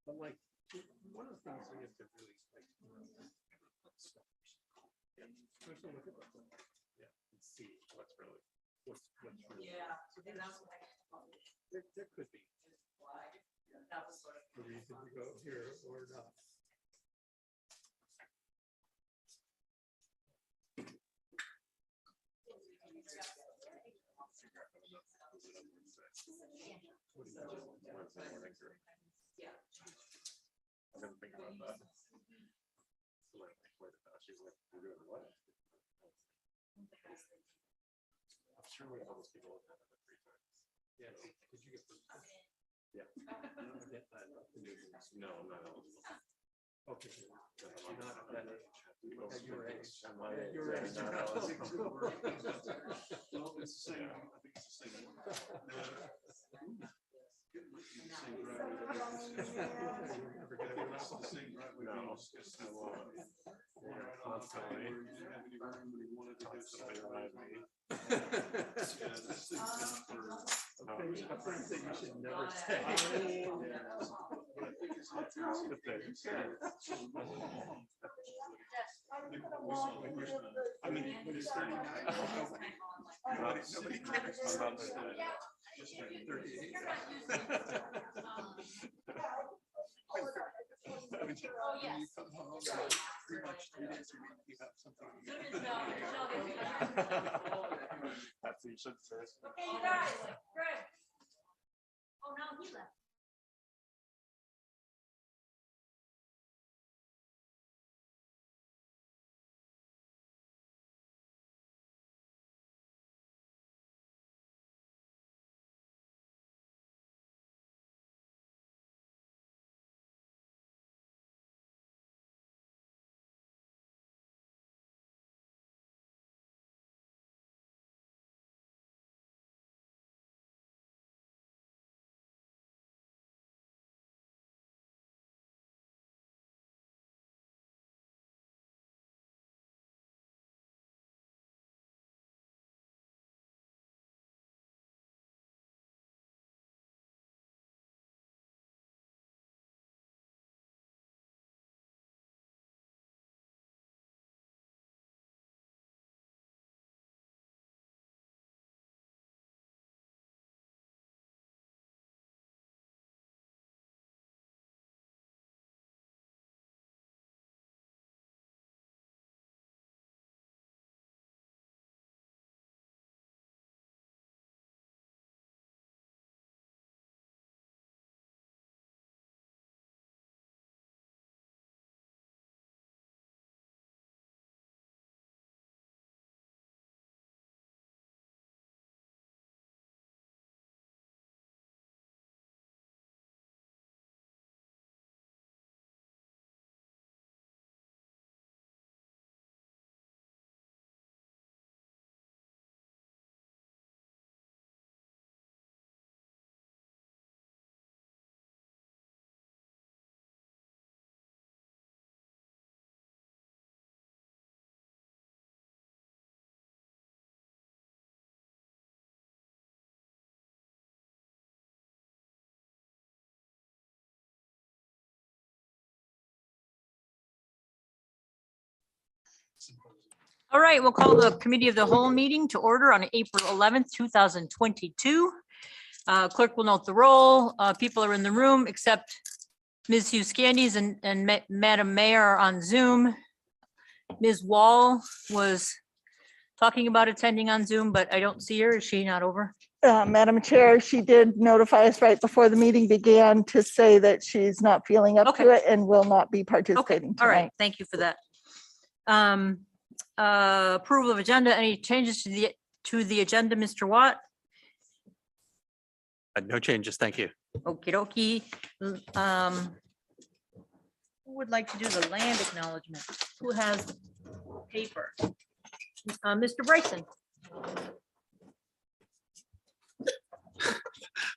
But like, one of the things we have to really like, look at and see what's really, and that's what there could be a reason to go here or not. I'm gonna think about that. I'm sure we have all those people that have the free time. Yeah, did you get those? Yeah. No, I'm not eligible. Okay. You're not that age. At your age. At your age. You're not eligible. Well, it's the same. I think it's the same. A friend said you should never say. I mean, when it's 39, nobody cares about just 38. Oh, yes. You come home, pretty much 3 days a week, you have something. That's what you should say. Okay, you guys, Greg. Oh, no, he left. All right, we'll call the Committee of the Whole meeting to order on April 11th, 2022. Clerk will note the roll. People are in the room except Ms. Hughes Candies and Madam Mayor are on Zoom. Ms. Wall was talking about attending on Zoom, but I don't see her. Is she not over? Madam Chair, she did notify us right before the meeting began to say that she's not feeling up to it and will not be participating All right, tonight. thank you for that. Approval of agenda, any changes to the agenda, Mr. Watt? No changes, thank you. Okie dokie. Who would like to do the land acknowledgement? Who has the paper? Mr. Bryson.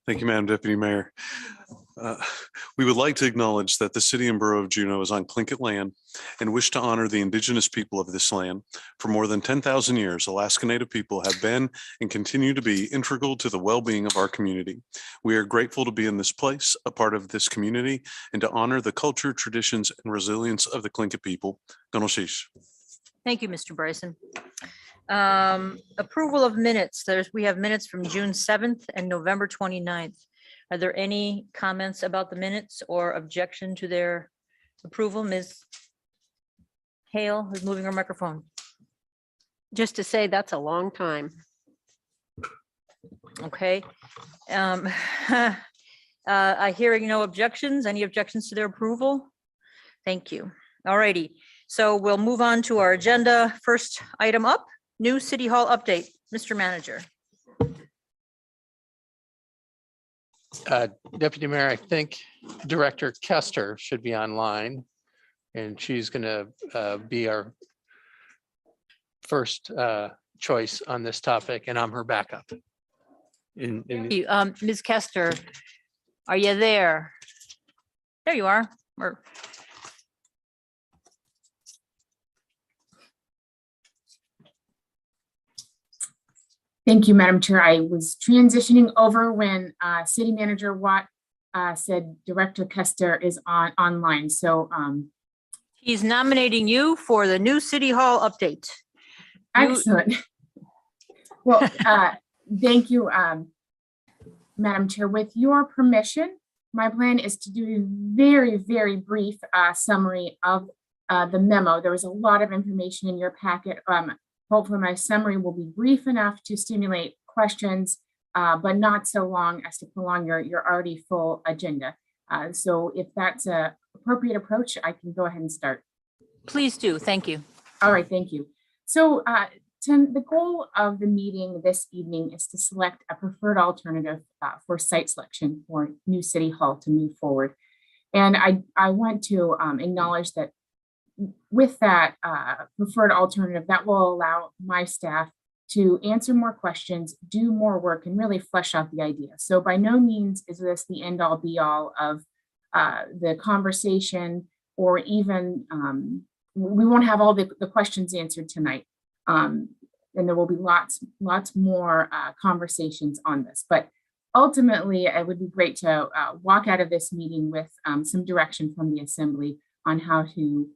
Thank you, Madam Deputy Mayor. We would like to acknowledge that the city and borough of Juneau is on Tlingit land and wish to honor the indigenous people of this land. For more than 10,000 years, Alaska Native people have been and continue to be integral to the well-being of our community. We are grateful to be in this place, a part of this community, and to honor the culture, traditions, and resilience of the Tlingit people. Ganoshish. Thank you, Mr. Bryson. Approval of minutes. We have minutes from June 7th and November 29th. Are there any comments about the minutes or objection to their approval? Ms. Hale is moving her microphone. Just to say, that's a long time. Okay. Hearing no objections. Any objections to their approval? Thank you. All righty. So we'll move on to our agenda. First item up, new City Hall update. Mr. Manager. Deputy Mayor, I think Director Kester should be online, and she's going to be our first choice on this topic, and I'm her backup. Ms. Kester, are you there? There you are. Thank you, Madam Chair. I was transitioning over when City Manager Watt said Director Kester is online. So he's nominating you for the new City Hall update. Excellent. Well, thank you, Madam Chair. With your permission, my plan is to do a very, very brief summary of the memo. There was a lot of information in your packet. Hopefully my summary will be brief enough to stimulate questions, but not so long as to prolong your already full agenda. So if that's an appropriate approach, I can go ahead and start. Please do. Thank you. All right, thank you. So Tim, the goal of the meeting this evening is to select a preferred alternative for site selection for new City Hall to move forward. And I want to acknowledge that with that preferred alternative, that will allow my staff to answer more questions, do more work, and really flesh out the idea. So by no means is this the end all be all of the conversation, or even we won't have all the questions answered tonight. And there will be lots more conversations on this. But ultimately, it would be great to walk out of this meeting with some direction from the Assembly on how to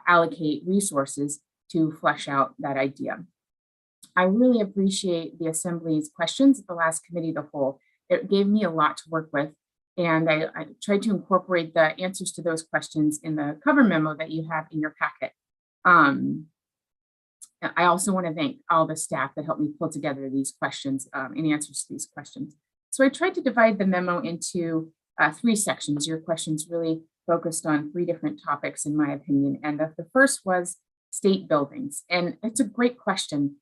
allocate resources to flesh out that idea. I really appreciate the Assembly's questions at the last committee of the whole. It gave me a lot to work with, and I tried to incorporate the answers to those questions in the cover memo that you have in your packet. I also want to thank all the staff that helped me pull together these questions and answers to these questions. So I tried to divide the memo into 3 sections. Your questions really focused on 3 different topics, in my opinion. And the first was state buildings. And it's a great question.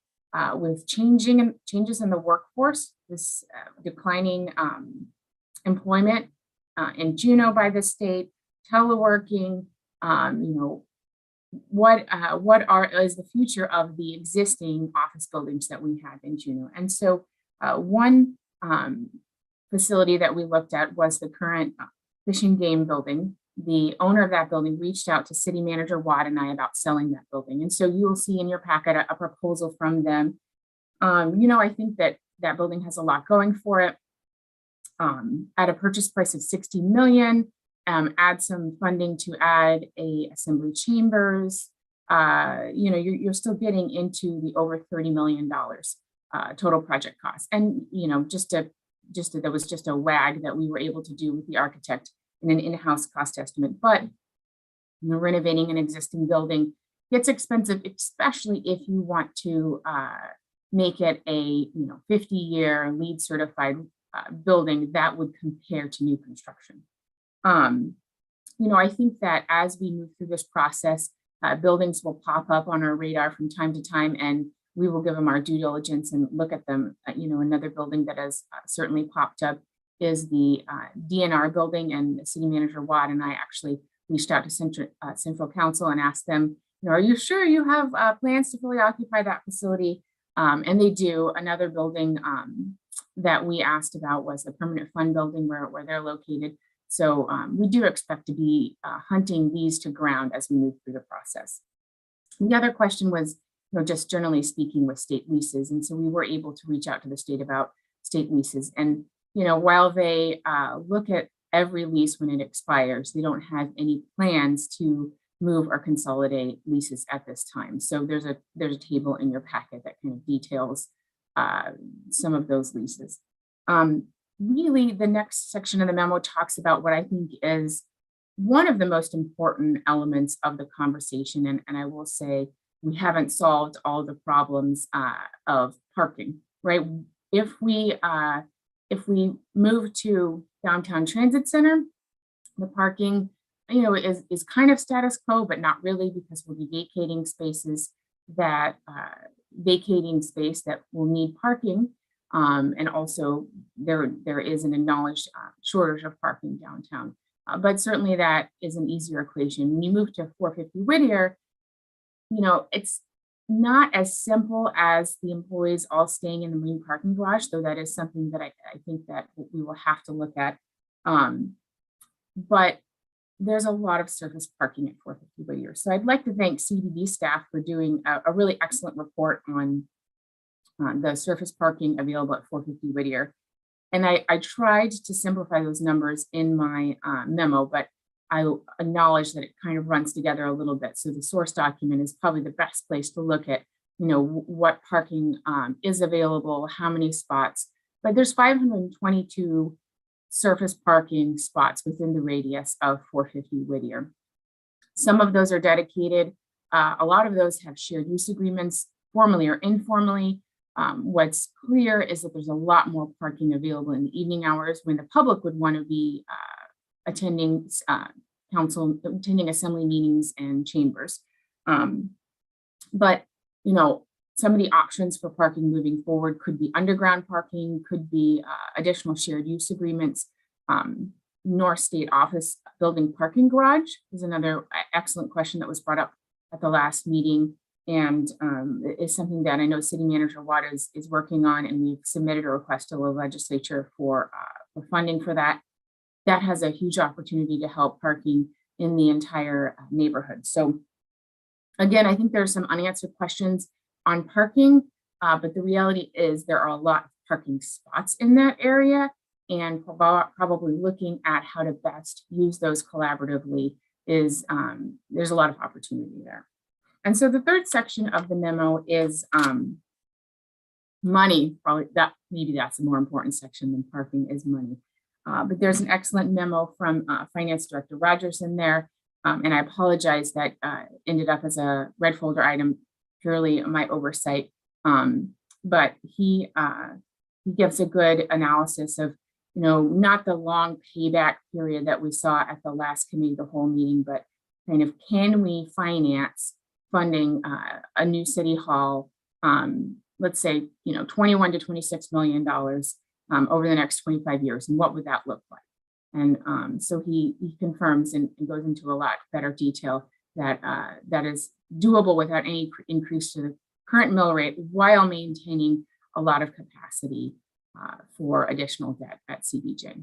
With changes in the workforce, this declining employment in Juneau by the state, teleworking, what is the future of the existing office buildings that we have in Juneau? And so one facility that we looked at was the current Fish and Game building. The owner of that building reached out to City Manager Watt and I about selling that building. And so you will see in your packet a proposal from them. I think that building has a lot going for it. At a purchase price of $60 million, add some funding to add a assembly chambers. You're still getting into the over $30 million total project cost. And that was just a WAG that we were able to do with the architect in an in-house cost estimate. But renovating an existing building gets expensive, especially if you want to make it a 50-year LEED certified building that would compare to new construction. I think that as we move through this process, buildings will pop up on our radar from time to time, and we will give them our due diligence and look at them. Another building that has certainly popped up is the DNR building, and City Manager Watt and I actually reached out to Central Council and asked them, are you sure you have plans to fully occupy that facility? And they do. Another building that we asked about was the Permanent Fund building where they're located. So we do expect to be hunting these to ground as we move through the process. The other question was, just generally speaking with state leases. And so we were able to reach out to the state about state leases. And, while they look at every lease when it expires, they don't have any plans to move or consolidate leases at this time. So there's a table in your packet that kind of details some of those leases. Really, the next section of the memo talks about what I think is one of the most important elements of the conversation. And I will say, we haven't solved all the problems of parking, right? If we move to downtown transit center, the parking, is kind of status quo, but not really, because we'll be vacating spaces that vacating space that will need parking. And also there is an acknowledged shortage of parking downtown. But certainly that is an easier equation. When you move to 450 Whittier, it's not as simple as the employees all staying in the marine parking garage, though that is something that I think that we will have to look at. But there's a lot of surface parking at 450 Whittier. So I'd like to thank CDD staff for doing a really excellent report on the surface parking available at 450 Whittier. And I tried to simplify those numbers in my memo, but I acknowledge that it kind of runs together a little bit. So the source document is probably the best place to look at, what parking is available, how many spots, but there's 522 surface parking spots within the radius of 450 Whittier. Some of those are dedicated. A lot of those have shared use agreements, formally or informally. What's clear is that there's a lot more parking available in the evening hours when the public would want to be attending attending assembly meetings and chambers. But, some of the options for parking moving forward could be underground parking, could be additional shared use agreements. North State Office Building Parking Garage is another excellent question that was brought up at the last meeting, and is something that I know City Manager Watt is working on, and we've submitted a request to the legislature for funding for that. That has a huge opportunity to help parking in the entire neighborhood. So again, I think there are some unanswered questions on parking, but the reality is there are a lot of parking spots in that area, and probably looking at how to best use those collaboratively is, there's a lot of opportunity there. And so the third section of the memo is money. Probably maybe that's a more important section than parking is money. But there's an excellent memo from Finance Director Rogers in there. And I apologize that ended up as a red folder item, purely my oversight. But he gives a good analysis of, not the long payback period that we saw at the last committee, the whole meeting, but kind of, can we finance funding a new city hall, let's say, $21 to $26 million over the next 25 years, and what would that look like? And so he confirms and goes into a lot better detail that that is doable without any increase to the current mill rate, while maintaining a lot of capacity for additional debt at CBJ.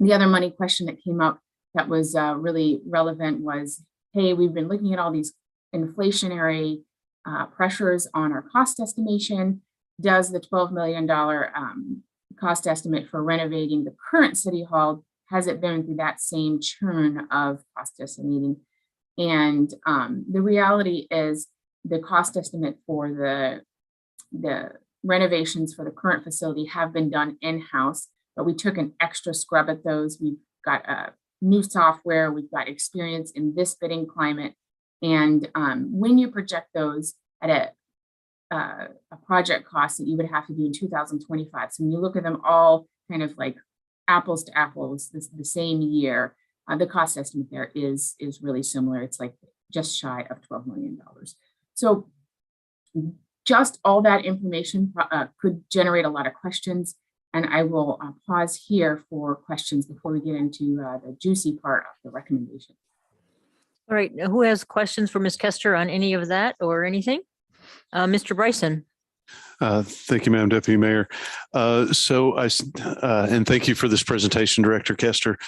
The other money question that came up that was really relevant was, hey, we've been looking at all these inflationary pressures on our cost estimation. Does the $12 million cost estimate for renovating the current city hall, has it been through that same churn of cost estimating? And the reality is the cost estimate for the renovations for the current facility have been done in-house, but we took an extra scrub at those. We've got new software, we've got experience in this bidding climate. And when you project those at a project cost that you would have to do in 2025, so when you look at them all kind of like apples to apples, the same year, the cost estimate there is really similar. It's like just shy of $12 million. So just all that information could generate a lot of questions. And I will pause here for questions before we get into the juicy part of the recommendation. All right, now who has questions for Ms. Kester on any of that or anything? Mr. Bryson. Thank you, Madam Deputy Mayor. And thank you for this presentation, Director Kester.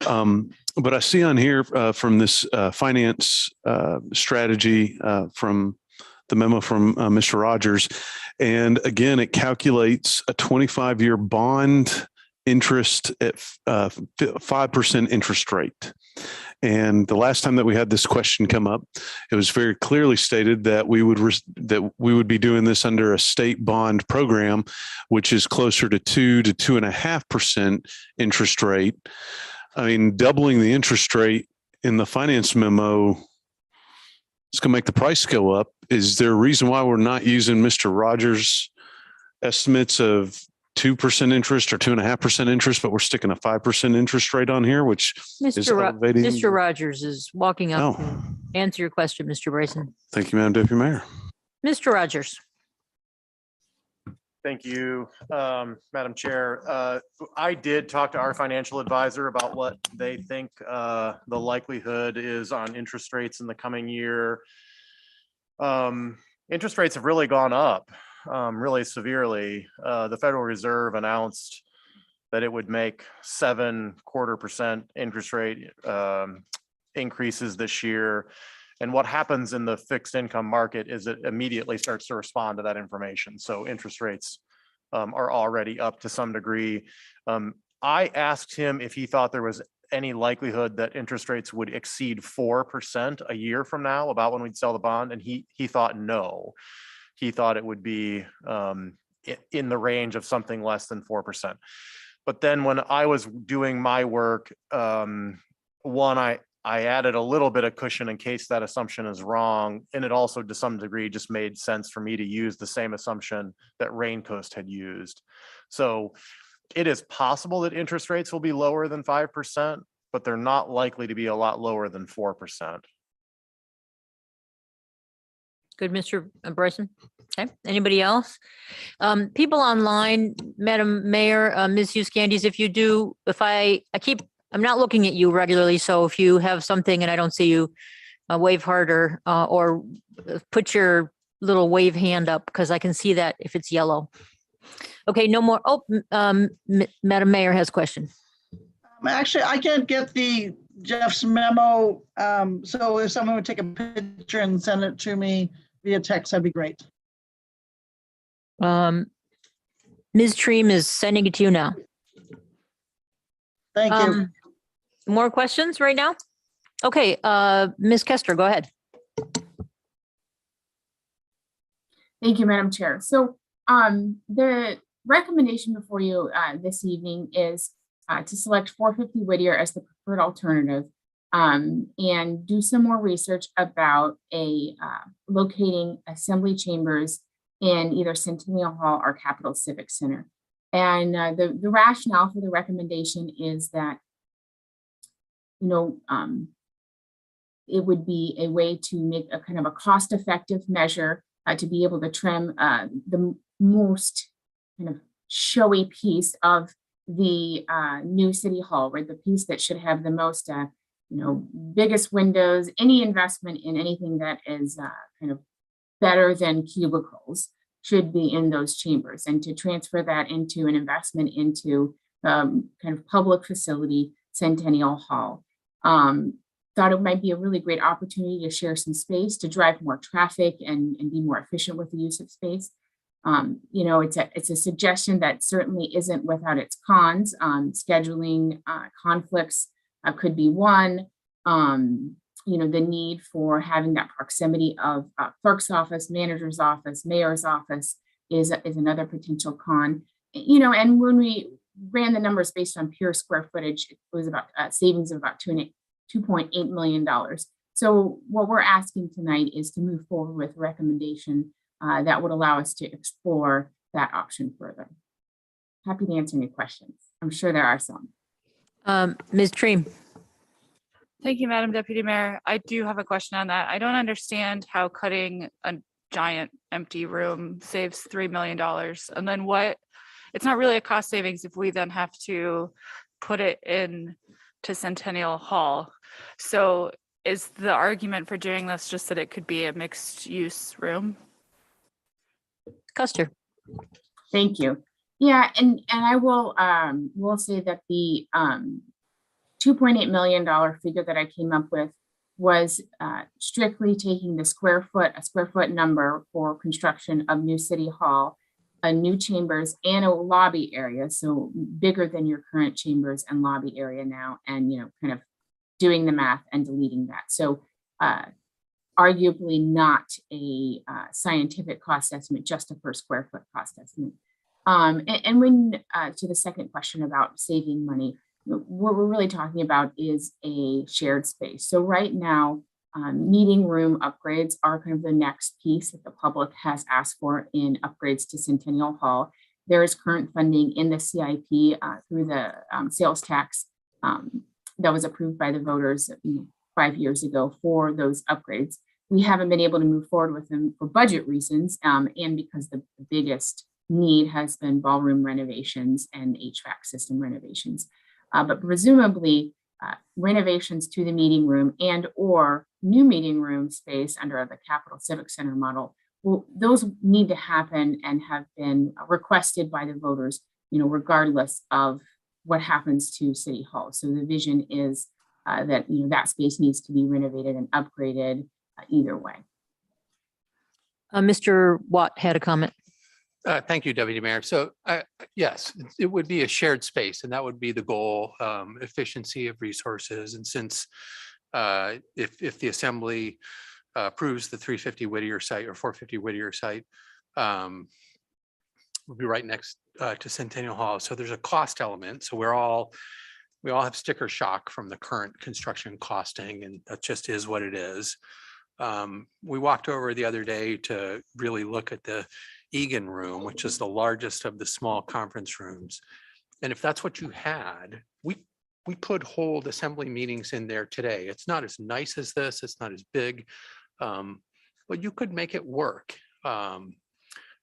But I see on here from this finance strategy from the memo from Mr. Rogers. And again, it calculates a 25-year bond interest at 5% interest rate. And the last time that we had this question come up, it was very clearly stated that we would be doing this under a state bond program, which is closer to 2 to 2.5% interest rate. I mean, doubling the interest rate in the finance memo, it's going to make the price go up. Is there a reason why we're not using Mr. Rogers' estimates of 2% interest or 2.5% interest, but we're sticking a 5% interest rate on here, which is elevating? Mr. Rogers is walking up to Oh, answer your question, Mr. Bryson. thank you, Madam Deputy Mayor. Mr. Rogers. Thank you, Madam Chair. I did talk to our financial advisor about what they think the likelihood is on interest rates in the coming year. Interest rates have really gone up really severely. The Federal Reserve announced that it would make 7.25% interest rate increases this year. And what happens in the fixed income market is it immediately starts to respond to that information. So interest rates are already up to some degree. I asked him if he thought there was any likelihood that interest rates would exceed 4% a year from now, about when we'd sell the bond, and he thought no. He thought it would be in the range of something less than 4%. But then when I was doing my work, I added a little bit of cushion in case that assumption is wrong. And it also, to some degree, just made sense for me to use the same assumption that Raincoast had used. So it is possible that interest rates will be lower than 5%, but they're not likely to be a lot lower than 4%. Good, Mr. Bryson. Okay, anybody else? People online, Madam Mayor, Ms. Hughes Candies, if you do, I'm not looking at you regularly, so if you have something and I don't see you, wave harder or put your little wave hand up because I can see that if it's yellow. Okay, no more. Oh, Madam Mayor has a question. Actually, I can't get Jeff's memo. So if someone would take a picture and send it to me via text, that'd be great. Ms. Treem is sending it to you now. Thank you. More questions right now? Okay, Ms. Kester, go ahead. Thank you, Madam Chair. So the recommendation before you this evening is to select 450 Whittier as the preferred alternative and do some more research about locating assembly chambers in either Centennial Hall or Capitol Civic Center. And the rationale for the recommendation is that, it would be a way to make a kind of a cost-effective measure to be able to trim the most kind of showy piece of the new City Hall, right? The piece that should have the most, biggest windows. Any investment in anything that is kind of better than cubicles should be in those chambers, and to transfer that into an investment into kind of public facility, Centennial Hall. Thought it might be a really great opportunity to share some space, to drive more traffic and be more efficient with the use of space. It's a suggestion that certainly isn't without its cons. Scheduling conflicts could be one. The need for having that proximity of clerk's office, manager's office, mayor's office is another potential con. And when we ran the numbers based on pure square footage, it was about savings of about $2.8 million. So what we're asking tonight is to move forward with a recommendation that would allow us to explore that option further. Happy to answer any questions. I'm sure there are some. Ms. Treem. Thank you, Madam Deputy Mayor. I do have a question on that. I don't understand how cutting a giant empty room saves $3 million. And then it's not really a cost savings if we then have to put it in to Centennial Hall. So is the argument for doing this just that it could be a mixed use room? Custer. Thank you. Yeah, and I will say that the $2.8 million figure that I came up with was strictly taking the a square foot number for construction of new city hall, a new chambers and a lobby area. So bigger than your current chambers and lobby area now, and, kind of doing the math and deleting that. So arguably not a scientific cost estimate, just a per square foot cost estimate. And when to the second question about saving money, what we're really talking about is a shared space. So right now, meeting room upgrades are kind of the next piece that the public has asked for in upgrades to Centennial Hall. There is current funding in the CIP through the sales tax that was approved by the voters 5 years ago for those upgrades. We haven't been able to move forward with them for budget reasons and because the biggest need has been ballroom renovations and HVAC system renovations. But presumably renovations to the meeting room and or new meeting room space under the Capitol Civic Center model, well, those need to happen and have been requested by the voters, regardless of what happens to City Hall. So the vision is that, that space needs to be renovated and upgraded either way. Mr. Watt had a comment. Thank you, Deputy Mayor. So yes, it would be a shared space, and that would be the goal, efficiency of resources. And since if the assembly approves the 350 Whittier site or 450 Whittier site, we'll be right next to Centennial Hall. So there's a cost element. So we all have sticker shock from the current construction costing, and that just is what it is. We walked over the other day to really look at the Egan room, which is the largest of the small conference rooms. And if that's what you had, we could hold assembly meetings in there today. It's not as nice as this, it's not as big, but you could make it work. And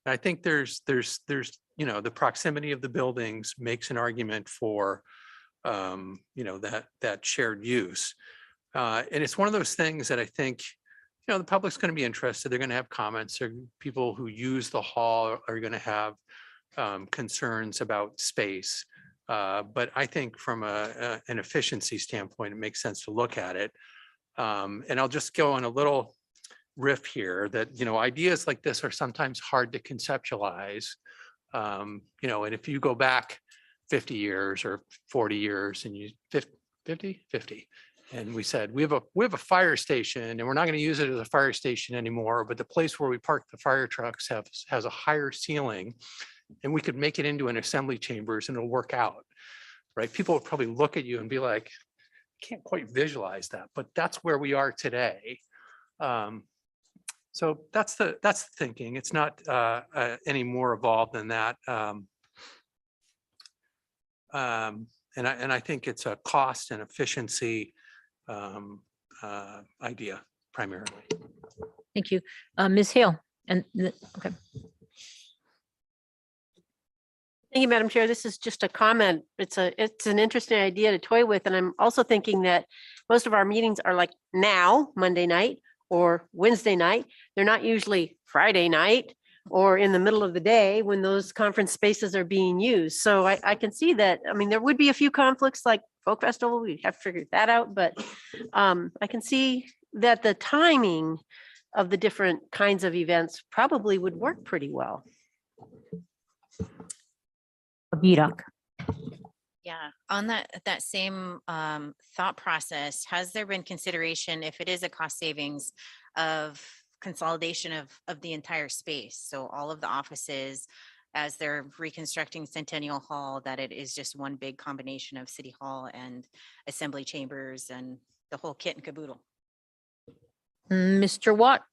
I think there's the proximity of the buildings makes an argument for that shared use. And it's one of those things that I think the public's going to be interested. They're going to have comments. People who use the hall are going to have concerns about space. But I think from an efficiency standpoint, it makes sense to look at it. And I'll just go on a little riff here that, ideas like this are sometimes hard to conceptualize. And if you go back 50 years or 40 years and you 50. And we said, we have a fire station and we're not going to use it as a fire station anymore, but the place where we park the fire trucks has a higher ceiling and we could make it into an assembly chambers and it'll work out, right? People would probably look at you and be like, I can't quite visualize that, but that's where we are today. So that's the thinking. It's not any more evolved than that. And I think it's a cost and efficiency idea primarily. Thank you. Ms. Hale. Okay. Thank you, Madam Chair. This is just a comment. It's an interesting idea to toy with. And I'm also thinking that most of our meetings are like now, Monday night or Wednesday night. They're not usually Friday night or in the middle of the day when those conference spaces are being used. So I can see that. I mean, there would be a few conflicts like Folk Festival. We have to figure that out. But I can see that the timing of the different kinds of events probably would work pretty well. Virak. Yeah, on that same thought process, has there been consideration, if it is a cost savings, of consolidation of the entire space? So all of the offices, as they're reconstructing Centennial Hall, that it is just one big combination of City Hall and assembly chambers and the whole kit and caboodle. Mr. Watt.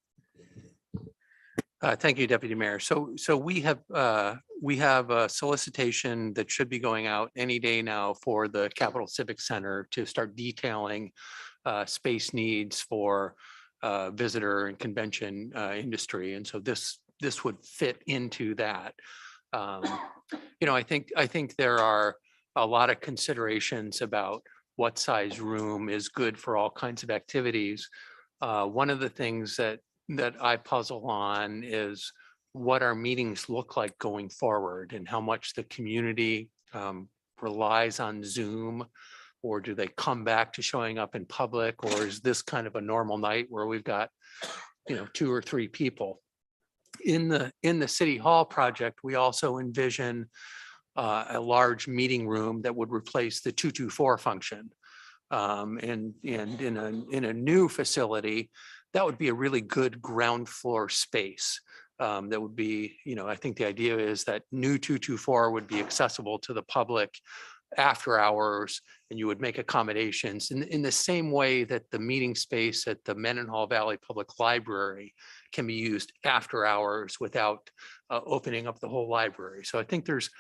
Thank you, Deputy Mayor. So we have a solicitation that should be going out any day now for the Capitol Civic Center to start detailing space needs for visitor and convention industry. And so this would fit into that. I think there are a lot of considerations about what size room is good for all kinds of activities. One of the things that I puzzle on is what our meetings look like going forward and how much the community relies on Zoom Or do they come back to showing up in public? Or is this kind of a normal night where we've got, 2 or 3 people? In the City Hall project, we also envision a large meeting room that would replace the 224 function. And in a new facility, that would be a really good ground floor space. That would be, I think the idea is that new 224 would be accessible to the public after hours, and you would make accommodations in the same way that the meeting space at the Mendenhall Valley Public Library can be used after hours without opening up the whole library. So I think there's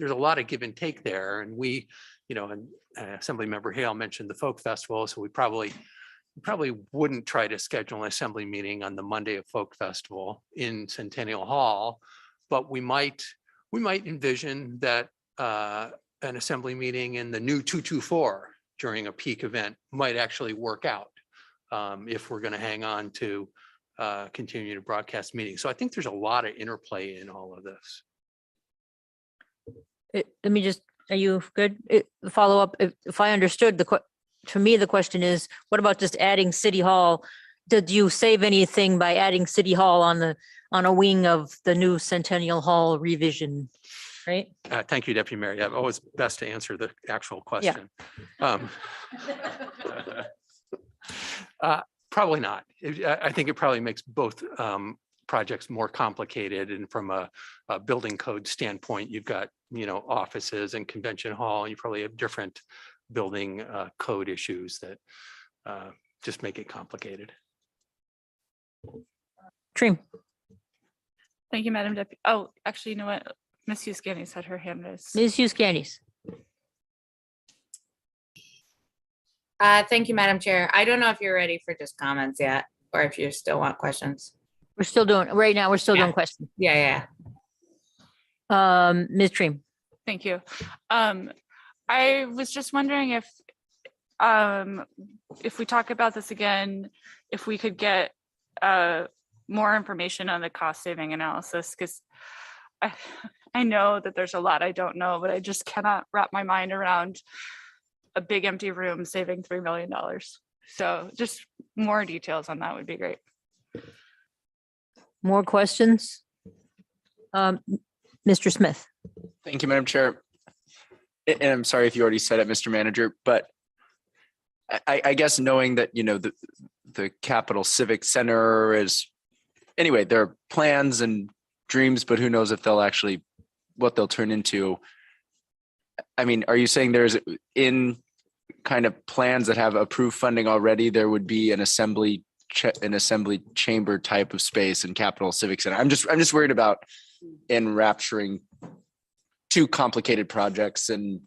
a lot of give and take there. And we, and Assemblymember Hale mentioned the Folk Festival, so we probably wouldn't try to schedule an assembly meeting on the Monday of Folk Festival in Centennial Hall, but we might envision that an assembly meeting in the new 224 during a peak event might actually work out if we're going to hang on to continue to broadcast meetings. So I think there's a lot of interplay in all of this. Let me just, are you good? Follow up, if I understood to me, the question is, what about just adding City Hall? Did you save anything by adding City Hall on a wing of the new Centennial Hall revision? Right? Thank you, Deputy Mayor. Yeah, always best to answer the actual question. Probably not. I think it probably makes both projects more complicated. And from a building code standpoint, you've got, offices and convention hall, and you probably have different building code issues that just make it complicated. Dream. Thank you, Madam Deputy. Oh, actually, you know what? Ms. Hughes had her hand raised. Ms. Hughes. Thank you, Madam Chair. I don't know if you're ready for just comments yet, or if you still want questions. We're still doing, right now, we're still doing questions. Yeah. Ms. Dream. Thank you. I was just wondering if we talk about this again, if we could get more information on the cost saving analysis, because I know that there's a lot I don't know, but I just cannot wrap my mind around a big empty room saving $3 million. So just more details on that would be great. More questions? Mr. Smith. Thank you, Madam Chair. And I'm sorry if you already said it, Mr. Manager, but I guess knowing that, the Capital Civic Center is, anyway, there are plans and dreams, but who knows if they'll actually, what they'll turn into. I mean, are you saying there's in kind of plans that have approved funding already, there would be an assembly chamber type of space in Capital Civic Center? I'm just worried about enrapturing 2 complicated projects and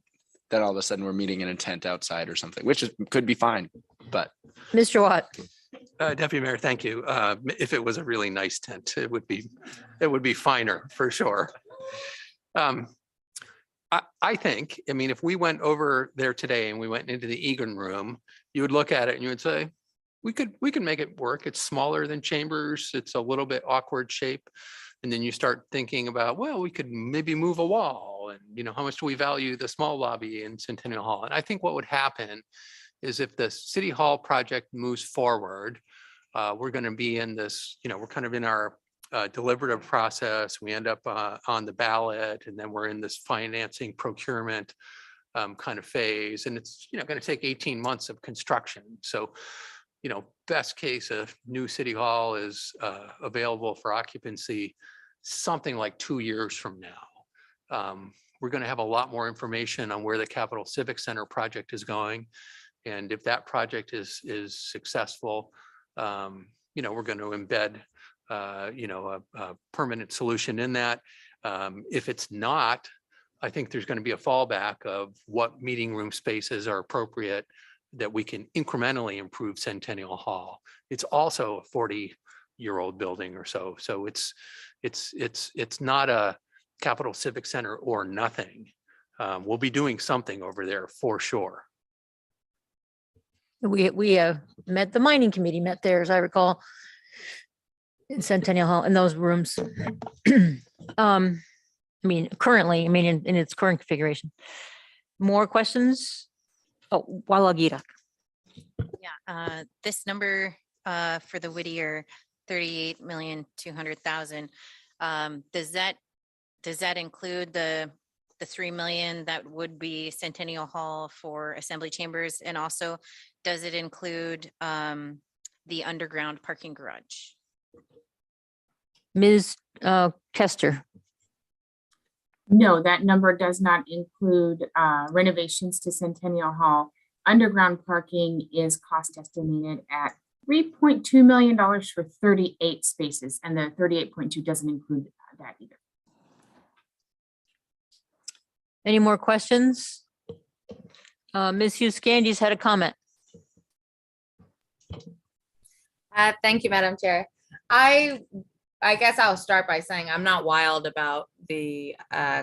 then all of a sudden we're meeting in a tent outside or something, which could be fine, but. Mr. Watt. Deputy Mayor, thank you. If it was a really nice tent, it would be finer for sure. I think, if we went over there today and we went into the Egan room, you would look at it and you would say, we could make it work. It's smaller than Chambers. It's a little bit awkward shape. And then you start thinking about, well, we could maybe move a wall, and how much do we value the small lobby in Centennial Hall? And I think what would happen is if the City Hall project moves forward, we're going to be in this, we're kind of in our deliberative process. We end up on the ballot, and then we're in this financing procurement kind of phase. And it's, going to take 18 months of construction. So, best case, a new City Hall is available for occupancy something like 2 years from now. We're going to have a lot more information on where the Capital Civic Center project is going. And if that project is successful, we're going to embed, a permanent solution in that. If it's not, I think there's going to be a fallback of what meeting room spaces are appropriate that we can incrementally improve Centennial Hall. It's also a 40-year-old building or so. So it's not a Capital Civic Center or nothing. We'll be doing something over there for sure. We met, the mining committee met there, as I recall, in Centennial Hall, in those rooms. Currently, in its current configuration. More questions Oh, Walagira. Yeah, this number for the Whittier, 38,200,000. Does that include the 3 million that would be Centennial Hall for assembly chambers? And also, does it include the underground parking garage? Ms. Kester. No, that number does not include renovations to Centennial Hall. Underground parking is cost estimated at $3.2 million for 38 spaces, and the 38.2 doesn't include that either. Any more questions? Ms. Hughes Candy's had a comment. Thank you, Madam Chair. I guess I'll start by saying I'm not wild about the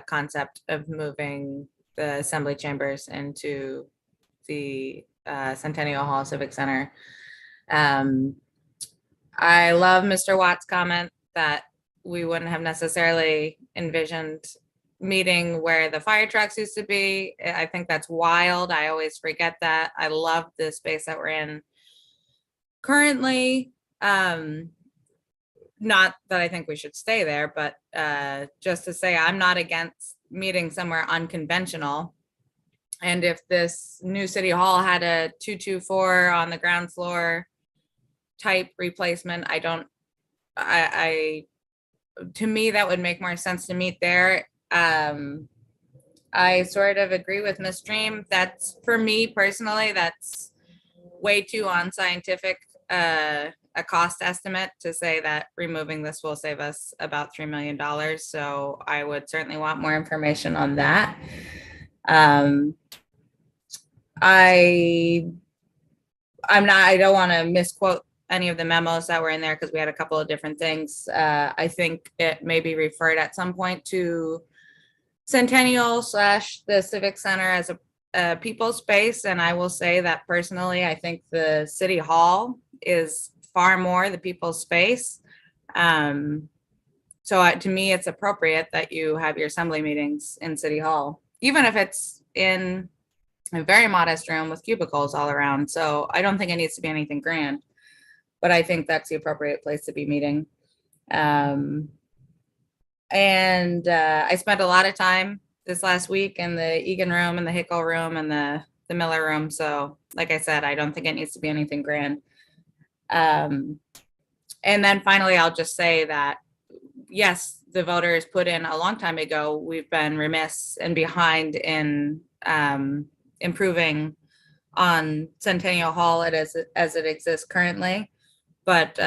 concept of moving the assembly chambers into the Centennial Hall Civic Center. I love Mr. Watt's comment that we wouldn't have necessarily envisioned meeting where the fire trucks used to be. I think that's wild. I always forget that. I love the space that we're in currently. Not that I think we should stay there, but just to say I'm not against meeting somewhere unconventional. And if this new city hall had a 224 on the ground floor type replacement, to me, that would make more sense to meet there. I sort of agree with Ms. Dream. That's, for me personally, that's way too unscientific a cost estimate to say that removing this will save us about $3 million. So I would certainly want more information on that. I don't want to misquote any of the memos that were in there because we had a couple of different things. I think it may be referred at some point to Centennial / the Civic Center as a people space. And I will say that personally, I think the City Hall is far more the people's space. So to me, it's appropriate that you have your assembly meetings in City Hall, even if it's in a very modest room with cubicles all around. So I don't think it needs to be anything grand, but I think that's the appropriate place to be meeting. And I spent a lot of time this last week in the Egan room and the Hickle room and the Miller room. So like I said, I don't think it needs to be anything grand. And then finally, I'll just say that, yes, the voters put in a long time ago, we've been remiss and behind in improving on Centennial Hall as it exists currently. But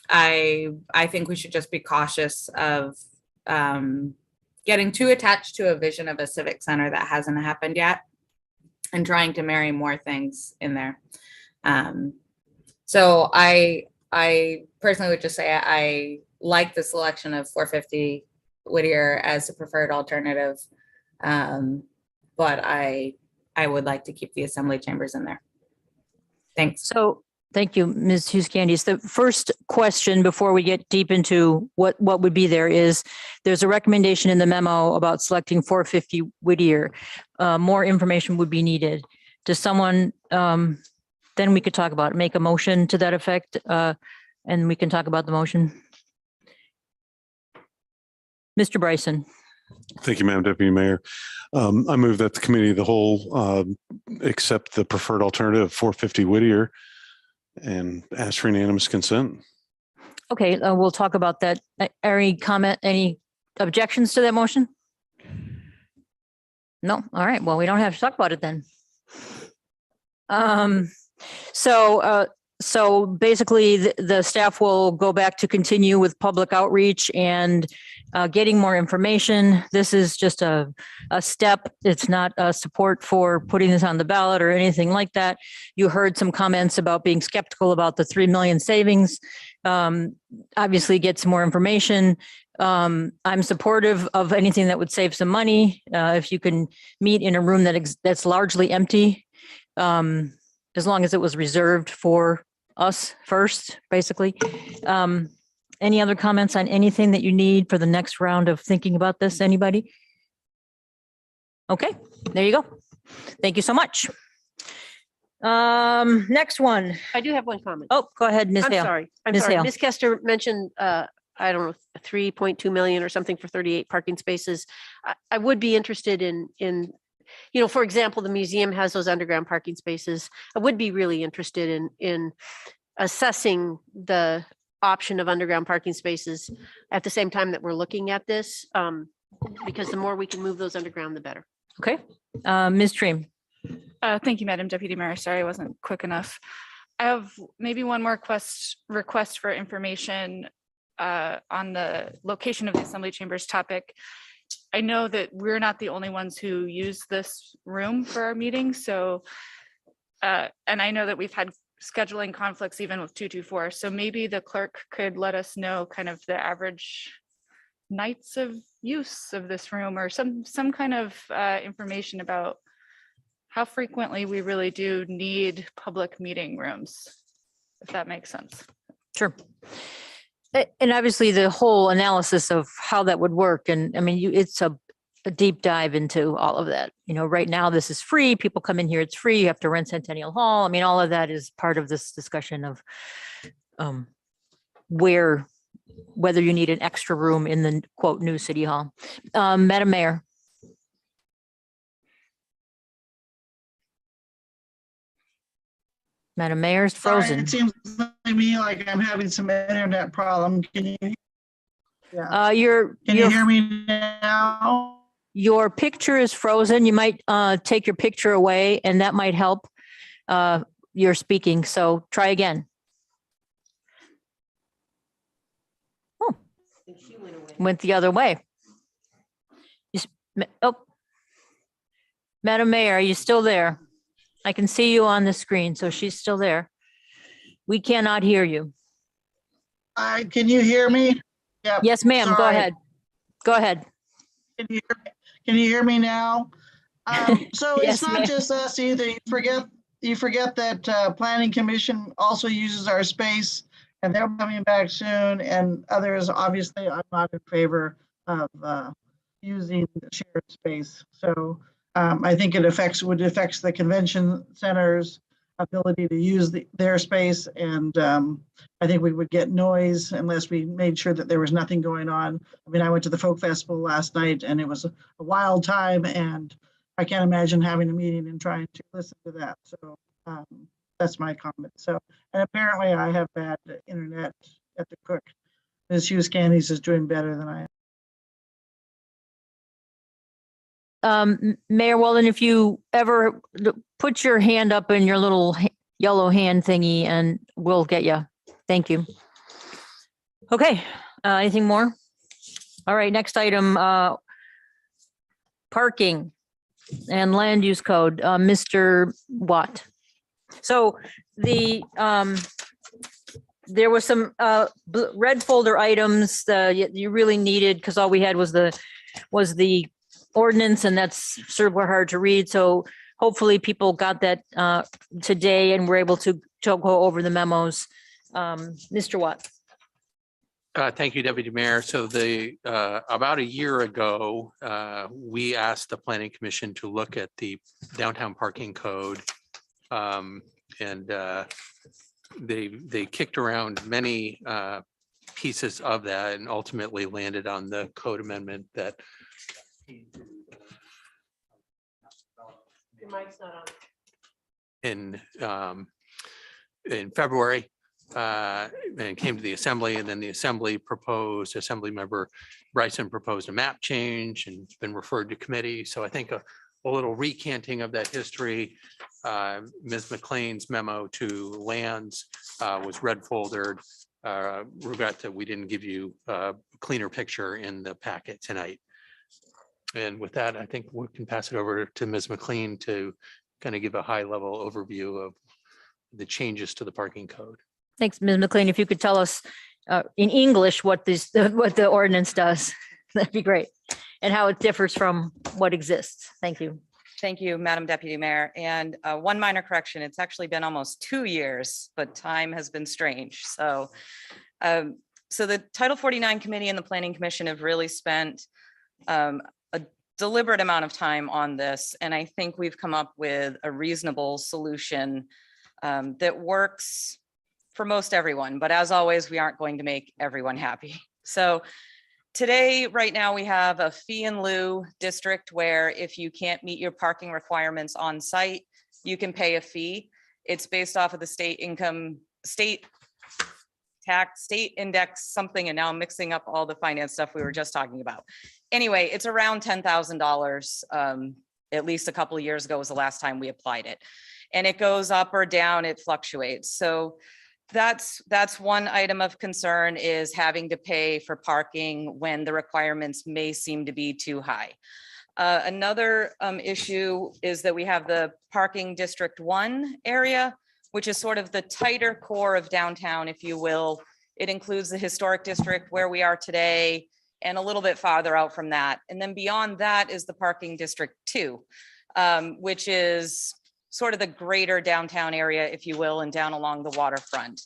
I think we should just be cautious of getting too attached to a vision of a civic center that hasn't happened yet and trying to marry more things in there. So I personally would just say I like the selection of 450 Whittier as a preferred alternative. But I would like to keep the assembly chambers in there. Thanks. So thank you, Ms. Hughes Candies. The first question before we get deep into what would be there is, there's a recommendation in the memo about selecting 450 Whittier. More information would be needed. Does someone, then we could talk about it, make a motion to that effect, and we can talk about the motion. Mr. Bryson. Thank you, Madam Deputy Mayor. I move that the committee of the whole accept the preferred alternative 450 Whittier and ask for unanimous consent. Okay, we'll talk about that. Any comment, any objections to that motion? No, all right, well, we don't have to talk about it then. So basically the staff will go back to continue with public outreach and getting more information. This is just a step. It's not a support for putting this on the ballot or anything like that. You heard some comments about being skeptical about the 3 million savings. Obviously get some more information. I'm supportive of anything that would save some money. If you can meet in a room that's largely empty, as long as it was reserved for us first, basically. Any other comments on anything that you need for the next round of thinking about this? Anybody? Okay, there you go. Thank you so much. Next one. I do have one comment. Oh, go ahead, Ms. I'm Hale. sorry. I'm Ms. sorry. Hale. Ms. Kester mentioned, I don't know, 3.2 million or something for 38 parking spaces. I would be interested in, for example, the museum has those underground parking spaces. I would be really interested in assessing the option of underground parking spaces at the same time that we're looking at this. Because the more we can move those underground, the better. Okay, Ms. Dream. Thank you, Madam Deputy Mayor. Sorry, I wasn't quick enough. I have maybe one more request for information on the location of the Assembly Chambers topic. I know that we're not the only ones who use this room for our meetings. So, and I know that we've had scheduling conflicts even with 224. So maybe the clerk could let us know kind of the average nights of use of this room, or some kind of information about how frequently we really do need public meeting rooms, if that makes sense. Sure. And obviously the whole analysis of how that would work. And I mean, it's a deep dive into all of that. Right now this is free. People come in here, it's free. You have to rent Centennial Hall. I mean, all of that is part of this discussion of whether you need an extra room in the quote new city hall. Madam Mayor. Madam Mayor's Sorry, frozen. it seems to me like I'm having some internet problem. Can you? Yeah. Can you hear me now? Your picture is frozen. You might take your picture away and that might help your speaking. So try again. Oh, went the other way. Oh, Madam Mayor, are you still there? I can see you on the screen, so she's still there. We cannot hear you. Can you hear me? Yeah. Yes, ma'am. Go Sorry. ahead. Go ahead. Can you hear me now? So Yes, it's not ma'am. just us either. You forget that Planning Commission also uses our space, and they're coming back soon. And others, obviously, I'm not in favor of using the shared space. So I think it would affect the convention center's ability to use their space, and I think we would get noise unless we made sure that there was nothing going on. I mean, I went to the folk festival last night and it was a wild time, and I can't imagine having a meeting and trying to listen to that. So that's my comment. So, and apparently I have bad internet at the Cook. Ms. Hughes Candies is doing better than I am. Mayor Walden, if you ever put your hand up in your little yellow hand thingy and we'll get you. Thank you. Okay, anything more? All right, next item, parking and land use code, Mr. Watt. So there was some red folder items that you really needed because all we had was the ordinance, and that's sort of hard to read. So hopefully people got that today and were able to go over the memos. Mr. Watt. Thank you, Deputy Mayor. So about a year ago, we asked the Planning Commission to look at the downtown parking code. And they kicked around many pieces of that and ultimately landed on the code amendment that Your mic's not on. in February, and came to the assembly, and then the assembly member Bryson proposed a map change and it's been referred to committee. So I think a little recanting of that history. Ms. McLean's memo to lands was red foldered. Regret that we didn't give you a cleaner picture in the packet tonight. And with that, I think we can pass it over to Ms. McLean to kind of give a high level overview of the changes to the parking code. Thanks, Ms. McLean. If you could tell us in English what the ordinance does, that'd be great. And how it differs from what exists. Thank you. Thank you, Madam Deputy Mayor. And one minor correction, it's actually been almost 2 years, but time has been strange. So the Title 49 Committee and the Planning Commission have really spent a deliberate amount of time on this, and I think we've come up with a reasonable solution that works for most everyone. But as always, we aren't going to make everyone happy. So today, right now, we have a fee in lieu district where if you can't meet your parking requirements on site, you can pay a fee. It's based off of the state tax, state index something, and now I'm mixing up all the finance stuff we were just talking about. Anyway, it's around $10,000. At least a couple of years ago was the last time we applied it. And it goes up or down, it fluctuates. So that's one item of concern, is having to pay for parking when the requirements may seem to be too high. Another issue is that we have the parking District 1 area, which is sort of the tighter core of downtown, if you will. It includes the historic district where we are today and a little bit farther out from that. And then beyond that is the parking District 2, which is sort of the greater downtown area, if you will, and down along the waterfront.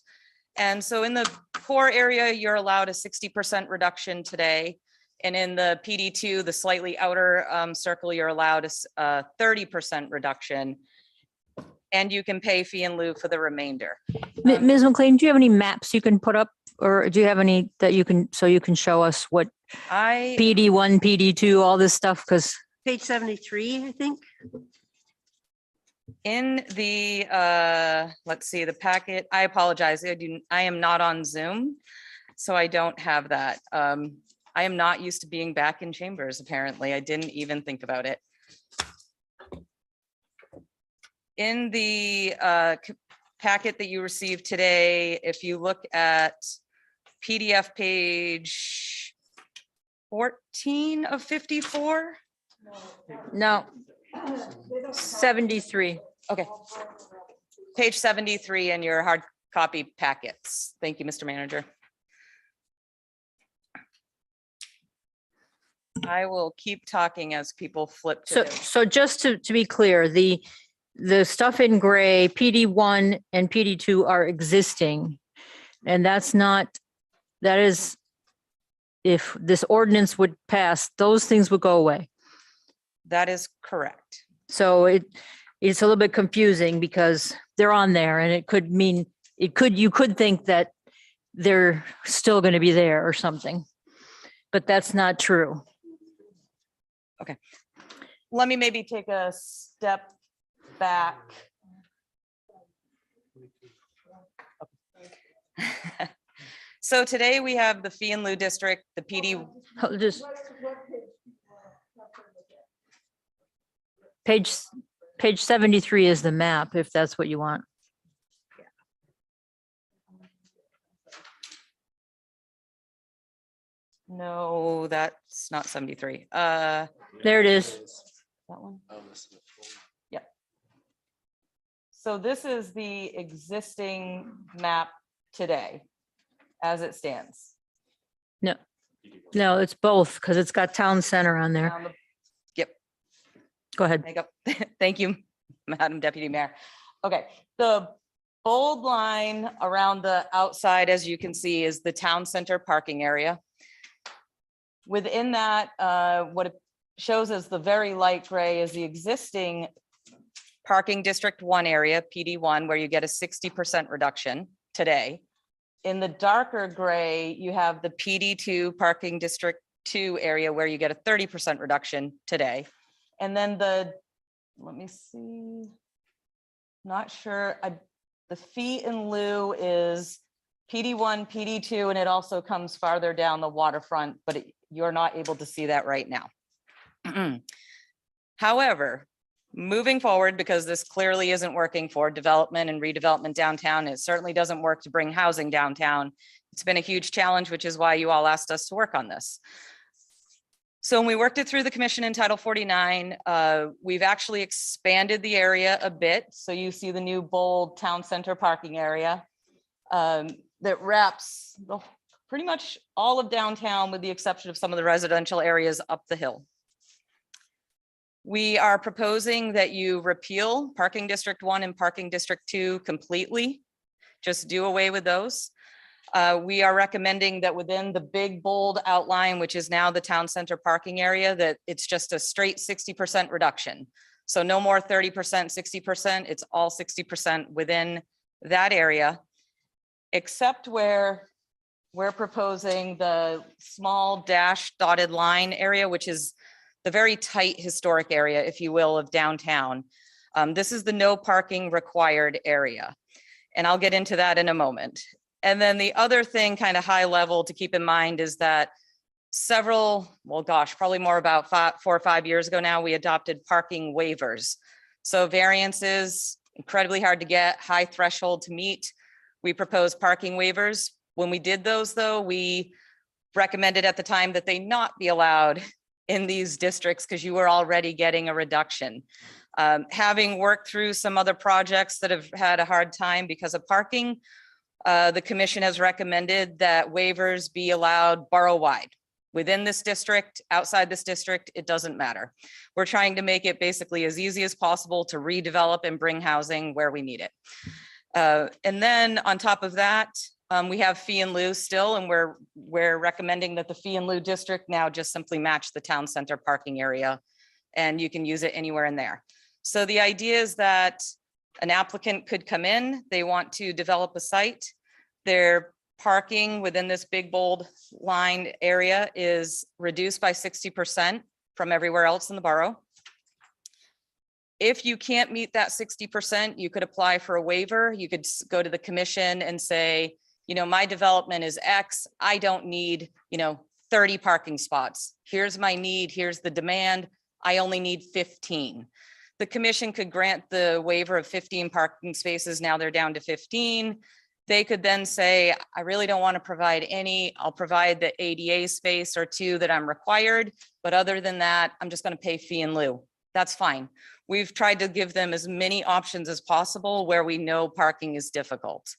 And so in the core area, you're allowed a 60% reduction today. And in the PD2, the slightly outer circle, you're allowed a 30% reduction. And you can pay fee in lieu for the remainder. Ms. McLean, do you have any maps you can put up, or do you have any that you can, so you can show us what PD1, PD2, all this stuff? Because Page 73, I think. In the, let's see, the packet, I apologize. I am not on Zoom, so I don't have that. I am not used to being back in chambers, apparently. I didn't even think about it. In the packet that you received today, if you look at PDF page 14 of 54. no, 73. Okay. Page 73 in your hard copy packets. Thank you, Mr. Manager. I will keep talking as people flip to So just to be clear, the stuff in gray, PD1 and PD2 are existing. And that is, if this ordinance would pass, those things would go away. That is correct. So it's a little bit confusing because they're on there, and it could mean, you could think that they're still going to be there or something, but that's not true. Okay. Let me maybe take a step back. So today we have the fee in lieu district, the PD. Just page 73 is the map, if that's what you want. No, that's not 73. There it is. That one. Yep. So this is the existing map today as it stands. No, it's both, because it's got town center on there. Yep. Go ahead. Thank you, Madam Deputy Mayor. Okay, the bold line around the outside, as you can see, is the town center parking area. Within that, what it shows as the very light gray is the existing parking District 1 area, PD1, where you get a 60% reduction today. In the darker gray, you have the PD2 parking District 2 area where you get a 30% reduction today. And then let me see, not sure, the fee in lieu is PD1, PD2, and it also comes farther down the waterfront, but you're not able to see that right now. However, moving forward, because this clearly isn't working for development and redevelopment downtown, it certainly doesn't work to bring housing downtown. It's been a huge challenge, which is why you all asked us to work on this. So when we worked it through the commission in Title 49, we've actually expanded the area a bit. So you see the new bold town center parking area that wraps pretty much all of downtown with the exception of some of the residential areas up the hill. We are proposing that you repeal Parking District 1 and Parking District 2 completely. Just do away with those. We are recommending that within the big bold outline, which is now the town center parking area, that it's just a straight 60% reduction. So no more 30%, 60%, it's all 60% within that area, except where we're proposing the small dash dotted line area, which is the very tight historic area, if you will, of downtown. This is the no parking required area. And I'll get into that in a moment. And then the other thing kind of high level to keep in mind is that probably more about 4 or 5 years ago now, we adopted parking waivers. So variances, incredibly hard to get, high threshold to meet. We proposed parking waivers. When we did those though, we recommended at the time that they not be allowed in these districts because you were already getting a reduction. Having worked through some other projects that have had a hard time because of parking, the commission has recommended that waivers be allowed borough-wide. Within this district, outside this district, it doesn't matter. We're trying to make it basically as easy as possible to redevelop and bring housing where we need it. And then on top of that, we have fee in lieu still, and we're recommending that the fee in lieu district now just simply match the town center parking area, and you can use it anywhere in there. So the idea is that an applicant could come in, they want to develop a site, their parking within this big bold line area is reduced by 60% from everywhere else in the borough. If you can't meet that 60%, you could apply for a waiver. You could go to the commission and say, you know, my development is X. I don't need, 30 parking spots. Here's my need. Here's the demand. I only need 15. The commission could grant the waiver of 15 parking spaces. Now they're down to 15. They could then say, I really don't want to provide any. I'll provide the ADA space or 2 that I'm required. But other than that, I'm just going to pay fee in lieu. That's fine. We've tried to give them as many options as possible where we know parking is difficult.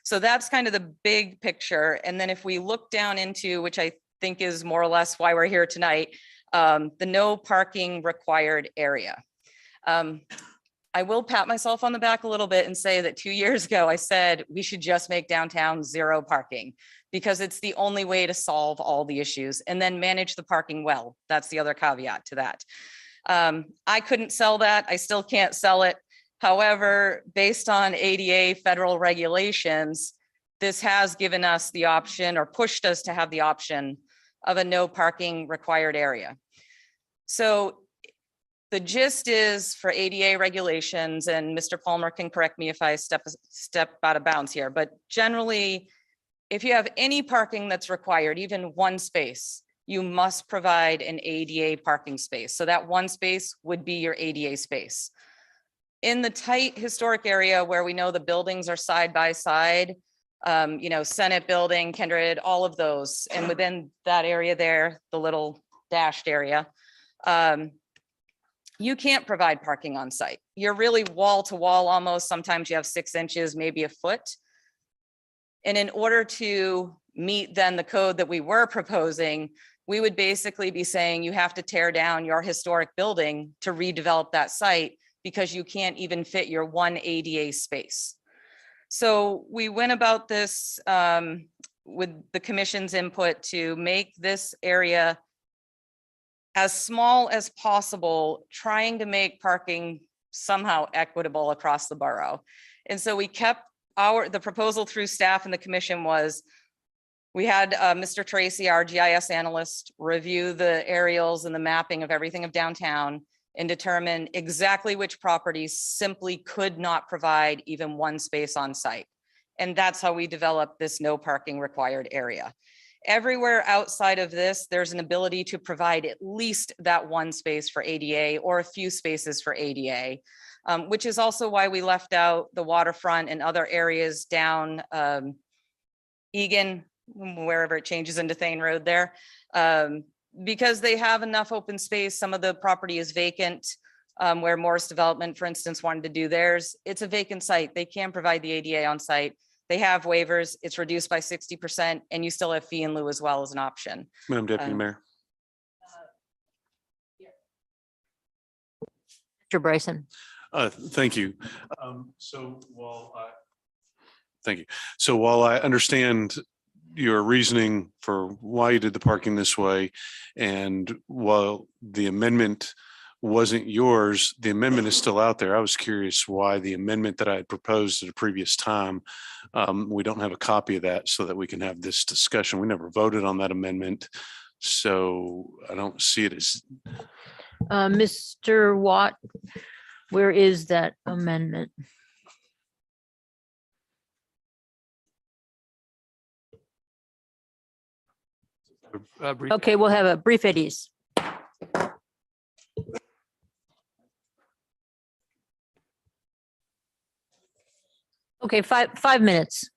So that's kind of the big picture. And then if we look down into, which I think is more or less why we're here tonight, the no parking required area. I will pat myself on the back a little bit and say that 2 years ago, I said we should just make downtown 0 parking because it's the only way to solve all the issues and then manage the parking well. That's the other caveat to that. I couldn't sell that. I still can't sell it. However, based on ADA federal regulations, this has given us the option or pushed us to have the option of a no parking required area. So the gist is for ADA regulations, and Mr. Palmer can correct me if I step out of bounds here, but generally, if you have any parking that's required, even 1 space, you must provide an ADA parking space. So that 1 space would be your ADA space. In the tight historic area where we know the buildings are side by side, Senate Building, Kindred, all of those, and within that area there, the little dashed area, you can't provide parking on site. You're really wall to wall almost. Sometimes you have 6 inches, maybe a foot. And in order to meet then the code that we were proposing, we would basically be saying you have to tear down your historic building to redevelop that site because you can't even fit your 1 ADA space. So we went about this with the commission's input to make this area as small as possible, trying to make parking somehow equitable across the borough. And so we kept the proposal through staff and the commission was, we had Mr. Tracy, our GIS analyst, review the aerials and the mapping of everything of downtown and determine exactly which properties simply could not provide even 1 space on site. And that's how we developed this no parking required area. Everywhere outside of this, there's an ability to provide at least that 1 space for ADA or a few spaces for ADA, which is also why we left out the waterfront and other areas down Egan, wherever it changes into Thane Road there, because they have enough open space. Some of the property is vacant, where Morris Development, for instance, wanted to do theirs. It's a vacant site. They can provide the ADA on site. They have waivers. It's reduced by 60%, and you still have fee in lieu as well as an option. Madam Deputy Mayor. Mr. Bryson. Thank you. Thank you. So while I understand your reasoning for why you did the parking this way. And while the amendment wasn't yours, the amendment is still out there. I was curious why the amendment that I had proposed at a previous time, we don't have a copy of that so that we can have this discussion. We never voted on that amendment. So I don't see it as, Mr. Watt, where is that amendment? Okay, we'll have a brief at ease. Okay, 5 minutes.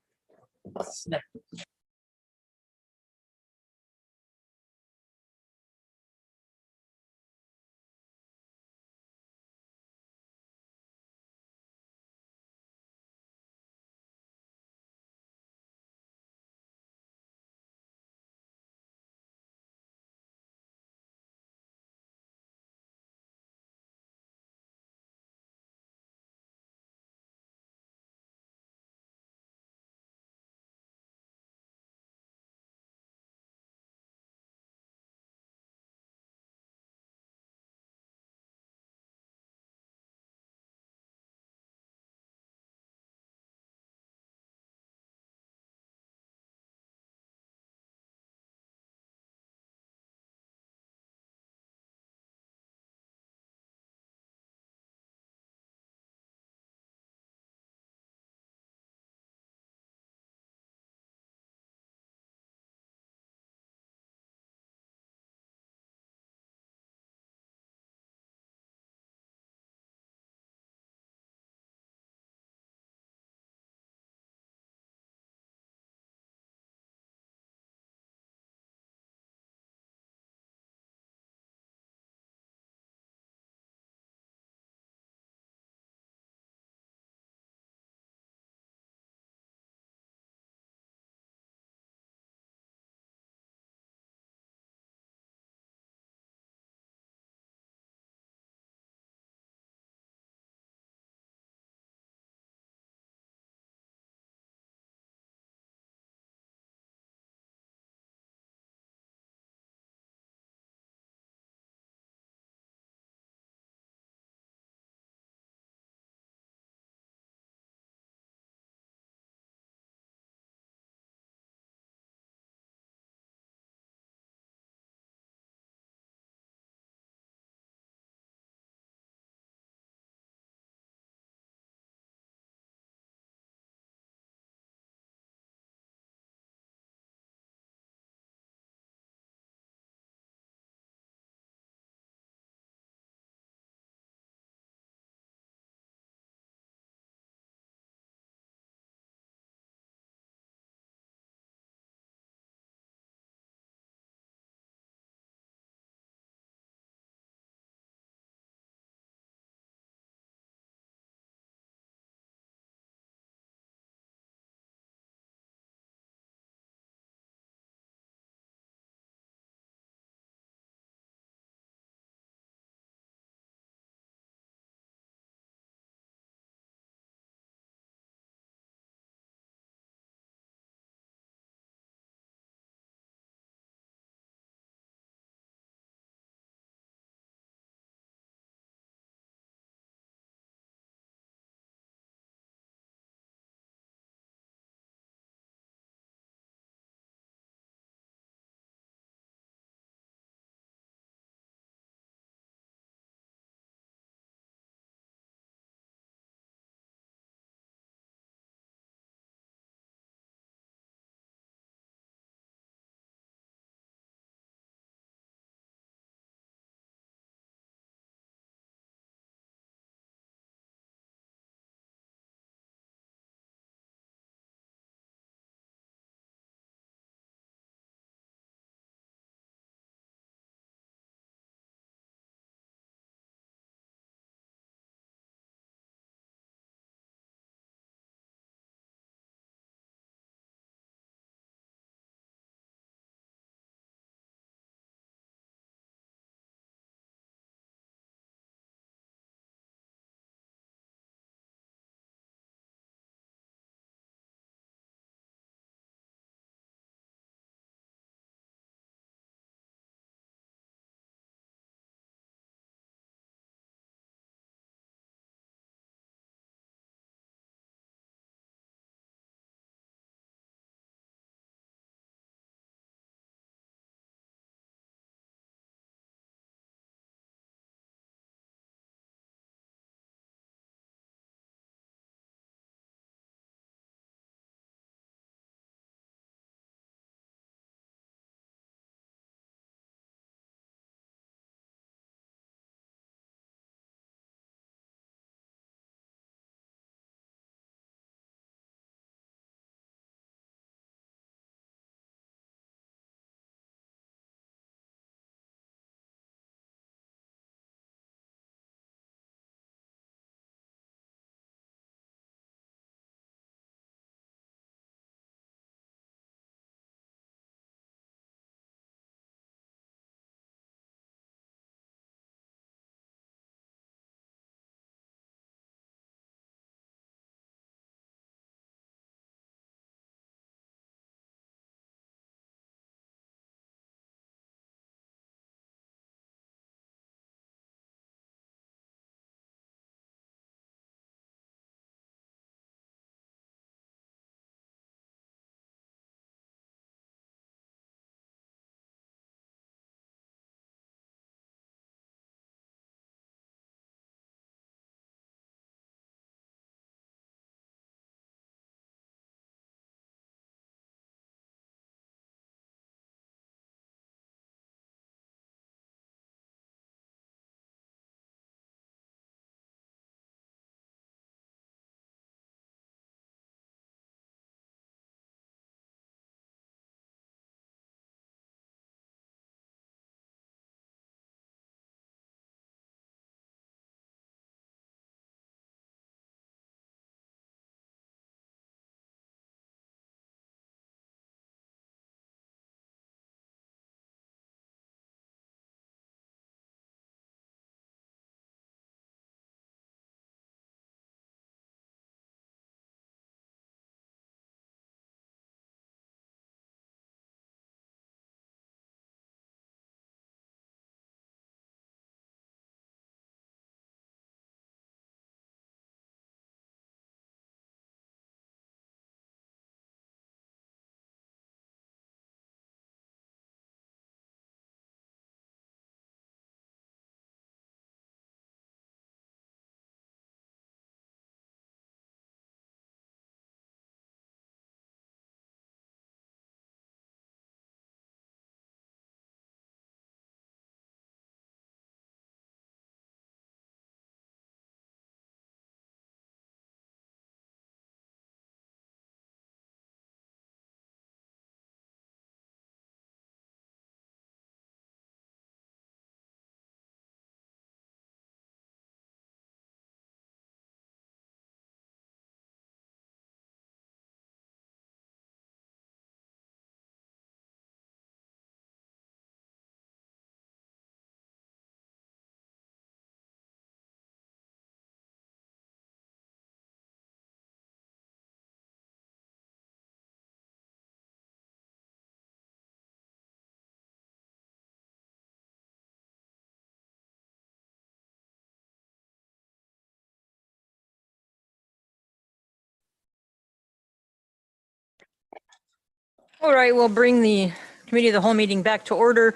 All right, we'll bring the committee of the whole meeting back to order.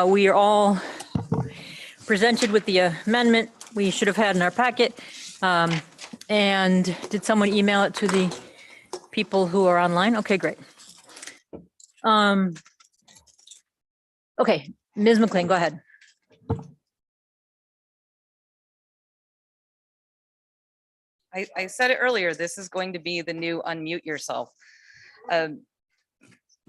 We are all presented with the amendment we should have had in our packet. And did someone email it to the people who are online? Okay, great. Okay, Ms. McLean, go ahead. I said it earlier, this is going to be the new unmute yourself.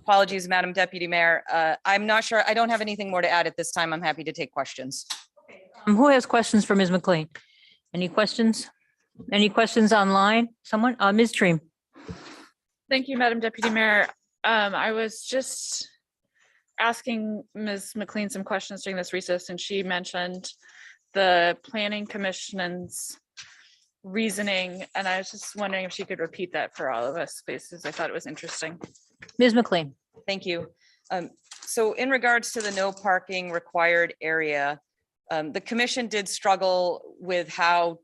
Apologies, Madam Deputy Mayor. I'm not sure. I don't have anything more to add at this time. I'm happy to take questions. Who has questions for Ms. McLean? Any questions? Any questions online? Someone? Ms. Treem? Thank you, Madam Deputy Mayor. I was just asking Ms. McLean some questions during this recess, and she mentioned the Planning Commission's reasoning, and I was just wondering if she could repeat that for all of us, because I thought it was interesting. Ms. McLean? Thank you. So in regards to the no parking required area, the commission did struggle with how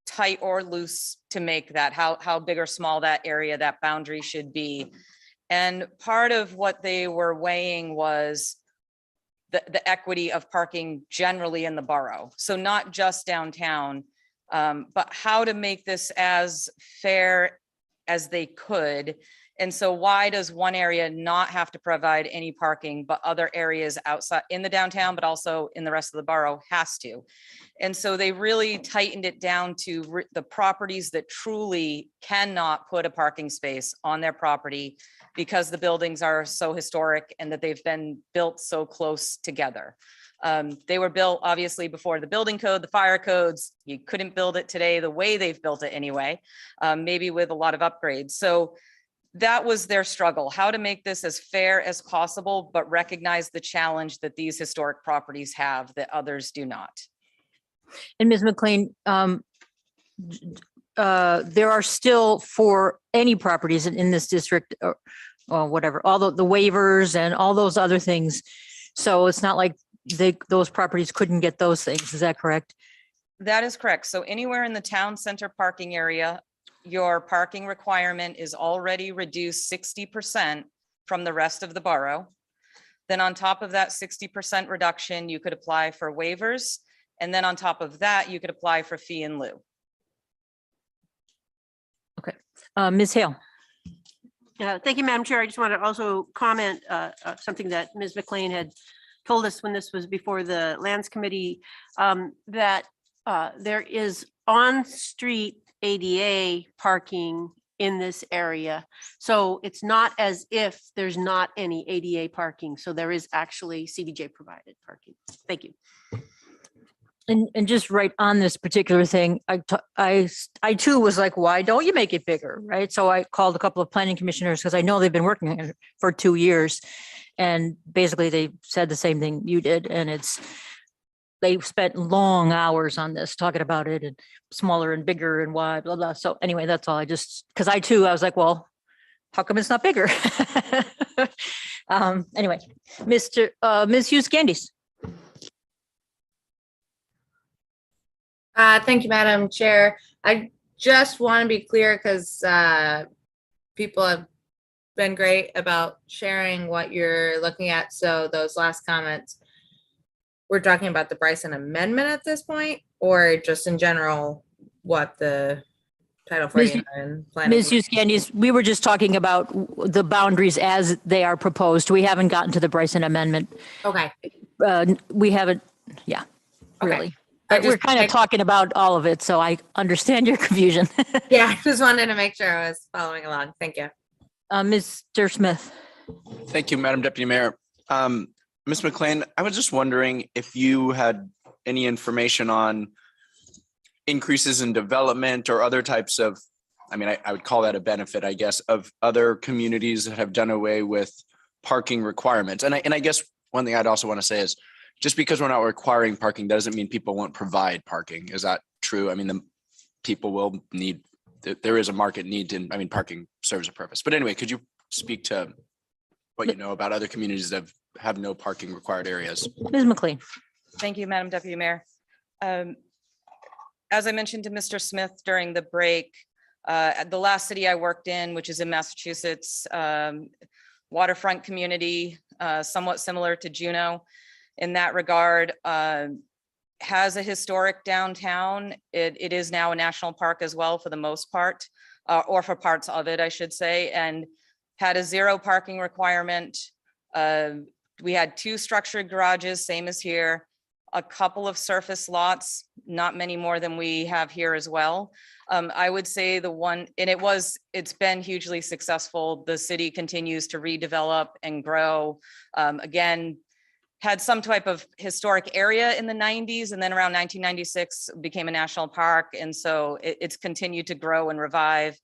tight or loose to make that, how big or small that area, that boundary should be. And part of what they were weighing was the equity of parking generally in the borough. So not just downtown, but how to make this as fair as they could. And so why does one area not have to provide any parking, but other areas outside in the downtown, but also in the rest of the borough has to? And so they really tightened it down to the properties that truly cannot put a parking space on their property because the buildings are so historic and that they've been built so close together. They were built obviously before the building code, the fire codes. You couldn't build it today the way they've built it anyway, maybe with a lot of upgrades. So that was their struggle, how to make this as fair as possible, but recognize the challenge that these historic properties have that others do not. And Ms. McLean, there are still for any properties in this district or whatever, all the waivers and all those other things. So it's not like those properties couldn't get those things. Is that correct? That is correct. So anywhere in the town center parking area, your parking requirement is already reduced 60% from the rest of the borough. Then on top of that 60% reduction, you could apply for waivers. And then on top of that, you could apply for fee in lieu. Okay. Ms. Hale? Thank you, Madam Chair. I just want to also comment something that Ms. McLean had told us when this was before the Lands Committee, that there is on-street ADA parking in this area. So it's not as if there's not any ADA parking. So there is actually CDJ provided parking. Thank you. And just right on this particular thing, I too was like, why don't you make it bigger, right? So I called a couple of planning commissioners because I know they've been working on it for 2 years. And basically they said the same thing you did. And they spent long hours on this, talking about it and smaller and bigger and why, blah, blah. So anyway, that's all. Because I was like, well, how come it's not bigger? Anyway, Ms. Hughes Candies. Thank you, Madam Chair. I just want to be clear because people have been great about sharing what you're looking at. So those last comments, we're talking about the Bryson amendment at this point, or just in general, what the Title 49 planning. Ms. Hughes Candies, we were just talking about the boundaries as they are proposed. We haven't gotten to the Bryson amendment. Okay. We haven't, yeah, Okay. really. We're kind of talking about all of it, so I understand your confusion. Yeah, I just wanted to make sure I was following along. Thank you. Mr. Smith. Thank you, Madam Deputy Mayor. Ms. McLean, I was just wondering if you had any information on increases in development or other types of, I mean, I would call that a benefit, I guess, of other communities that have done away with parking requirements. And I guess one thing I'd also want to say is, just because we're not requiring parking doesn't mean people won't provide parking. Is that true? I mean, the people will need, there is a market need to, I mean, parking serves a purpose. But anyway, could you speak to what you know about other communities that have no parking required areas? Ms. McLean. Thank you, Madam Deputy Mayor. As I mentioned to Mr. Smith during the break, the last city I worked in, which is in Massachusetts, waterfront community, somewhat similar to Juneau in that regard. Has a historic downtown. It is now a national park as well for the most part, or for parts of it, I should say, and had a 0 parking requirement. We had 2 structured garages, same as here, a couple of surface lots, not many more than we have here as well. I would say the one, and it's been hugely successful. The city continues to redevelop and grow. Again, had some type of historic area in the 90s, and then around 1996 became a national park. And so it's continued to grow and revive.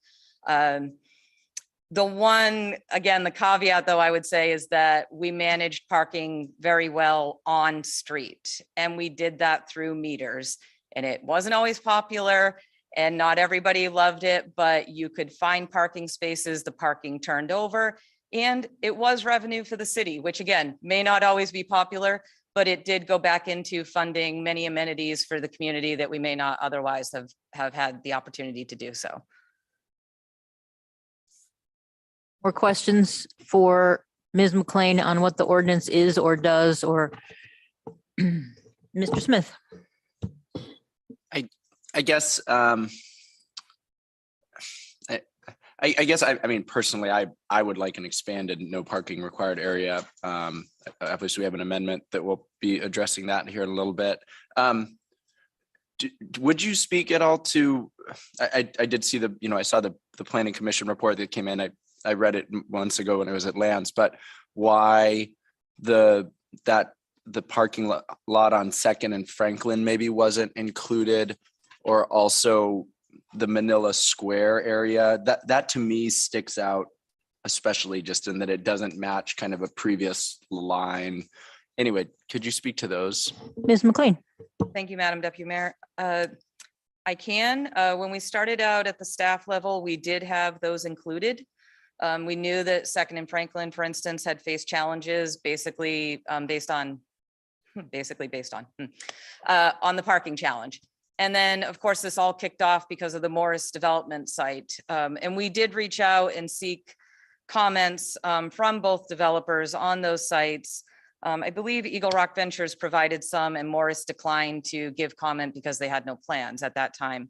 The one, again, the caveat though, I would say is that we managed parking very well on street, and we did that through meters, and it wasn't always popular and not everybody loved it, but you could find parking spaces, the parking turned over, and it was revenue for the city, which again, may not always be popular, but it did go back into funding many amenities for the community that we may not otherwise have had the opportunity to do so. More questions for Ms. McLean on what the ordinance is or does, or Mr. Smith? I guess, I guess, I mean, personally, I would like an expanded no parking required area. Obviously, we have an amendment that will be addressing that here in a little bit. Would you speak at all to, I did see I saw the planning commission report that came in. I read it months ago when it was at Lance, but why the parking lot on 2nd and Franklin maybe wasn't included, or also the Manila Square area, that to me sticks out, especially just in that it doesn't match kind of a previous line. Anyway, could you speak to those? Ms. McLean? Thank you, Madam Deputy Mayor. I can. When we started out at the staff level, we did have those included. We knew that 2nd and Franklin, for instance, had faced challenges basically based on the parking challenge. And then, of course, this all kicked off because of the Morris development site. And we did reach out and seek comments from both developers on those sites. I believe Eagle Rock Ventures provided some, and Morris declined to give comment because they had no plans at that time.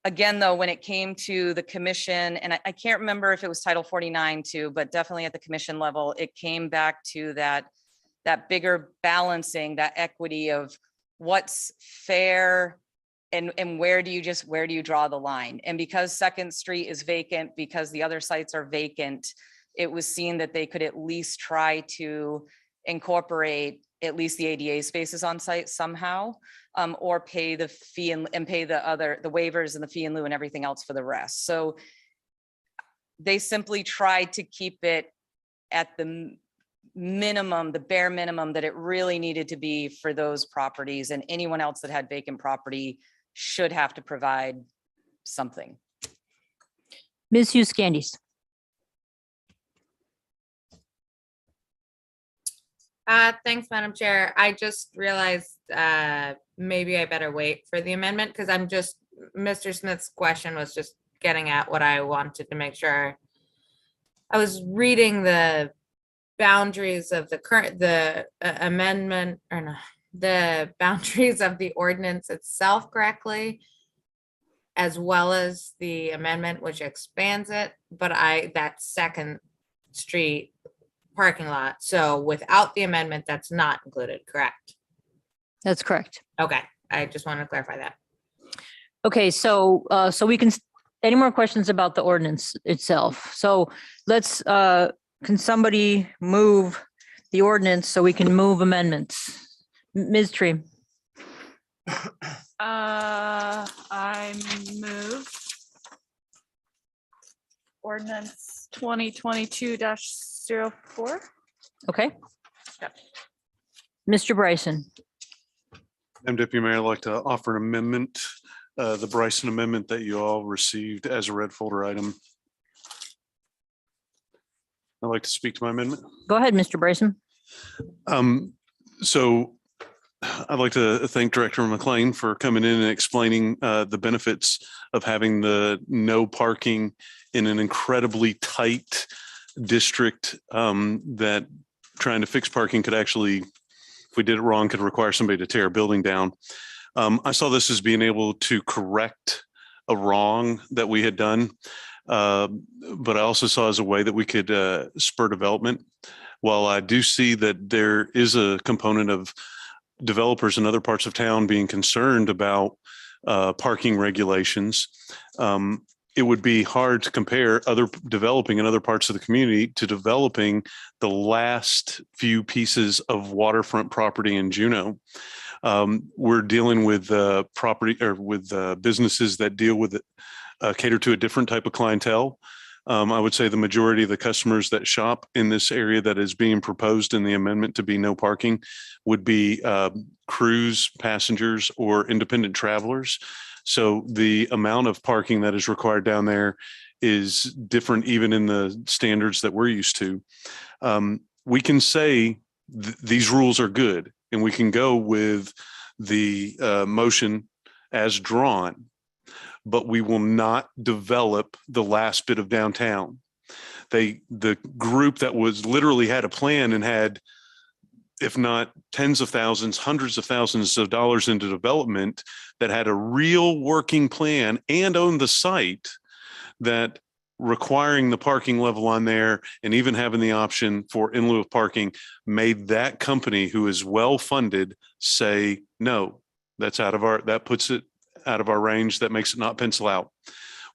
Again, though, when it came to the commission, and I can't remember if it was Title 49 too, but definitely at the commission level, it came back to that bigger balancing, that equity of what's fair and where do you draw the line? And because 2nd Street is vacant, because the other sites are vacant, it was seen that they could at least try to incorporate at least the ADA spaces on site somehow, or pay the fee and pay the waivers and the fee in lieu and everything else for the rest. So they simply tried to keep it at the minimum, the bare minimum that it really needed to be for those properties, and anyone else that had vacant property should have to provide something. Ms. Hughes Candies? Thanks, Madam Chair. I just realized maybe I better wait for the amendment, because Mr. Smith's question was just getting at what I wanted to make sure. I was reading the boundaries of the amendment, or no, the boundaries of the ordinance itself correctly, as well as the amendment which expands it, but that 2nd Street parking lot. So without the amendment, that's not included, correct? That's correct. Okay, I just wanted to clarify that. Okay, so we can, any more questions about the ordinance itself? So let's, can somebody move the ordinance so we can move amendments? Ms. Tree? I move ordinance 2022-04. Okay. Yep. Mr. Bryson? Madam Deputy Mayor, I'd like to offer an amendment, the Bryson amendment that you all received as a red folder item. I'd like to speak to my amendment. Go ahead, Mr. Bryson. So I'd like to thank Director McLean for coming in and explaining the benefits of having the no parking in an incredibly tight district that trying to fix parking could actually, if we did it wrong, could require somebody to tear a building down. I saw this as being able to correct a wrong that we had done. But I also saw as a way that we could spur development. While I do see that there is a component of developers in other parts of town being concerned about parking regulations, it would be hard to compare other developing in other parts of the community to developing the last few pieces of waterfront property in Juneau. We're dealing with property or with businesses that deal with it, cater to a different type of clientele. I would say the majority of the customers that shop in this area that is being proposed in the amendment to be no parking would be cruise passengers or independent travelers. So the amount of parking that is required down there is different even in the standards that we're used to. We can say these rules are good and we can go with the motion as drawn, but we will not develop the last bit of downtown. The group that was literally had a plan and had, if not tens of thousands, hundreds of thousands of dollars into development, that had a real working plan and owned the site, that requiring the parking level on there and even having the option for in lieu of parking made that company who is well funded say, no, that puts it out of our range. That makes it not pencil out.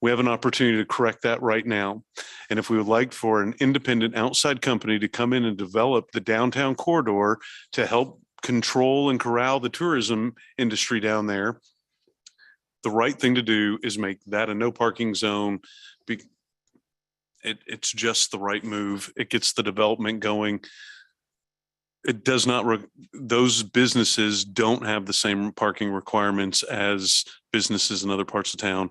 We have an opportunity to correct that right now. And if we would like for an independent outside company to come in and develop the downtown corridor to help control and corral the tourism industry down there, the right thing to do is make that a no parking zone. It's just the right move. It gets the development going. It does not, those businesses don't have the same parking requirements as businesses in other parts of town.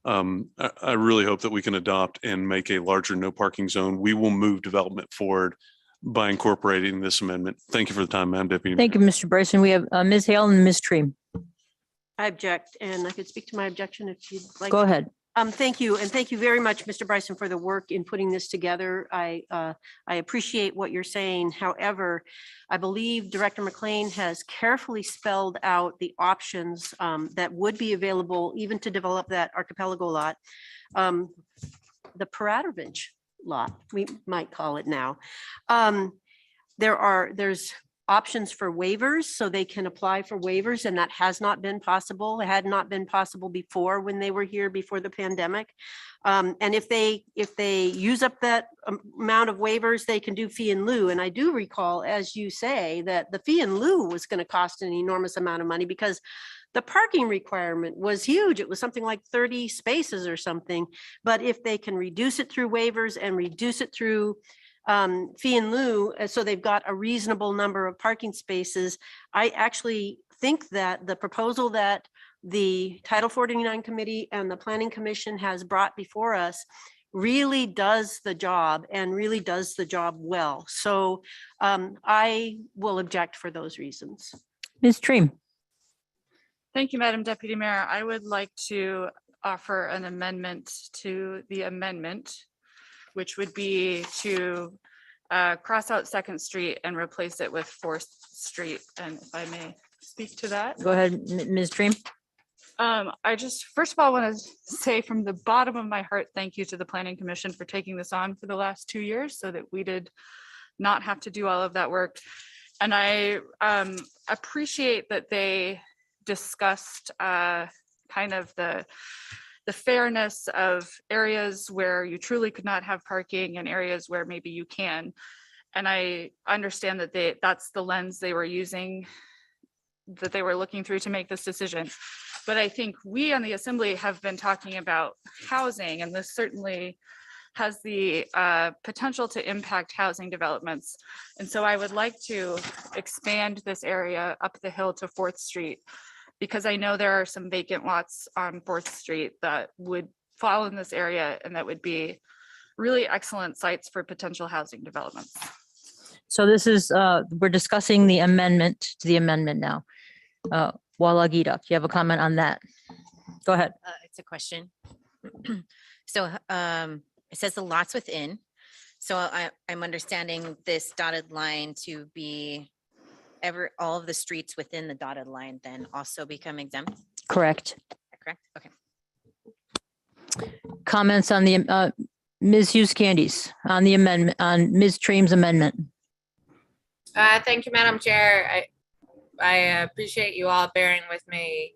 I really hope that we can adopt and make a larger no parking zone. We will move development forward by incorporating this amendment. Thank you for the time, Madam Deputy. Thank you, Mr. Bryson. We have Ms. Hale and Ms. Treem. I object, and I could speak to my objection if you'd like. Go ahead. Thank you. And thank you very much, Mr. Bryson, for the work in putting this together. I appreciate what you're saying. However, I believe Director McLean has carefully spelled out the options that would be available even to develop that archipelago lot. The Paratovich lot, we might call it now. There's options for waivers, so they can apply for waivers, and that has not been possible. It had not been possible before when they were here before the pandemic. And if they use up that amount of waivers, they can do fee in lieu. And I do recall, as you say, that the fee in lieu was going to cost an enormous amount of money because the parking requirement was huge. It was something like 30 spaces or something. But if they can reduce it through waivers and reduce it through fee in lieu, so they've got a reasonable number of parking spaces, I actually think that the proposal that the Title 49 Committee and the Planning Commission has brought before us really does the job and really does the job well. So I will object for those reasons. Ms. Treem. Thank you, Madam Deputy Mayor. I would like to offer an amendment to the amendment, which would be to cross out 2nd Street and replace it with 4th Street. And if I may speak to that. Go ahead, Ms. Treem. I just, first of all, want to say from the bottom of my heart, thank you to the Planning Commission for taking this on for the last 2 years so that we did not have to do all of that work. And I appreciate that they discussed kind of the fairness of areas where you truly could not have parking and areas where maybe you can. And I understand that that's the lens they were using, that they were looking through to make this decision. But I think we on the Assembly have been talking about housing, and this certainly has the potential to impact housing developments. And so I would like to expand this area up the hill to 4th Street, because I know there are some vacant lots on 4th Street that would fall in this area and that would be really excellent sites for potential housing developments. So this is, we're discussing the amendment to the amendment now. Wala Gita, you have a comment on that? Go ahead. It's a question. So it says the lots within. So I'm understanding this dotted line to be all of the streets within the dotted line then also become exempt, Correct. correct? Okay. Comments on the, Ms. Hughes Candies, on the amendment, on Ms. Treem's amendment. Thank you, Madam Chair. I appreciate you all bearing with me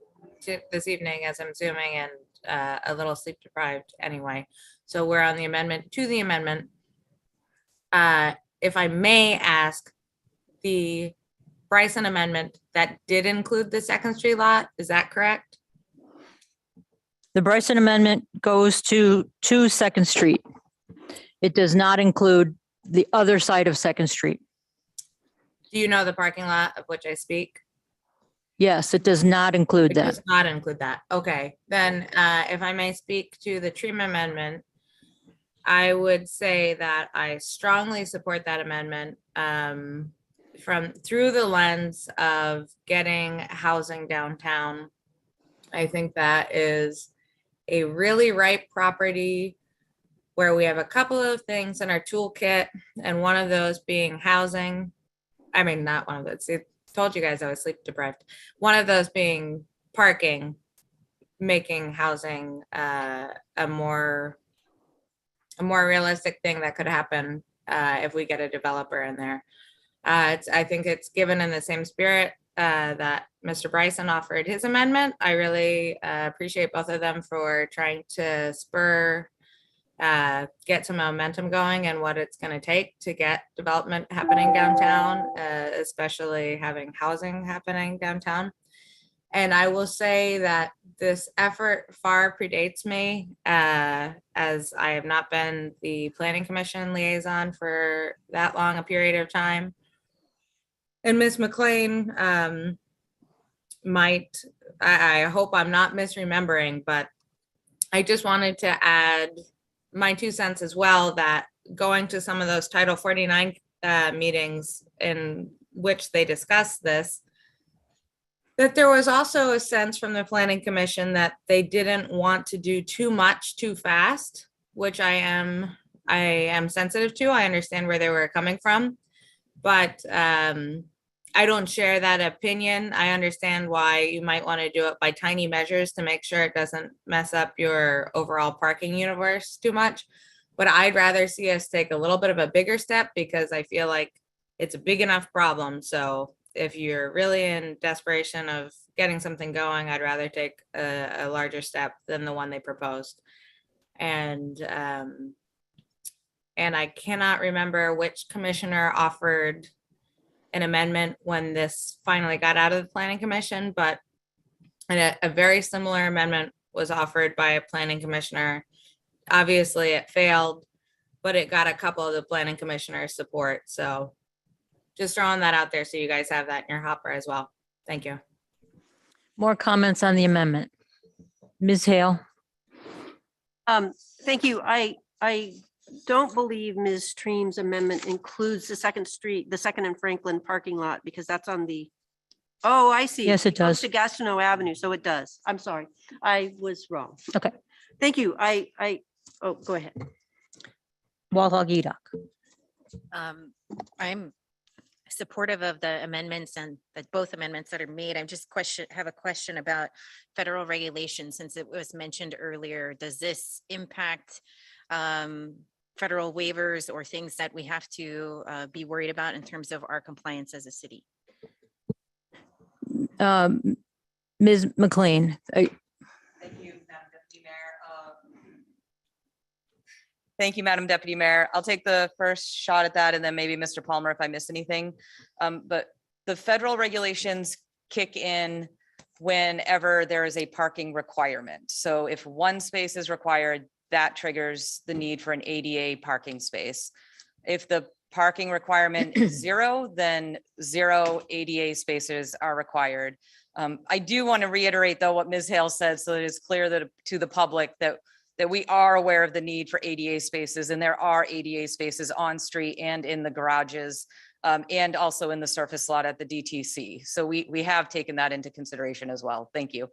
this evening as I'm zooming and a little sleep deprived anyway. So we're on the amendment to the amendment. If I may ask, the Bryson amendment that did include the Second Street lot, is that correct? The Bryson amendment goes to Second Street. It does not include the other side of Second Street. Do you know the parking lot of which I speak? Yes, it does not include It that. does not include that. Okay, then if I may speak to the Treem amendment, I would say that I strongly support that amendment through the lens of getting housing downtown. I think that is a really ripe property where we have a couple of things in our toolkit, and one of those being housing. I mean, not one of those. I told you guys I was sleep deprived. One of those being parking, making housing a more realistic thing that could happen if we get a developer in there. I think it's given in the same spirit that Mr. Bryson offered his amendment. I really appreciate both of them for trying to get some momentum going and what it's going to take to get development happening downtown, especially having housing happening downtown. And I will say that this effort far predates me, as I have not been the Planning Commission liaison for that long a period of time. And Ms. McLean I hope I'm not misremembering, but I just wanted to add my 2 cents as well, that going to some of those Title 49 meetings in which they discussed this, that there was also a sense from the Planning Commission that they didn't want to do too much too fast, which I am sensitive to. I understand where they were coming from, but I don't share that opinion. I understand why you might want to do it by tiny measures to make sure it doesn't mess up your overall parking universe too much. But I'd rather see us take a little bit of a bigger step, because I feel like it's a big enough problem. So if you're really in desperation of getting something going, I'd rather take a larger step than the one they proposed. And I cannot remember which commissioner offered an amendment when this finally got out of the Planning Commission, but a very similar amendment was offered by a planning commissioner. Obviously it failed, but it got a couple of the planning commissioners' support. So just throwing that out there so you guys have that in your hopper as well. Thank you. More comments on the amendment? Ms. Hale? Thank you. I don't believe Ms. Treem's amendment includes the Second Street, the Second and Franklin parking lot, because that's on the, oh, I see. Yes, it does. To Gastineau Avenue, so it does. I'm sorry. I was wrong. Okay. Thank you. Oh, go ahead. Walhall Gedok. I'm supportive of the amendments and both amendments that are made. I'm just have a question about federal regulation, since it was mentioned earlier. Does this impact federal waivers or things that we have to be worried about in terms of our compliance as a city? Ms. McLean. Thank you, Madam Deputy Mayor. Thank you, Madam Deputy Mayor. I'll take the first shot at that, and then maybe Mr. Palmer if I miss anything. But the federal regulations kick in whenever there is a parking requirement. So if one space is required, that triggers the need for an ADA parking space. If the parking requirement is 0, then 0 ADA spaces are required. I do want to reiterate, though, what Ms. Hale said, so that it's clear that to the public that we are aware of the need for ADA spaces, and there are ADA spaces on street and in the garages, and also in the surface lot at the DTC. So we have taken that into consideration as well. Thank you.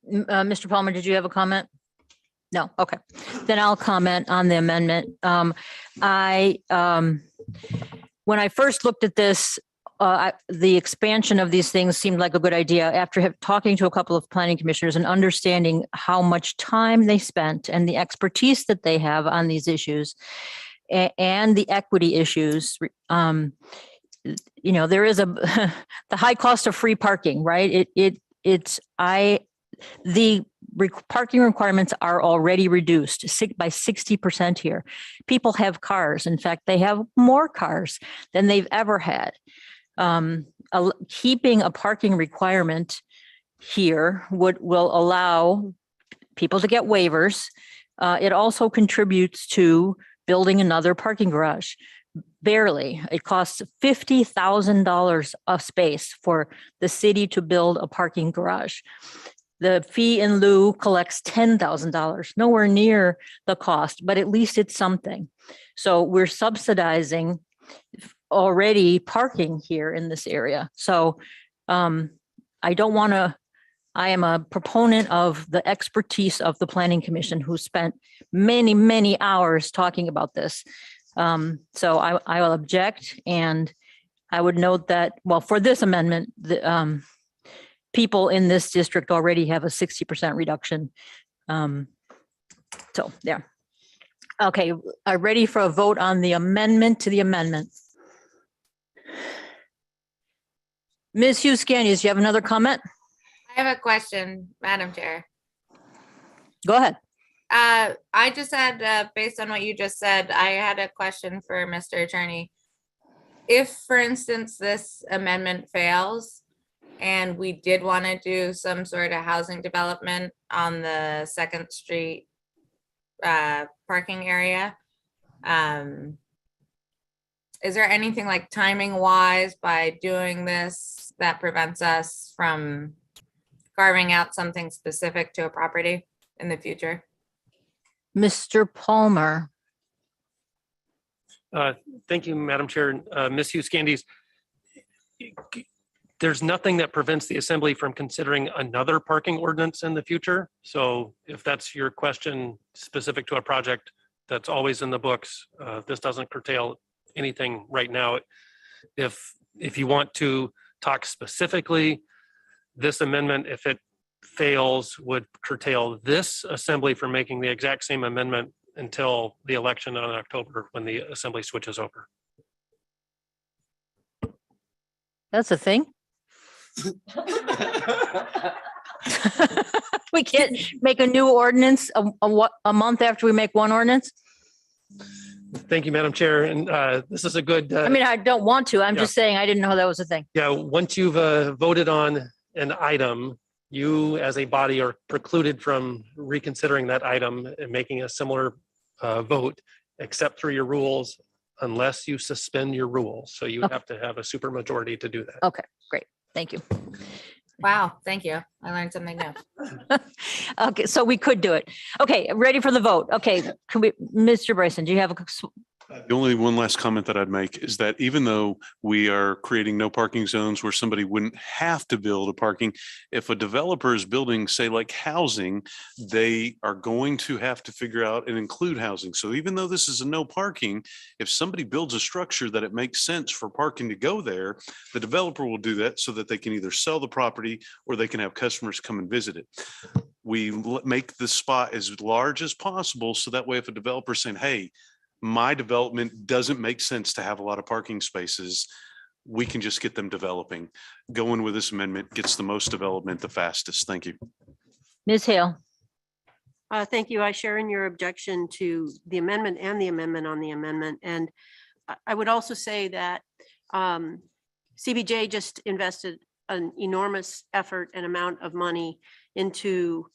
Mr. Palmer, did you have a comment? No, okay. Then I'll comment on the amendment. When I first looked at this, the expansion of these things seemed like a good idea after talking to a couple of planning commissioners and understanding how much time they spent and the expertise that they have on these issues and the equity issues. There is the high cost of free parking, right? The parking requirements are already reduced by 60% here. People have cars. In fact, they have more cars than they've ever had. Keeping a parking requirement here will allow people to get waivers. It also contributes to building another parking garage. Barely. It costs $50,000 a space for the city to build a parking garage. The fee in lieu collects $10,000, nowhere near the cost, but at least it's something. So we're subsidizing already parking here in this area. So I am a proponent of the expertise of the Planning Commission who spent many, many hours talking about this. So I will object, and I would note that, well, for this amendment, the people in this district already have a 60% reduction. So there. Okay, are ready for a vote on the amendment to the amendment? Ms. Hughes Gaines, do you have another comment? I have a question, Madam Chair. Go ahead. I just had, based on what you just said, I had a question for Mr. Attorney. If, for instance, this amendment fails and we did want to do some sort of housing development on the 2nd Street parking area, is there anything like timing wise by doing this that prevents us from carving out something specific to a property in the future? Mr. Palmer. Thank you, Madam Chair. Ms. Hughes Candies, there's nothing that prevents the assembly from considering another parking ordinance in the future. So if that's your question specific to a project, that's always in the books. This doesn't curtail anything right now. If you want to talk specifically, this amendment, if it fails, would curtail this assembly from making the exact same amendment until the election in October when the assembly switches over. That's a thing. We can't make a new ordinance a month after we make one ordinance. Thank you, Madam Chair. And this is a good. I mean, I don't want to. I'm yeah. just saying I didn't know that was a thing. Yeah, once you've voted on an item, you as a body are precluded from reconsidering that item and making a similar vote, except through your rules, unless you suspend your rules. So you have to have a supermajority to do that. Okay, great. Thank you. Wow, thank you. I learned something new. Okay, so we could do it. Okay, ready for the vote. Okay, can we, Mr. Bryson, do you have a? The only one last comment that I'd make is that even though we are creating no parking zones where somebody wouldn't have to build a parking, if a developer is building, say like housing, they are going to have to figure out and include housing. So even though this is a no parking, if somebody builds a structure that it makes sense for parking to go there, the developer will do that so that they can either sell the property or they can have customers come and visit it. We make the spot as large as possible. So that way, if a developer is saying, hey, my development doesn't make sense to have a lot of parking spaces, we can just get them developing. Going with this amendment gets the most development the fastest. Thank you. Ms. Hale. Thank you. I share in your objection to the amendment and the amendment on the amendment. And I would also say that CBJ just invested an enormous effort and amount of money into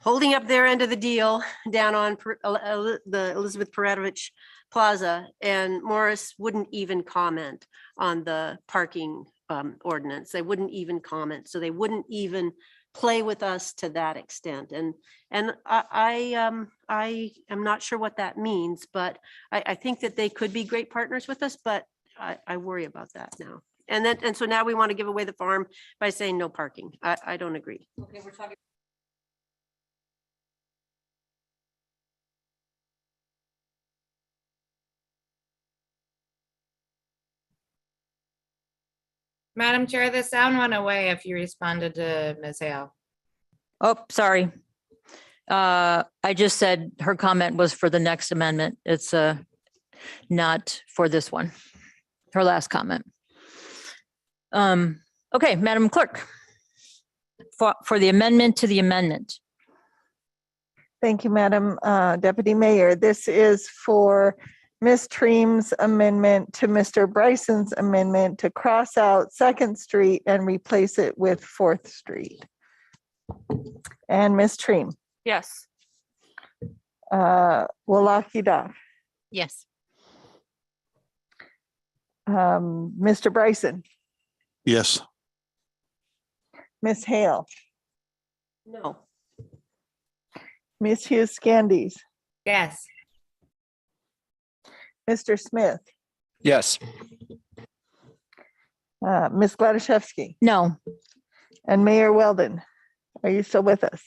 holding up their end of the deal down on the Elizabeth Peradovich Plaza, and Morris wouldn't even comment on the parking ordinance. They wouldn't even comment. So they wouldn't even play with us to that extent. And I am not sure what that means, but I think that they could be great partners with us, but I worry about that now. And so now we want to give away the farm by saying no parking. I don't agree. Okay, we're talking. Madam Chair, the sound went away if you responded to Ms. Hale. Oh, sorry. I just said her comment was for the next amendment. It's not for this one. Her last comment. Okay, Madam Clerk. For the amendment to the amendment. Thank you, Madam Deputy Mayor. This is for Ms. Treem's amendment to Mr. Bryson's amendment to cross out 2nd Street and replace it with 4th Street. And Ms. Treem. Yes. Walaki Doc. Yes. Mr. Bryson. Yes. Ms. Hale. No. Ms. Hughes Scandies. Yes. Mr. Smith. Yes. Ms. Gladishevsky. No. And Mayor Weldon. Are you still with us?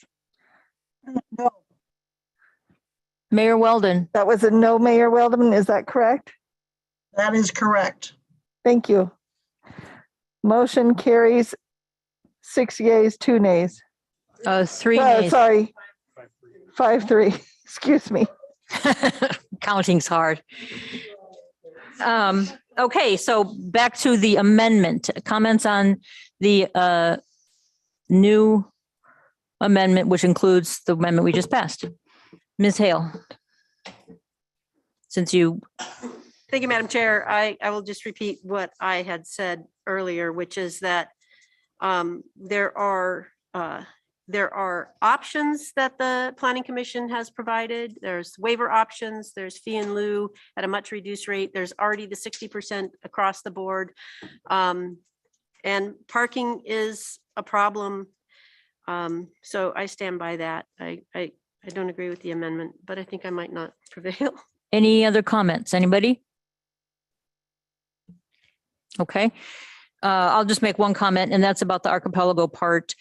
No. Mayor Weldon. That was a no, Mayor Weldon. Is that correct? That is correct. Thank you. Motion carries 6 yeas, 2 nays. 3 nays. Sorry. 5-3. Excuse me. Counting's hard. Okay, so back to the amendment. Comments on the new amendment, which includes the amendment we just passed. Ms. Hale. Since you. Thank you, Madam Chair. I will just repeat what I had said earlier, which is that there are options that the Planning Commission has provided. There's waiver options, there's fee in lieu at a much reduced rate. There's already the 60% across the board. And parking is a problem. So I stand by that. I don't agree with the amendment, but I think I might not prevail. Any other comments? Anybody? Okay. I'll just make one comment, and that's about the archipelago part.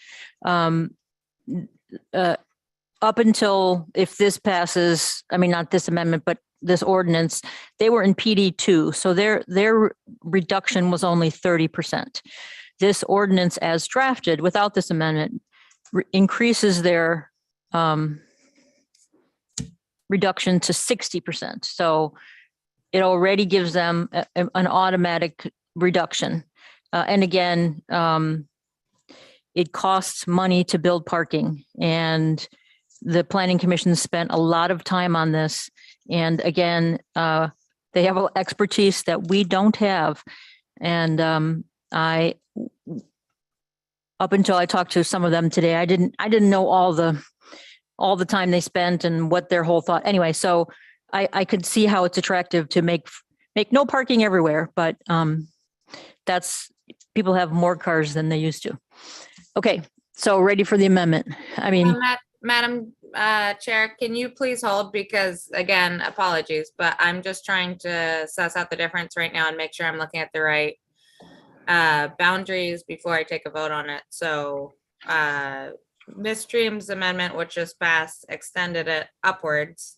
Up until, if this passes, I mean, not this amendment, but this ordinance, they were in PD2. So their reduction was only 30%. This ordinance as drafted without this amendment increases their reduction to 60%. So it already gives them an automatic reduction. And again, it costs money to build parking, and the Planning Commission spent a lot of time on this. And again, they have expertise that we don't have. And up until I talked to some of them today, I didn't know all the time they spent and what their whole thought. Anyway, so I could see how it's attractive to make no parking everywhere, but that's, people have more cars than they used to. Okay, so ready for the amendment. I mean, Madam Chair, can you please hold? Because again, apologies, but I'm just trying to suss out the difference right now and make sure I'm looking at the right boundaries before I take a vote on it. So Ms. Stream's amendment, which just passed, extended it upwards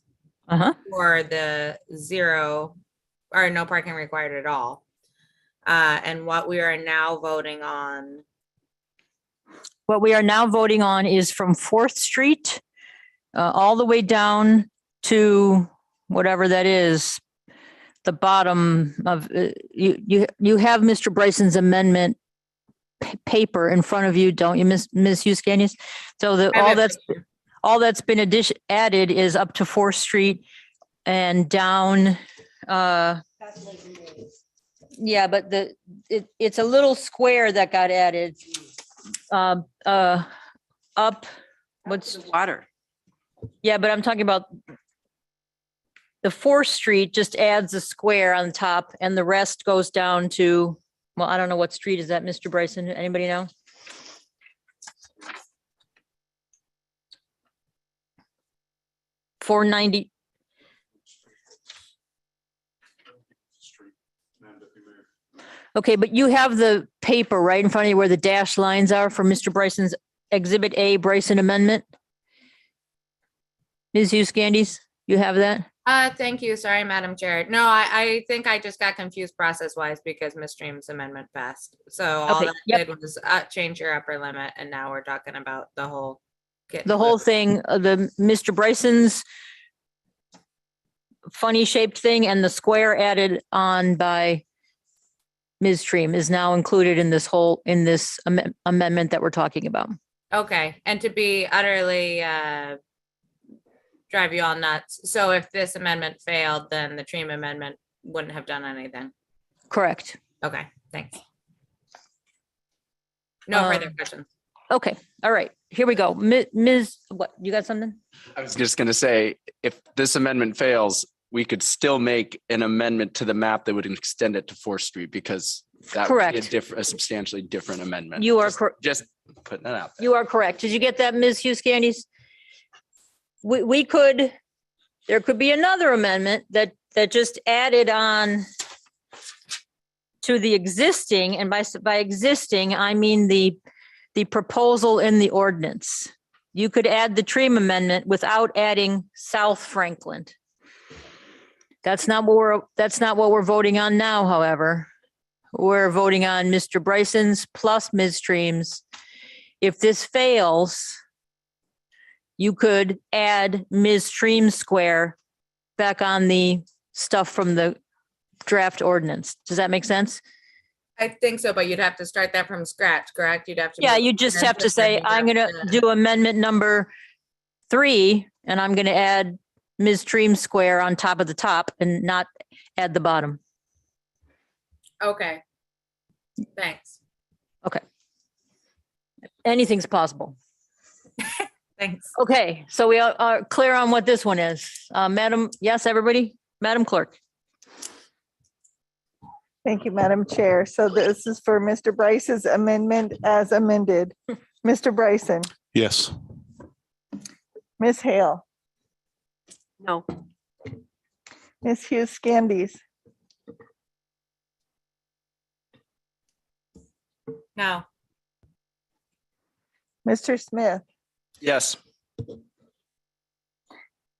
for the 0 or no parking required at all. And what we are now voting on. What we are now voting on is from 4th Street all the way down to whatever that is, the bottom of, you have Mr. Bryson's amendment paper in front of you, don't you, Ms. Hughes? So all that's been added is up to 4th Street and down. Yeah, but it's a little square that got added. Up, what's water? Yeah, but I'm talking about the 4th Street just adds a square on top, and the rest goes down to, well, I don't know what street is that, Mr. Bryson? Anybody know? $490. Okay, but you have the paper right in front of you where the dashed lines are for Mr. Bryson's Exhibit A Bryson Amendment. Ms. Hughes Scandies, you have that? Thank you. Sorry, Madam Chair. No, I think I just got confused process-wise because Ms. Stream's amendment passed. So all Okay, that yep. did was change your upper limit, and now we're talking about the whole kit. The whole thing, the Mr. Bryson's funny shaped thing and the square added on by Ms. Stream is now included in this amendment that we're talking about. Okay, and to be utterly drive you all nuts. So if this amendment failed, then the Treem amendment wouldn't have done anything. Correct. Okay, thanks. No further questions. Okay, all right, here we go. Ms., what, you got something? I was just gonna say, if this amendment fails, we could still make an amendment to the map that would extend it to 4th Street because that would be Correct. a substantially different amendment. You are Just- correct. Just putting that out there. You are correct. Did you get that, Ms. Hughes Candies? There could be another amendment that just added on to the existing, and by existing, I mean the proposal in the ordinance. You could add the Treem amendment without adding South Franklin. That's not what we're voting on now, however. We're voting on Mr. Bryson's plus Ms. Stream's. If this fails, you could add Ms. Stream's square back on the stuff from the draft ordinance. Does that make sense? I think so, but you'd have to start that from scratch, correct? You'd have to. Yeah, move you just have to ordinance say, and I'm then gonna you have to- do amendment number 3, and I'm gonna add Ms. Stream's square on top of the top and not add the bottom. Okay. Thanks. Okay. Anything's possible. Thanks. Okay, so we are clear on what this one is. Madam, yes, everybody? Madam Clerk? Thank you, Madam Chair. So this is for Mr. Bryce's amendment as amended. Mr. Bryson, Yes. Ms. Hale, No. Ms. Hughes Candies, No. Mr. Smith, Yes.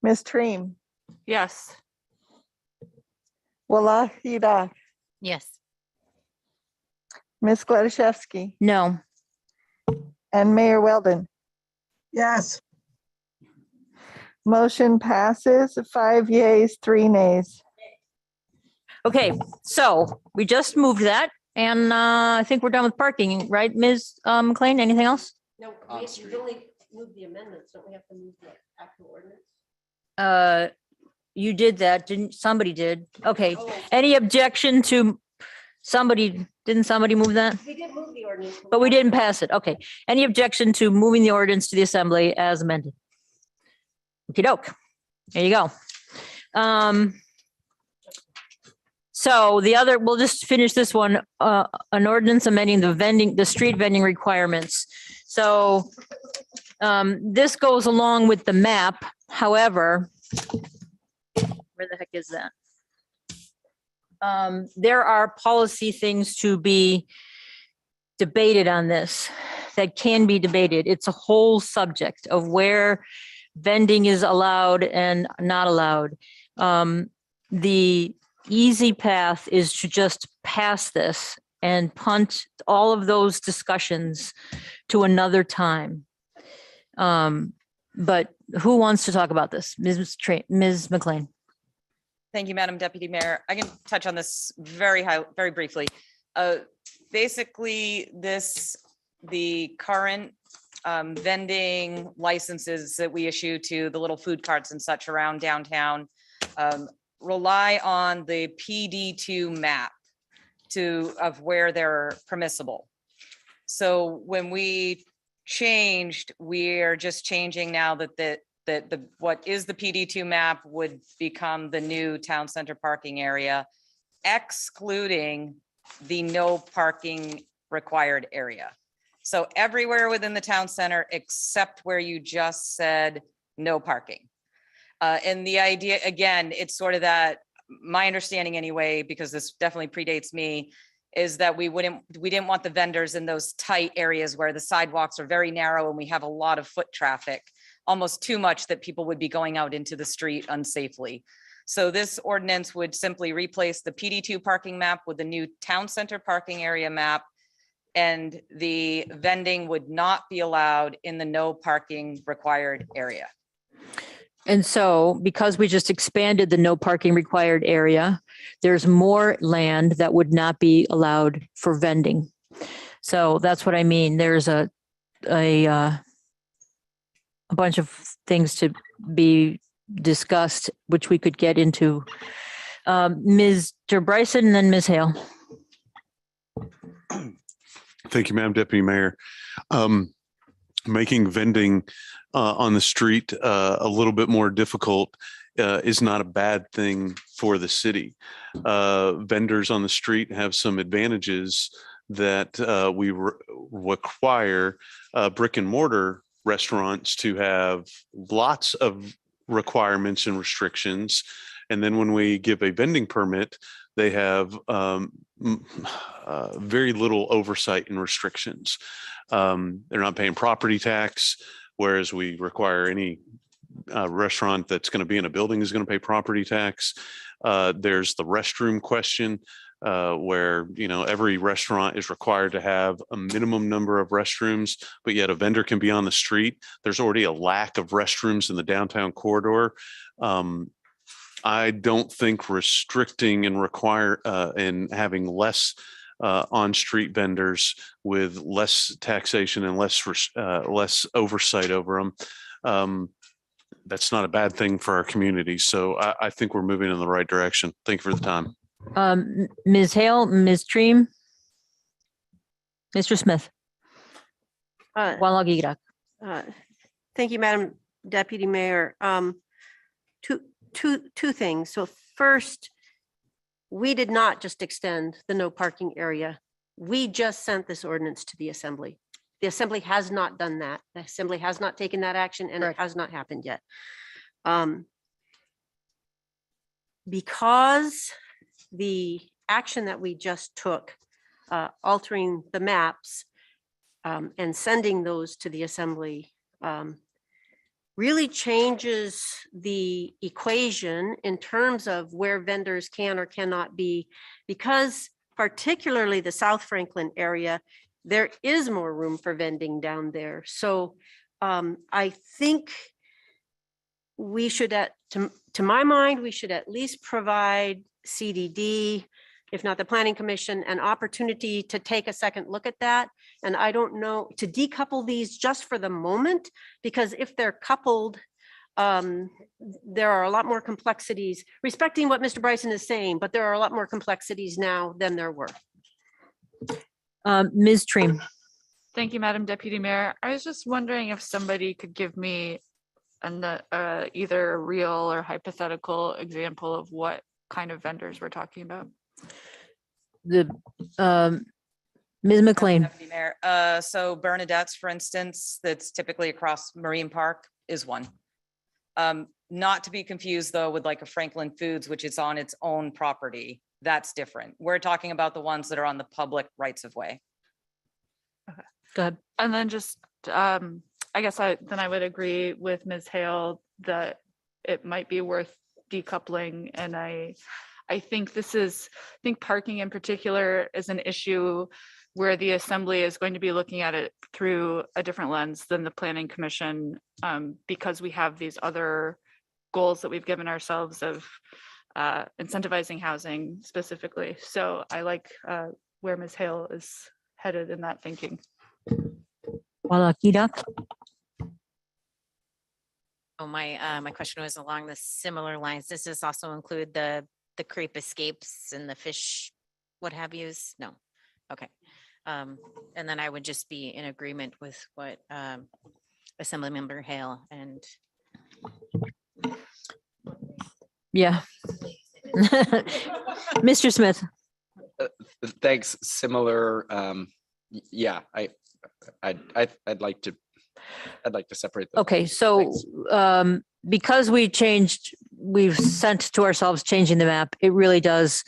Ms. Treem, Yes. Wallach, Yes. Ms. Gladysevsky, No. and Mayor Weldon. Yes. Motion passes 5 yeas, 3 nays. Okay, so we just moved that, and I think we're done with parking, right, Ms. McLean? Anything else? No, On street. we've only moved the amendments. Don't we have to move the actual ordinance? You did that, didn't, somebody did? Okay, any objection to didn't somebody move that? We did move the ordinance. But we didn't pass it, okay. Any objection to moving the ordinance to the assembly as amended? Okey doke, there you go. So the other, we'll just finish this one, an ordinance amending the street vending requirements. So this goes along with the map, however, where the heck is that? There are policy things to be debated on this that can be debated. It's a whole subject of where vending is allowed and not allowed. The easy path is to just pass this and punt all of those discussions to another time. But who wants to talk about this? Ms. McLean? Thank you, Madam Deputy Mayor. I can touch on this very briefly. Basically, the current vending licenses that we issue to the little food carts and such around downtown rely on the PD2 map of where they're permissible. So when we changed, we're just changing now that what is the PD2 map would become the new town center parking area, excluding the no parking required area. So everywhere within the town center, except where you just said no parking. And the idea, again, it's sort of that, my understanding anyway, because this definitely predates me, is that we didn't want the vendors in those tight areas where the sidewalks are very narrow and we have a lot of foot traffic almost too much that people would be going out into the street unsafely. So this ordinance would simply replace the PD2 parking map with the new town center parking area map. And the vending would not be allowed in the no parking required area. And so because we just expanded the no parking required area, there's more land that would not be allowed for vending. So that's what I mean. There's a bunch of things to be discussed, which we could get into. Mr. Bryson and then Ms. Hale. Thank you, Madam Deputy Mayor. Making vending on the street a little bit more difficult is not a bad thing for the city. Vendors on the street have some advantages that we require brick and mortar restaurants to have lots of requirements and restrictions. And then when we give a vending permit, they have very little oversight and restrictions. They're not paying property tax, whereas we require any restaurant that's going to be in a building is going to pay property tax. There's the restroom question, where, you know, every restaurant is required to have a minimum number of restrooms, but yet a vendor can be on the street. There's already a lack of restrooms in the downtown corridor. I don't think restricting and and having less on-street vendors with less taxation and less oversight over them, that's not a bad thing for our community. So I think we're moving in the right direction. Thank you for the time. Ms. Hale, Ms. Treem, Mr. Smith. Thank you, Madam Deputy Mayor. Two things. So first, we did not just extend the no parking area. We just sent this ordinance to the Assembly. The Assembly has not done that. The Assembly has not taken that action, and it has not happened yet. Because the action that we just took, altering the maps and sending those to the Assembly, really changes the equation in terms of where vendors can or cannot be, because particularly the South Franklin area, there is more room for vending down there. So I think we should, to my mind, we should at least provide CDD, if not the Planning Commission, an opportunity to take a second look at that. And I don't know, to decouple these just for the moment, because if they're coupled, there are a lot more complexities, respecting what Mr. Bryson is saying, but there are a lot more complexities now than there were. Ms. Treem. Thank you, Madam Deputy Mayor. I was just wondering if somebody could give me either a real or hypothetical example of what kind of vendors we're talking about. Ms. McLean. Deputy Mayor, so Bernadette's, for instance, that's typically across Marine Park is one. Not to be confused though with like a Franklin Foods, which is on its own property. That's different. We're talking about the ones that are on the public rights of way. Okay, go ahead. And then just, I guess I would agree with Ms. Hale that it might be worth decoupling. And I think parking in particular is an issue where the Assembly is going to be looking at it through a different lens than the Planning Commission, because we have these other goals that we've given ourselves of incentivizing housing specifically. So I like where Ms. Hale is headed in that thinking. Oh, my question was along the similar lines. Does this also include the creep escapes and the fish, what have yous? No. Okay. And then I would just be in agreement with what Assemblymember Hale and. Yeah. Mr. Smith. Thanks. Similar. Yeah, I'd like to separate them. Okay, so because we've sent to ourselves changing the map, it really does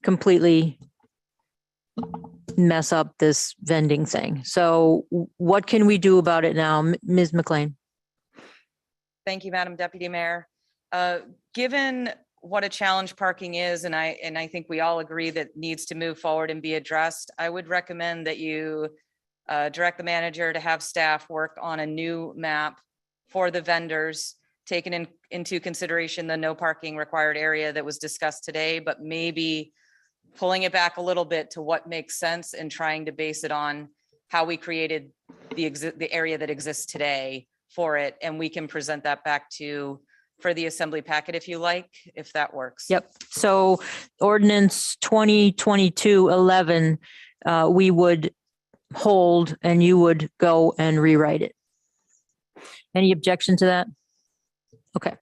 completely mess up this vending thing. So what can we do about it now, Ms. McLean? Thank you, Madam Deputy Mayor. Given what a challenge parking is, and I think we all agree that needs to move forward and be addressed, I would recommend that you direct the manager to have staff work on a new map for the vendors, taking into consideration the no parking required area that was discussed today, but maybe pulling it back a little bit to what makes sense and trying to base it on how we created the area that exists today for it. And we can present that back to for the assembly packet if you like, if that works. Yep. So ordinance 2022-11, we would hold and you would go and rewrite it. Any objection to that? Okay.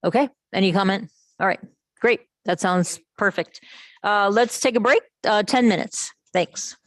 Okay. Any comment? All right, great. That sounds perfect. Let's take a break, 10 minutes. Thanks.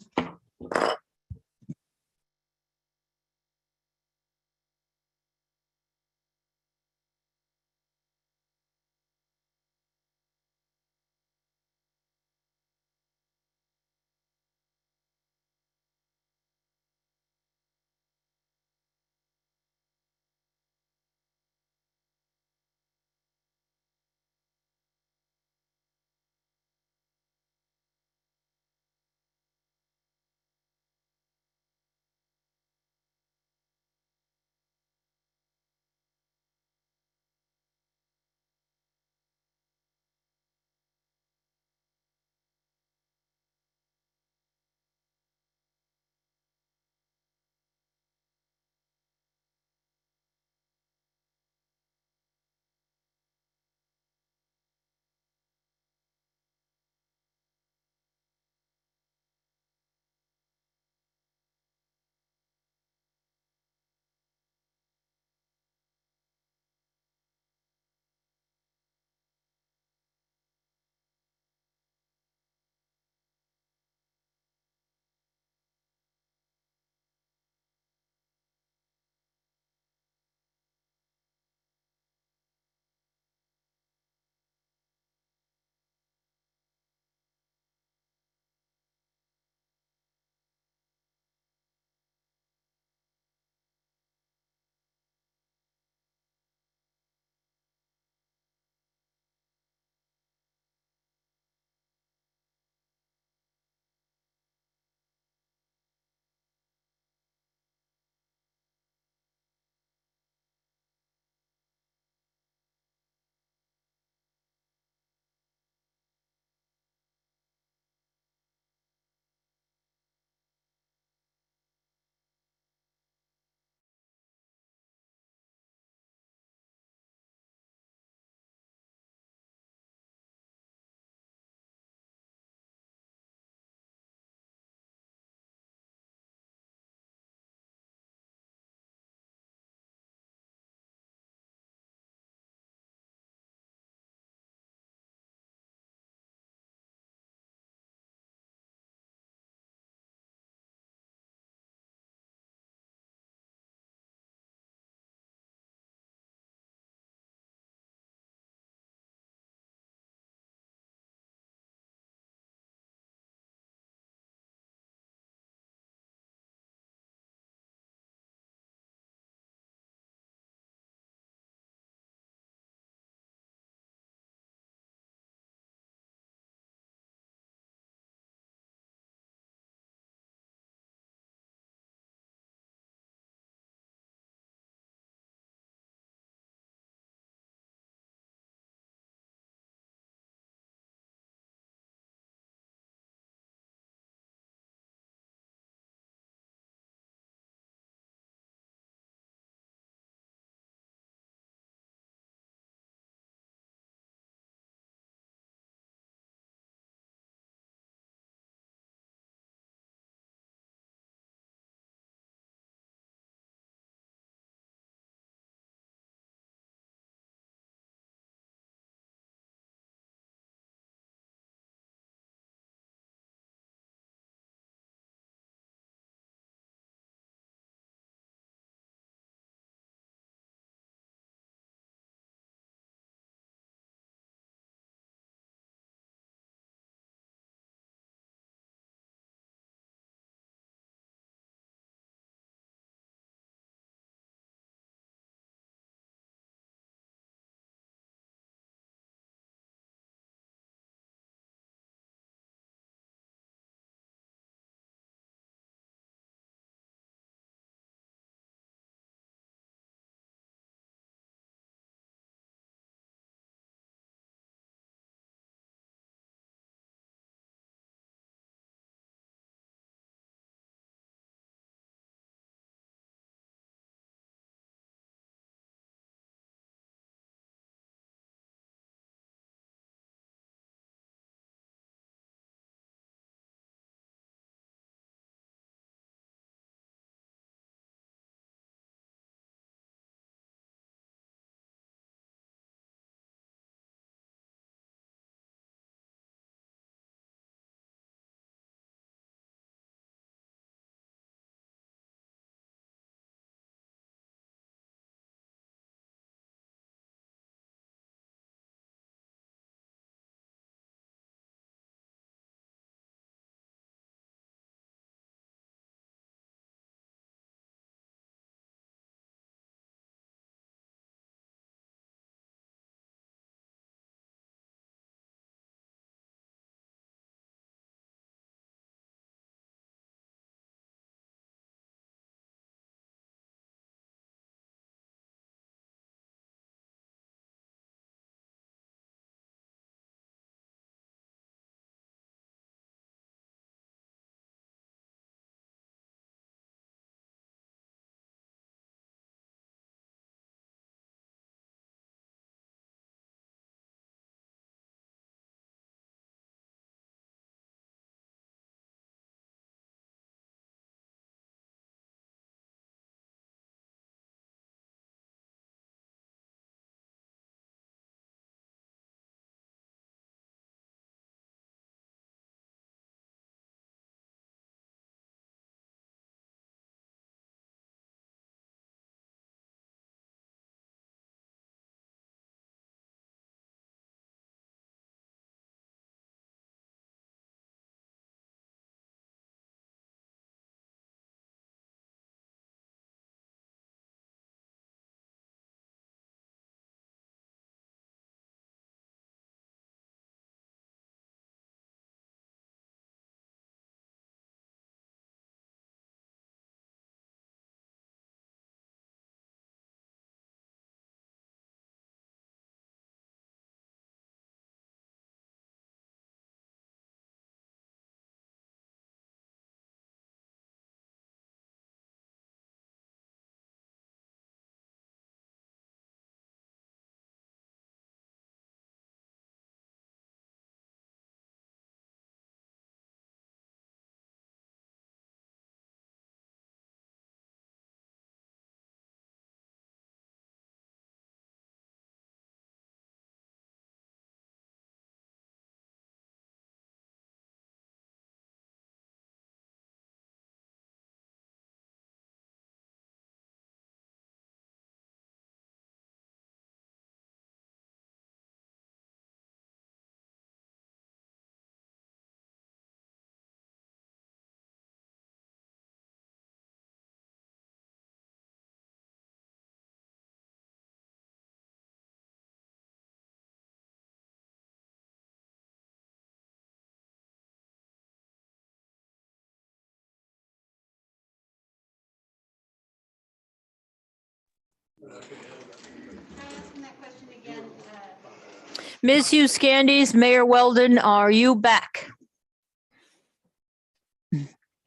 Ms. Hughes Candies, Mayor Weldon, are you back?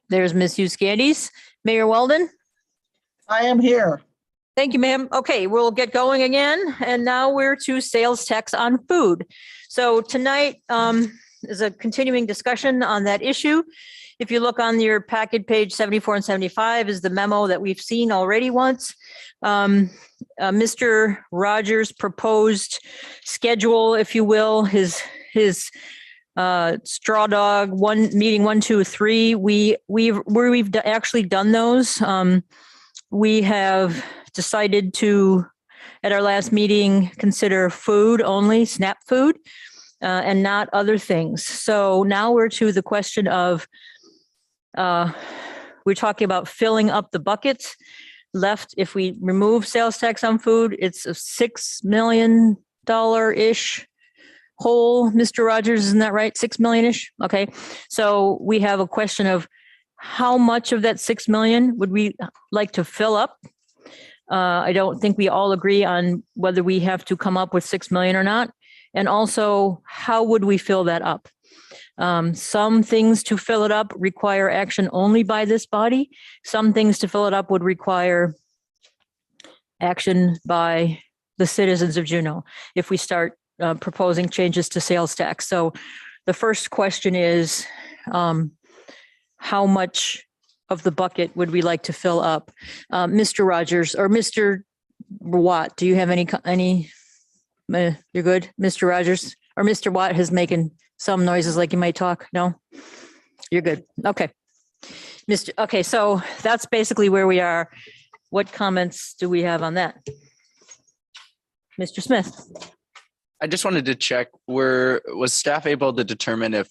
There's Ms. Hughes Candies. Mayor Weldon? I am here. Thank you, ma'am. Okay, we'll get going again. And now we're to sales tax on food. So tonight is a continuing discussion on that issue. If you look on your packet, page 74 and 75 is the memo that we've seen already once. Mr. Rogers' proposed schedule, if you will, his straw dog meeting 1, 2, 3. We've actually done those. We have decided to, at our last meeting, consider food only, SNAP food, and not other things. So now we're to the question of, we're talking about filling up the buckets left. If we remove sales tax on food, it's a $6 million-ish hole. Mr. Rogers, isn't that right? 6 million-ish? Okay. So we have a question of how much of that 6 million would we like to fill up? I don't think we all agree on whether we have to come up with 6 million or not. And also, how would we fill that up? Some things to fill it up require action only by this body. Some things to fill it up would require action by the citizens of Juneau if we start proposing changes to sales tax. So the first question is, how much of the bucket would we like to fill up? Mr. Rogers or Mr. Watt, do you have any, you're good, Mr. Rogers? Or Mr. Watt is making some noises like you might talk? No? You're good. Okay. Okay, so that's basically where we are. What comments do we have on that? Mr. Smith? I just wanted to check, was staff able to determine if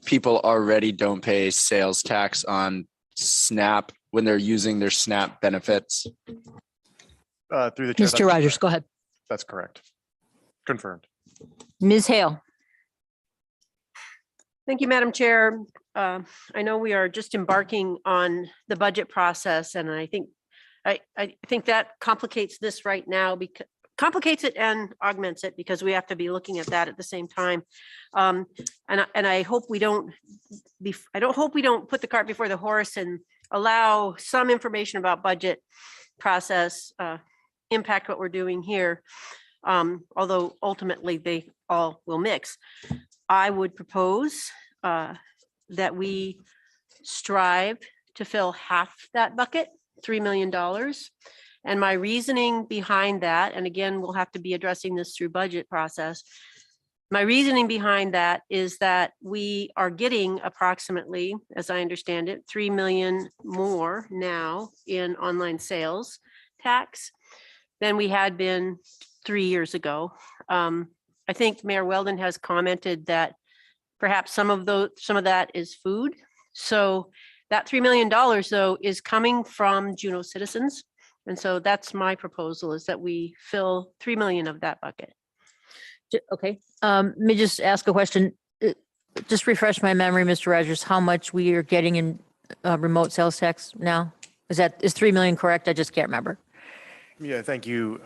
people already don't pay sales tax on SNAP when they're using their SNAP benefits? Through the chair, Mr. Rogers, go ahead. that's correct. Confirmed. Ms. Hale? Thank you, Madam Chair. I know we are just embarking on the budget process, and I think that complicates this right now, because complicates it and augments it, because we have to be looking at that at the same time. And I hope we don't put the cart before the horse and allow some information about budget process impact what we're doing here. Although ultimately they all will mix. I would propose that we strive to fill half that bucket, $3 million. And my reasoning behind that, and again, we'll have to be addressing this through budget process. My reasoning behind that is that we are getting approximately, as I understand it, 3 million more now in online sales tax than we had been 3 years ago. I think Mayor Weldon has commented that perhaps some of that is food. So that $3 million though is coming from Juneau citizens. And so that's my proposal, is that we fill 3 million of that bucket. Okay, let me just ask a question. Just refresh my memory, Mr. Rogers, how much we are getting in remote sales tax now? Is 3 million correct? I just can't remember. Yeah, thank you,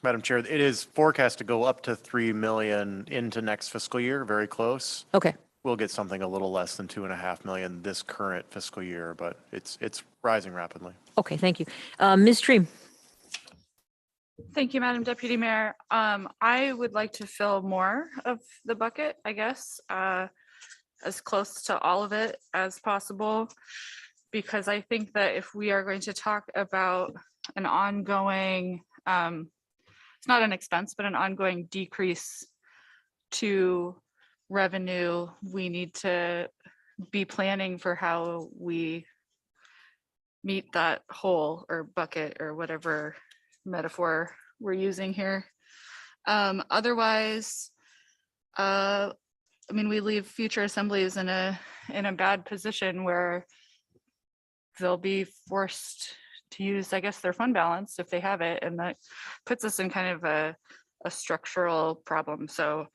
Madam Chair. It is forecast to go up to 3 million into next fiscal year, very close. Okay. We'll get something a little less than 2.5 million this current fiscal year, but it's rising rapidly. Okay, thank you. Ms. Stream? Thank you, Madam Deputy Mayor. I would like to fill more of the bucket, I guess, as close to all of it as possible, because I think that if we are going to talk about an ongoing, it's not an expense, but an ongoing decrease to revenue, we need to be planning for how we meet that hole or bucket or whatever metaphor we're using here. Otherwise, I mean, we leave future assemblies in a bad position where they'll be forced to use, I guess, their fund balance if they have it, and that puts us in kind of a structural problem. So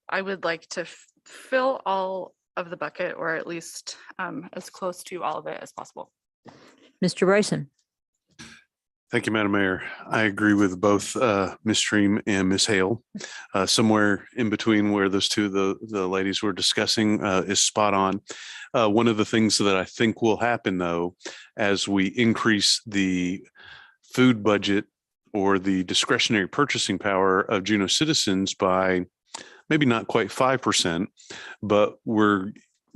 I would like to fill all of the bucket, or at least as close to all of it as possible. Mr. Bryson? Thank you, Madam Mayor. I agree with both Ms. Stream and Ms. Hale. Somewhere in between where those two, the ladies were discussing is spot on. One of the things that I think will happen though, as we increase the food budget or the discretionary purchasing power of Juneau citizens by maybe not quite 5%, but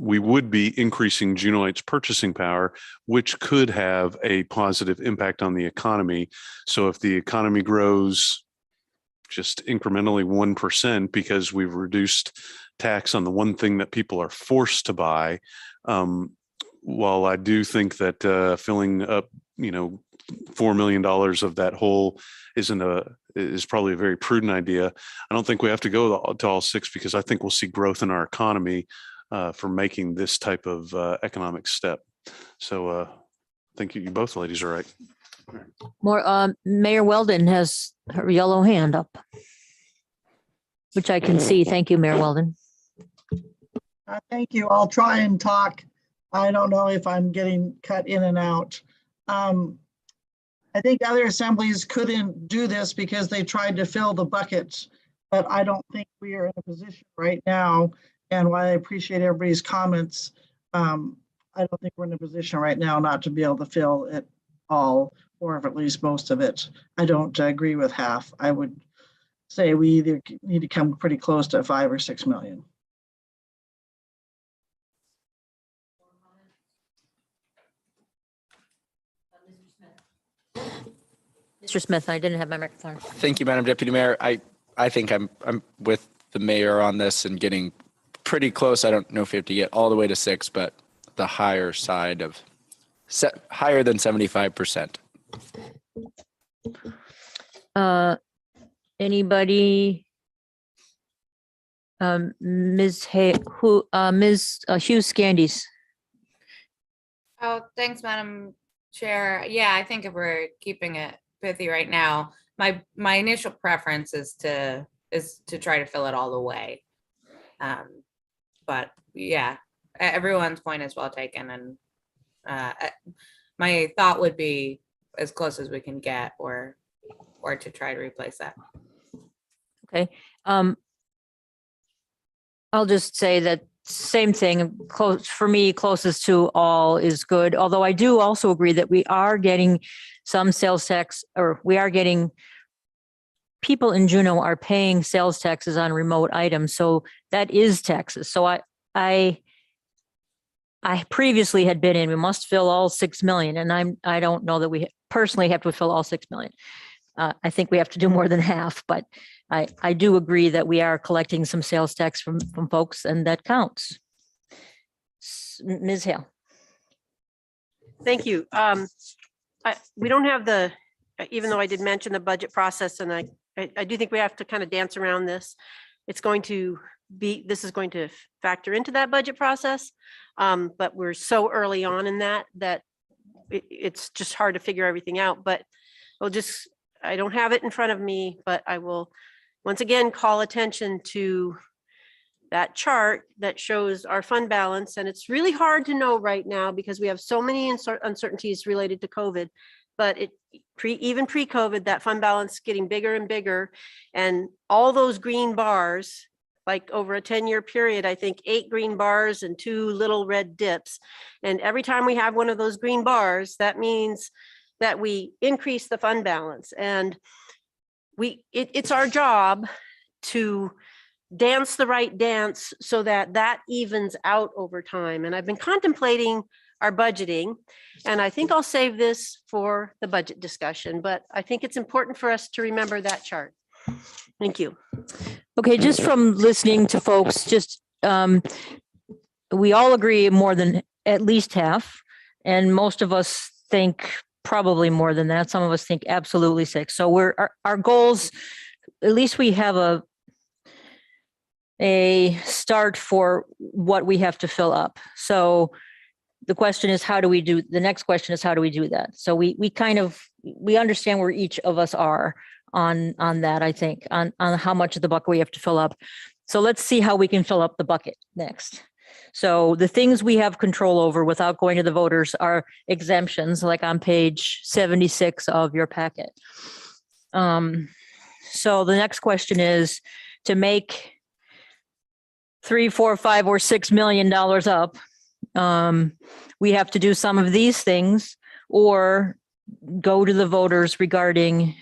we would be increasing Juneauites' purchasing power, which could have a positive impact on the economy. So if the economy grows just incrementally 1% because we've reduced tax on the one thing that people are forced to buy, while I do think that filling up, $4 million of that hole is probably a very prudent idea. I don't think we have to go to all six because I think we'll see growth in our economy for making this type of economic step. So I think you both ladies are right. More, Mayor Weldon has her yellow hand up, which I can see. Thank you, Mayor Weldon. Thank you. I'll try and talk. I don't know if I'm getting cut in and out. I think other assemblies couldn't do this because they tried to fill the buckets, but I don't think we are in a position right now. And while I appreciate everybody's comments, I don't think we're in a position right now not to be able to fill it all, or at least most of it. I don't agree with half. I would say we either need to come pretty close to 5 or 6 million. Mr. Smith, I didn't have my microphone. Thank you, Madam Deputy Mayor. I think I'm with the mayor on this and getting pretty close. I don't know if you have to get all the way to 6, but the higher side of higher than 75%. Anybody? Ms. Hughes Scandies. Oh, thanks, Madam Chair. Yeah, I think if we're keeping it pithy right now, my initial preference is to try to fill it all the way. But yeah, everyone's point is well taken, and my thought would be as close as we can get, or to try to replace that. Okay. I'll just say that same thing. Close for me, closest to all is good. Although I do also agree that we are getting some sales tax, or we are getting people in Juneau are paying sales taxes on remote items. So that is taxes. So I previously had been in, we must fill all 6 million. And I don't know that we personally have to fill all 6 million. I think we have to do more than half, but I do agree that we are collecting some sales tax from folks, and that counts. Ms. Hale. Thank you. We don't have even though I did mention the budget process, and I do think we have to kind of dance around this. This is going to factor into that budget process. But we're so early on in that it's just hard to figure everything out, but I don't have it in front of me, but I will once again call attention to that chart that shows our fund balance. And it's really hard to know right now because we have so many uncertainties related to COVID, but even pre-COVID, that fund balance getting bigger and bigger, and all those green bars, like over a 10-year period, I think 8 green bars and 2 little red dips. And every time we have one of those green bars, that means that we increase the fund balance. And it's our job to dance the right dance so that evens out over time. And I've been contemplating our budgeting, and I think I'll save this for the budget discussion, but I think it's important for us to remember that chart. Thank you. Okay, just from listening to folks, we all agree more than at least half, and most of us think probably more than that. Some of us think absolutely 6. So our goals, at least we have a start for what we have to fill up. So the question is, the next question is, how do we do that? So we understand where each of us are on that, I think, on how much of the bucket we have to fill up. So let's see how we can fill up the bucket next. So the things we have control over without going to the voters are exemptions, like on page 76 of your packet. So the next question is to make $3, $4, $5, or $6 million up. We have to do some of these things or go to the voters regarding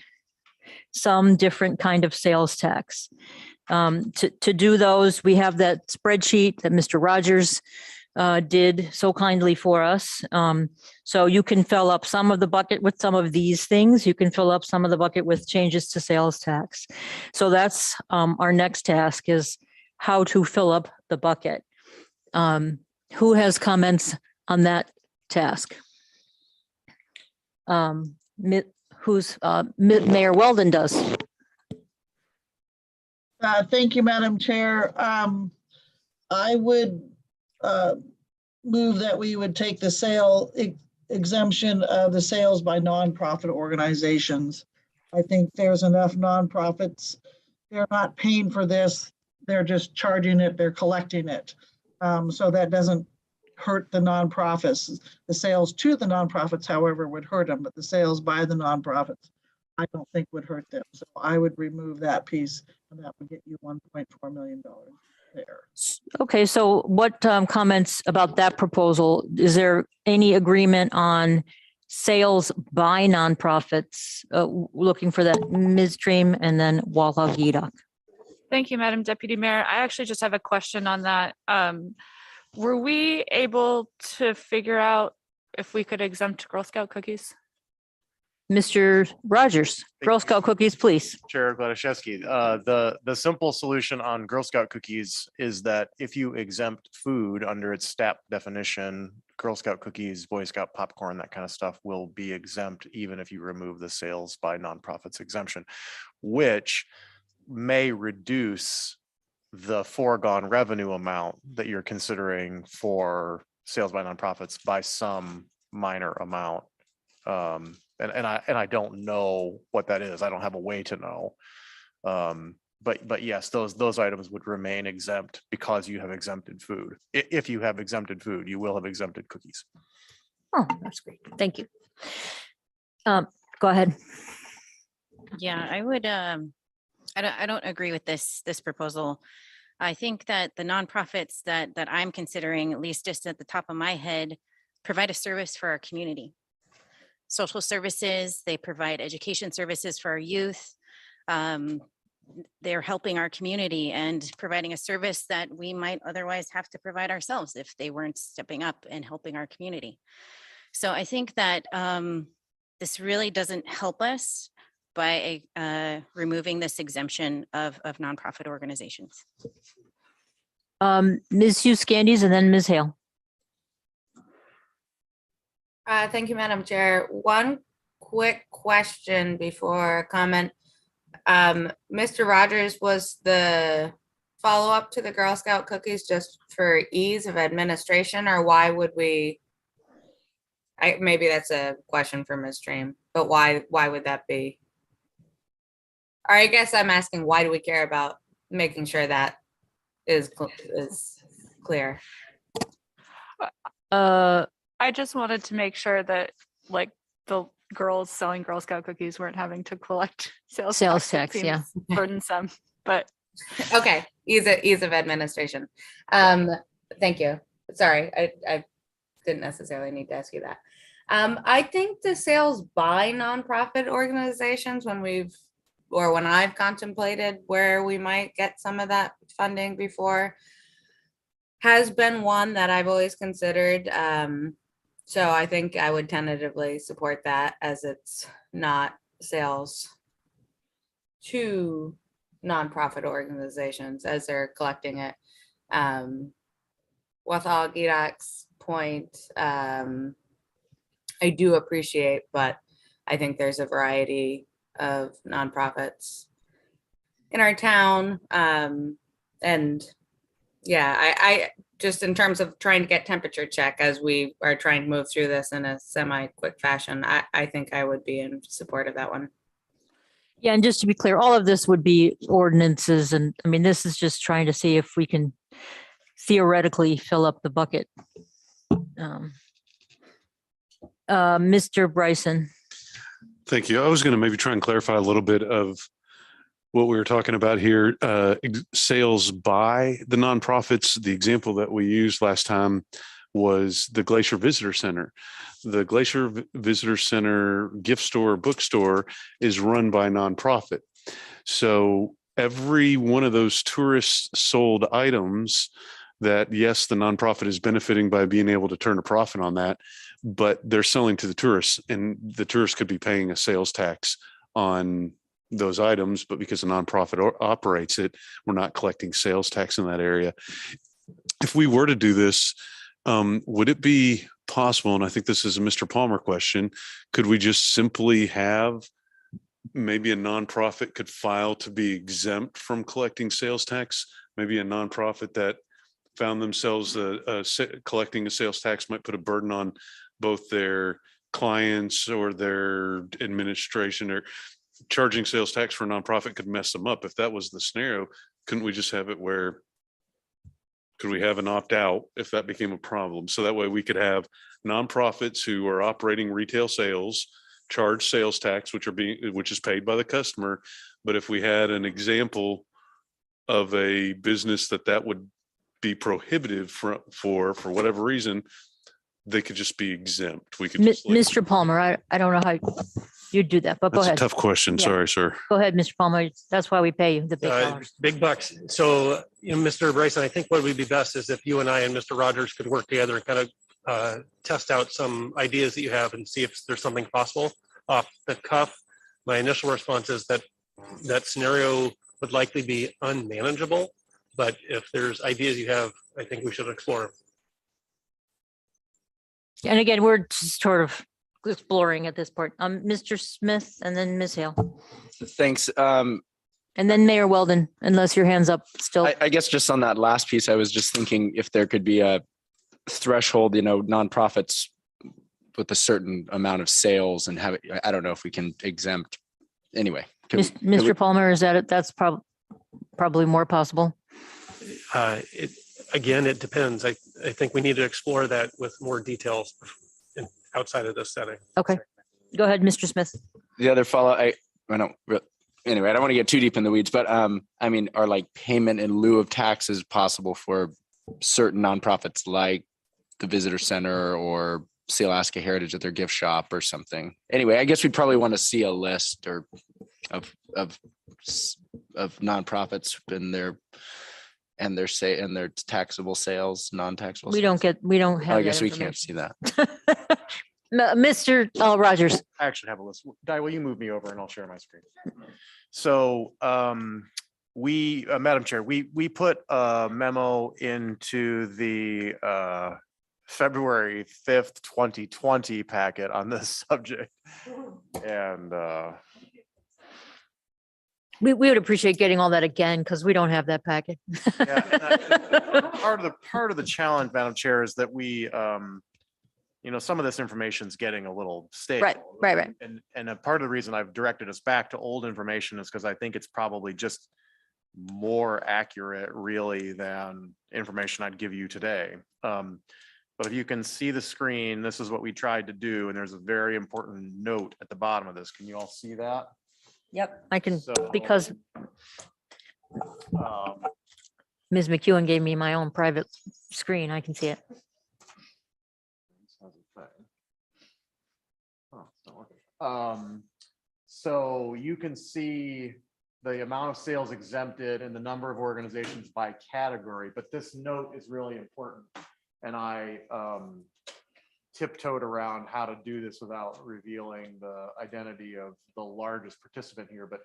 some different kind of sales tax. To do those, we have that spreadsheet that Mr. Rogers did so kindly for us. So you can fill up some of the bucket with some of these things. You can fill up some of the bucket with changes to sales tax. So that's our next task, is how to fill up the bucket. Who has comments on that task? Mayor Weldon does. Thank you, Madam Chair. I would move that we would take the sale exemption of the sales by nonprofit organizations. I think there's enough nonprofits. They're not paying for this. They're just charging it. They're collecting it. So that doesn't hurt the nonprofits. The sales to the nonprofits, however, would hurt them, but the sales by the nonprofits, I don't think would hurt them. So I would remove that piece, and that would get you $1.4 million there. Okay, so what comments about that proposal? Is there any agreement on sales by nonprofits? Looking for that, Ms. Dream, and then Walha Gidak. Thank you, Madam Deputy Mayor. I actually just have a question on that. Were we able to figure out if we could exempt Girl Scout cookies? Mr. Rogers, Girl Scout cookies, please. Chair Gladaszewski, the simple solution on Girl Scout cookies is that if you exempt food under its STAP definition, Girl Scout cookies, Boy Scout popcorn, that kind of stuff will be exempt even if you remove the sales by nonprofits exemption, which may reduce the foregone revenue amount that you're considering for sales by nonprofits by some minor amount. And I don't know what that is. I don't have a way to know. But yes, those items would remain exempt because you have exempted food. If you have exempted food, you will have exempted cookies. Oh, that's great. Thank you. Go ahead. Yeah, I would, I don't agree with this proposal. I think that the nonprofits that I'm considering, at least just at the top of my head, provide a service for our community. Social services, they provide education services for our youth. They're helping our community and providing a service that we might otherwise have to provide ourselves if they weren't stepping up and helping our community. So I think that this really doesn't help us by removing this exemption of nonprofit organizations. Ms. Hughes Candies and then Ms. Hale. Thank you, Madam Chair. One quick question before comment. Mr. Rogers, was the follow-up to the Girl Scout cookies just for ease of administration, or why would we? Maybe that's a question for Ms. Dream, but why would that be? Or I guess I'm asking, why do we care about making sure that is clear? I just wanted to make sure that like the girls selling Girl Scout cookies weren't having to collect sales tax. It Yeah. seems burdensome, but okay, ease of administration. Thank you. Sorry, I didn't necessarily need to ask you that. I think the sales by nonprofit organizations, when I've contemplated where we might get some of that funding before, has been one that I've always considered. So I think I would tentatively support that, as it's not sales to nonprofit organizations as they're collecting it. With all Gidak's point, I do appreciate, but I think there's a variety of nonprofits in our town. And yeah, I just in terms of trying to get temperature check as we are trying to move through this in a semi-quick fashion, I think I would be in support of that one. Yeah, and just to be clear, all of this would be ordinances. And I mean, this is just trying to see if we can theoretically fill up the bucket. Mr. Bryson, Thank you. I was going to maybe try and clarify a little bit of what we were talking about here. Sales by the nonprofits. The example that we used last time was the Glacier Visitor Center. The Glacier Visitor Center gift store, bookstore is run by a nonprofit. So every one of those tourist sold items that, yes, the nonprofit is benefiting by being able to turn a profit on that, but they're selling to the tourists, and the tourists could be paying a sales tax on those items, but because the nonprofit operates it, we're not collecting sales tax in that area. If we were to do this, would it be possible, and I think this is a Mr. Palmer question, could we just simply have maybe a nonprofit could file to be exempt from collecting sales tax? Maybe a nonprofit that found themselves collecting a sales tax might put a burden on both their clients or their administration, or charging sales tax for a nonprofit could mess them up. If that was the scenario, couldn't we just have it where, could we have an opt-out if that became a problem? So that way we could have nonprofits who are operating retail sales charge sales tax, which is paid by the customer. But if we had an example of a business that would be prohibitive for whatever reason, they could just be exempt. We could just Mr. Palmer, I don't know how you'd do that, but go That's a ahead. tough question. Yeah. Sorry, sir. Go ahead, Mr. Palmer. That's why we pay you the big dollars. Big bucks. So, Mr. Bryson, I think what would be best is if you and I and Mr. Rogers could work together and kind of test out some ideas that you have and see if there's something possible off the cuff. My initial response is that scenario would likely be unmanageable, but if there's ideas you have, I think we should explore them. And again, we're just sort of exploring at this point. Mr. Smith and then Ms. Hale. Thanks. And then Mayor Weldon, unless your hand's up still. I guess just on that last piece, I was just thinking if there could be a threshold, nonprofits with a certain amount of sales and have it, I don't know if we can exempt anyway. Mr. Palmer, is that it? That's probably more possible. Again, it depends. I think we need to explore that with more details outside of this setting. Okay. Go ahead, Mr. Smith. The other follow, anyway, I don't want to get too deep in the weeds, but are like payment in lieu of taxes possible for certain nonprofits like the Visitor Center or Alaska Heritage at their gift shop or something? Anyway, I guess we'd probably want to see a list or of nonprofits and their taxable sales, non-taxable. We don't have. I guess we can't see that. Mr. Rogers. I actually have a list. Di, will you move me over and I'll share my screen? So Madam Chair, we put a memo into the February 5th, 2020 packet on this subject. And we would appreciate getting all that again because we don't have that packet. part of the challenge, Madam Chair, is that we some of this information is getting a little stale. Right. And a part of the reason I've directed us back to old information is because I think it's probably just more accurate really than information I'd give you today. But if you can see the screen, this is what we tried to do. And there's a very important note at the bottom of this. Can you all see that? Yep, I can, So, because Ms. McEwen gave me my own private screen. I can see it. So you can see the amount of sales exempted and the number of organizations by category, but this note is really important. And I tiptoed around how to do this without revealing the identity of the largest participant here, but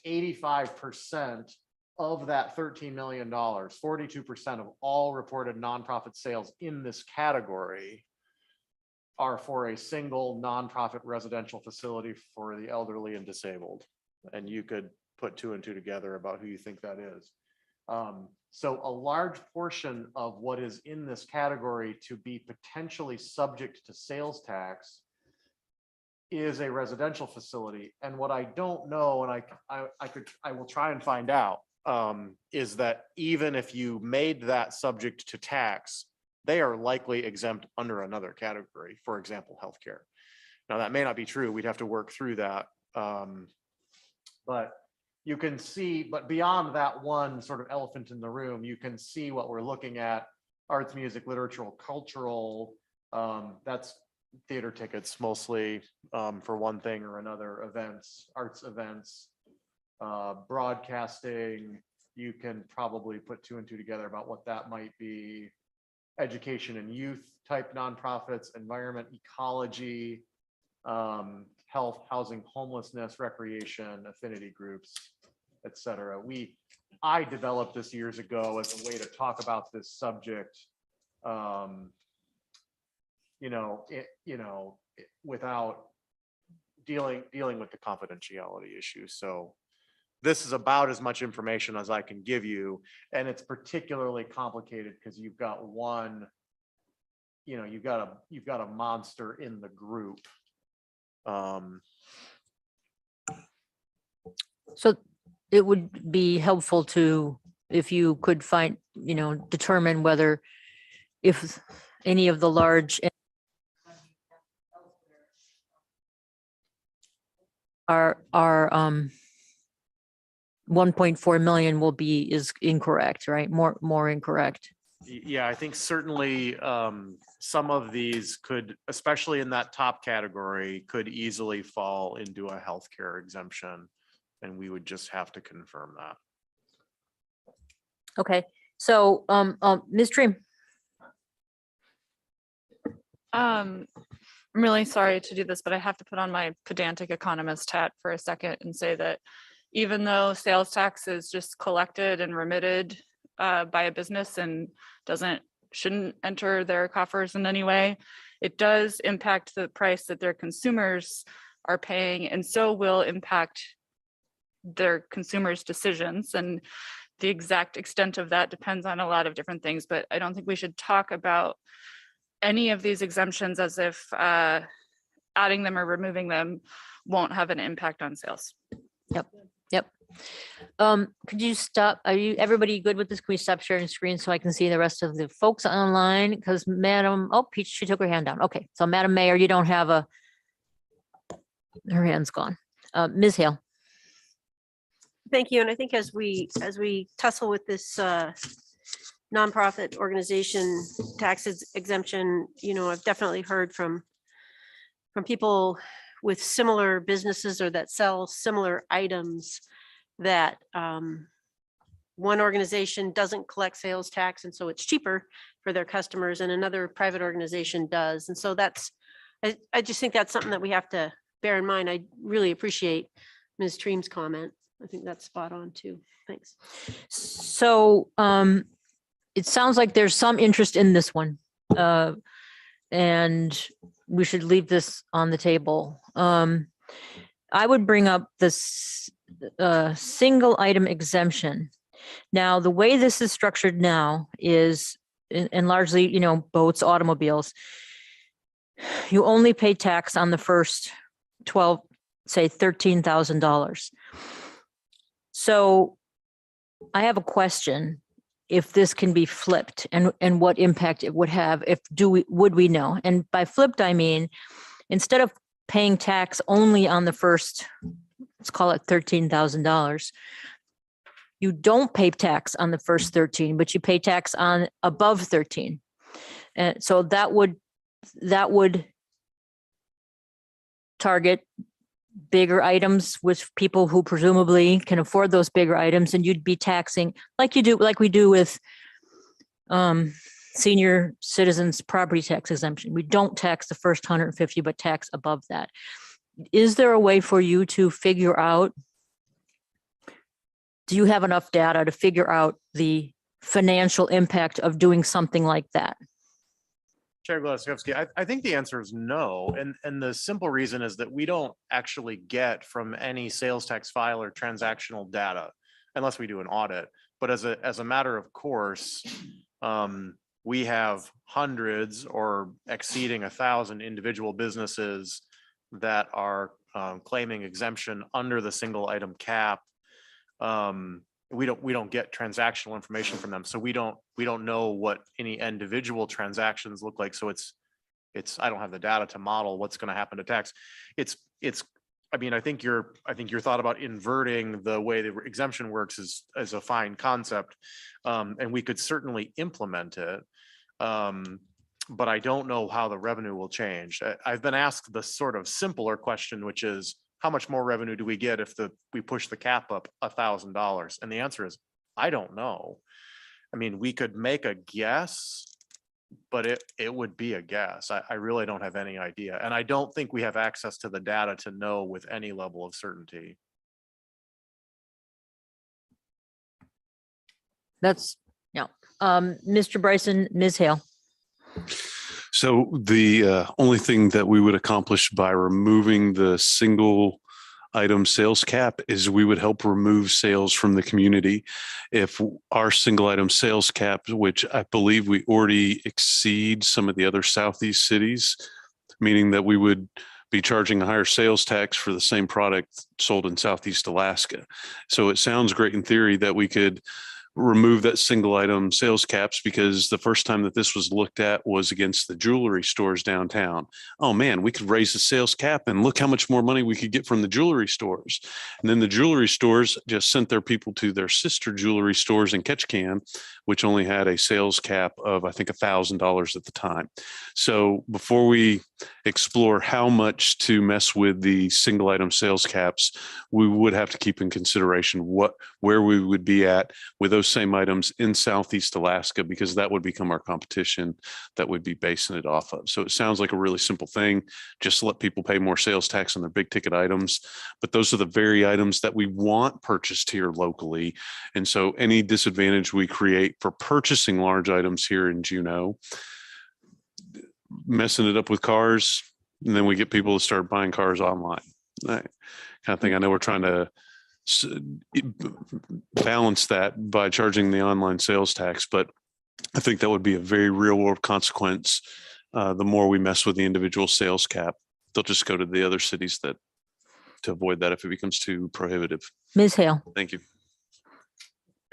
85% of that $13 million, 42% of all reported nonprofit sales in this category are for a single nonprofit residential facility for the elderly and disabled. And you could put two and two together about who you think that is. So a large portion of what is in this category to be potentially subject to sales tax is a residential facility. And what I don't know, and I will try and find out, is that even if you made that subject to tax, they are likely exempt under another category, for example, healthcare. Now, that may not be true. We'd have to work through that. But you can see, but beyond that one sort of elephant in the room, you can see what we're looking at: arts, music, literature, cultural. That's theater tickets mostly, for one thing or another, events, arts events, broadcasting. You can probably put 2 and 2 together about what that might be. Education and youth type nonprofits, environment, ecology, health, housing, homelessness, recreation, affinity groups, etc. I developed this years ago as a way to talk about this subject, without dealing with the confidentiality issue. So this is about as much information as I can give you, and it's particularly complicated because you've got one, you've got a monster in the group. So it would be helpful to, if you could determine whether, if any of the large are 1.4 million is incorrect, right? More incorrect. Yeah, I think certainly some of these could, especially in that top category, could easily fall into a healthcare exemption, and we would just have to confirm that. Okay, so Ms. Dream. I'm really sorry to do this, but I have to put on my pedantic economist hat for a second and say that even though sales tax is just collected and remitted by a business and shouldn't enter their coffers in any way, it does impact the price that their consumers are paying, and so will impact their consumers' decisions. And the exact extent of that depends on a lot of different things, but I don't think we should talk about any of these exemptions as if adding them or removing them won't have an impact on sales. Yep. Could you stop? Everybody good with this? Can we stop sharing screen so I can see the rest of the folks online? Because Peach, she took her hand down. Okay, so Madam Mayor, you don't have her hand's gone. Ms. Hale. Thank you. And I think as we tussle with this nonprofit organization tax exemption, I've definitely heard from people with similar businesses or that sell similar items that one organization doesn't collect sales tax, and so it's cheaper for their customers, and another private organization does. And so I just think that's something that we have to bear in mind. I really appreciate Ms. Treem's comment. I think that's spot on too. Thanks. So it sounds like there's some interest in this one, and we should leave this on the table. I would bring up this single item exemption. Now, the way this is structured now is, and largely, boats, automobiles, you only pay tax on the first say $13,000. So I have a question, if this can be flipped and what impact it would have, would we know? And by flipped, I mean, instead of paying tax only on the first, let's call it $13,000, you don't pay tax on the first 13, but you pay tax on above 13. And so that would target bigger items with people who presumably can afford those bigger items, and you'd be taxing like we do with senior citizens property tax exemption. We don't tax the first 150, but tax above that. Is there a way for you to figure out, do you have enough data to figure out the financial impact of doing something like that? Chair Glasowski, I think the answer is no. And the simple reason is that we don't actually get from any sales tax file or transactional data unless we do an audit. But as a matter of course, we have hundreds or exceeding 1,000 individual businesses that are claiming exemption under the single item cap. we don't get transactional information from them. So we don't know what any individual transactions look like. So it's, I don't have the data to model what's going to happen to tax. I mean, I think your thought about inverting the way the exemption works is a fine concept. And we could certainly implement it. But I don't know how the revenue will change. I've been asked the sort of simpler question, which is, how much more revenue do we get if we push the cap up $1,000? And the answer is, I don't know. I mean, we could make a guess, but it would be a guess. I really don't have any idea. And I don't think we have access to the data to know with any level of certainty. That's, yeah. Mr. Bryson, Ms. Hale. So the only thing that we would accomplish by removing the single item sales cap is we would help remove sales from the community. If our single item sales cap, which I believe we already exceed some of the other Southeast cities, meaning that we would be charging a higher sales tax for the same product sold in Southeast Alaska. So it sounds great in theory that we could remove that single item sales caps, because the first time that this was looked at was against the jewelry stores downtown. Oh man, we could raise the sales cap and look how much more money we could get from the jewelry stores. And then the jewelry stores just sent their people to their sister jewelry stores in Ketchikan, which only had a sales cap of, I think, $1,000 at the time. So before we explore how much to mess with the single item sales caps, we would have to keep in consideration where we would be at with those same items in Southeast Alaska, because that would become our competition that would be basing it off of. So it sounds like a really simple thing, just let people pay more sales tax on their big ticket items. But those are the very items that we want purchased here locally. And so any disadvantage we create for purchasing large items here in Juneau, messing it up with cars, and then we get people to start buying cars online. That kind of thing. I know we're trying to balance that by charging the online sales tax, but I think that would be a very real world consequence. The more we mess with the individual sales cap, they'll just go to the other cities to avoid that if it becomes too prohibitive. Ms. Hale. Thank you.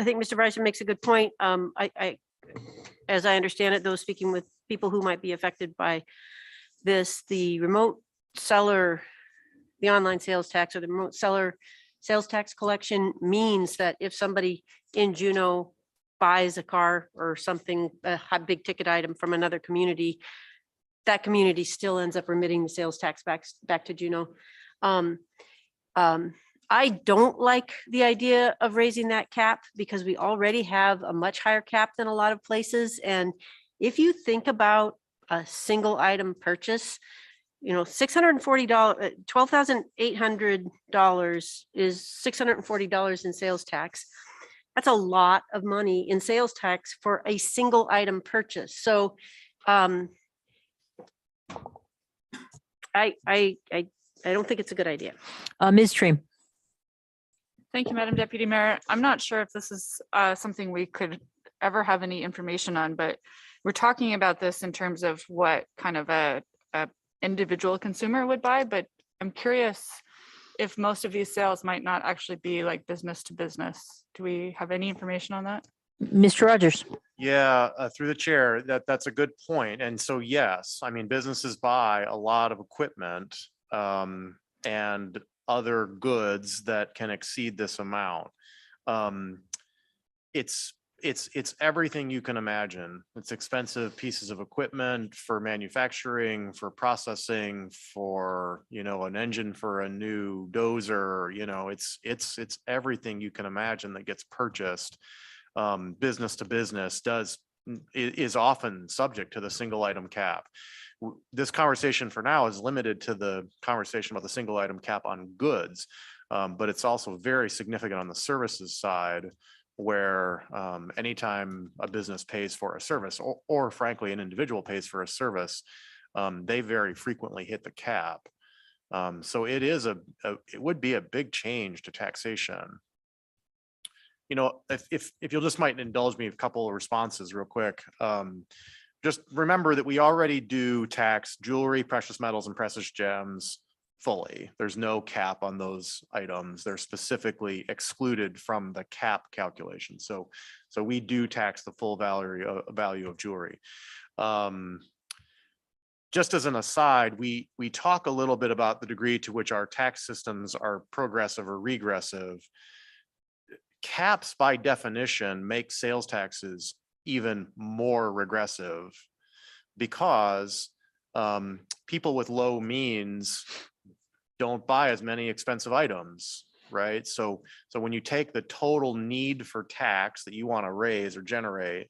I think Mr. Bryson makes a good point. As I understand it, though, speaking with people who might be affected by this, the remote seller, the online sales tax, or the remote seller sales tax collection means that if somebody in Juneau buys a car or something, a big ticket item from another community, that community still ends up remitting the sales tax back to Juneau. I don't like the idea of raising that cap, because we already have a much higher cap than a lot of places. And if you think about a single item purchase, $640, $12,800 is $640 in sales tax. That's a lot of money in sales tax for a single item purchase. So I don't think it's a good idea. Ms. Treem. Thank you, Madam Deputy Mayor. I'm not sure if this is something we could ever have any information on, but we're talking about this in terms of what kind of a individual consumer would buy. But I'm curious if most of these sales might not actually be like business to business. Do we have any information on that? Mr. Rogers. Yeah, through the chair, that's a good point. And so, yes, I mean, businesses buy a lot of equipment and other goods that can exceed this amount. It's everything you can imagine. It's expensive pieces of equipment for manufacturing, for processing, for, an engine for a new dozer, it's everything you can imagine that gets purchased. Business to business is often subject to the single item cap. This conversation for now is limited to the conversation about the single item cap on goods, but it's also very significant on the services side, where anytime a business pays for a service, or frankly, an individual pays for a service, they very frequently hit the cap. So it would be a big change to taxation. If you'll just might indulge me a couple of responses real quick. Just remember that we already do tax jewelry, precious metals, and precious gems fully. There's no cap on those items. They're specifically excluded from the cap calculation. So we do tax the full value of jewelry. Just as an aside, we talk a little bit about the degree to which our tax systems are progressive or regressive. Caps by definition make sales taxes even more regressive because people with low means don't buy as many expensive items, right? So when you take the total need for tax that you want to raise or generate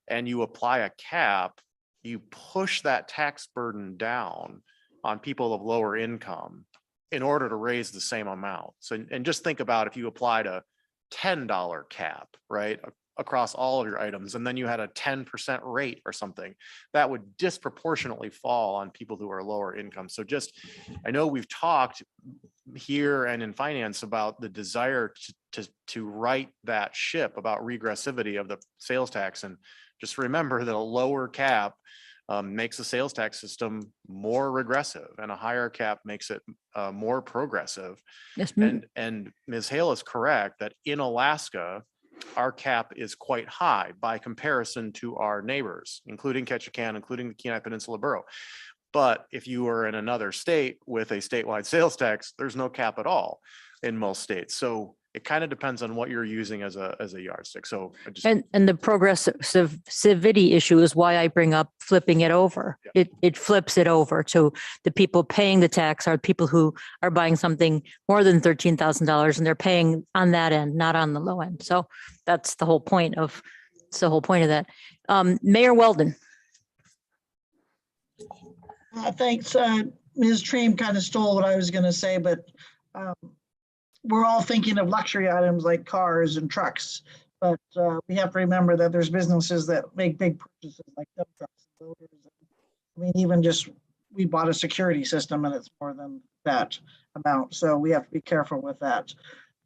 and you apply a cap, you push that tax burden down on people of lower income in order to raise the same amount. So, and just think about if you applied a $10 cap, right, across all of your items, and then you had a 10% rate or something, that would disproportionately fall on people who are lower income. So just, I know we've talked here and in finance about the desire to right that ship about regressivity of the sales tax. And just remember that a lower cap makes the sales tax system more regressive, and a higher cap makes it more progressive. Yes, and Ms. Hale is correct that in Alaska, our cap is quite high by comparison to our neighbors, including Ketchikan, including the Kenai Peninsula Borough. But if you are in another state with a statewide sales tax, there's no cap at all in most states. So it kind of depends on what you're using as a yardstick. So I just, and the progressivity issue is why I bring up flipping it over. Yeah. It flips it over to the people paying the tax are people who are buying something more than $13,000 and they're paying on that end, not on the low end. So that's the whole point of, that. Mayor Weldon. Thanks. Ms. Treem kind of stole what I was going to say, but we're all thinking of luxury items like cars and trucks, but we have to remember that there's businesses that make big purchases like dump trucks. I mean, even just, we bought a security system and it's more than that amount. So we have to be careful with that.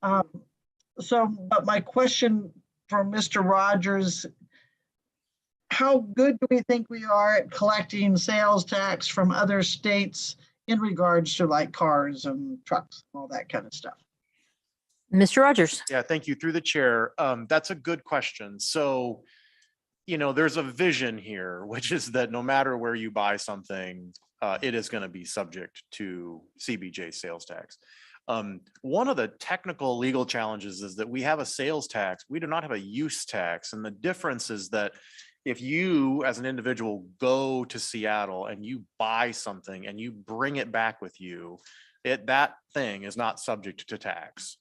But my question for Mr. Rogers, how good do we think we are at collecting sales tax from other states in regards to like cars and trucks, and all that kind of stuff? Mr. Rogers. yeah, thank you. Through the chair. That's a good question. So, there's a vision here, which is that no matter where you buy something, it is going to be subject to CBJ sales tax. One of the technical legal challenges is that we have a sales tax. We do not have a use tax. And the difference is that if you as an individual go to Seattle and you buy something and you bring it back with you, that thing is not subject to tax.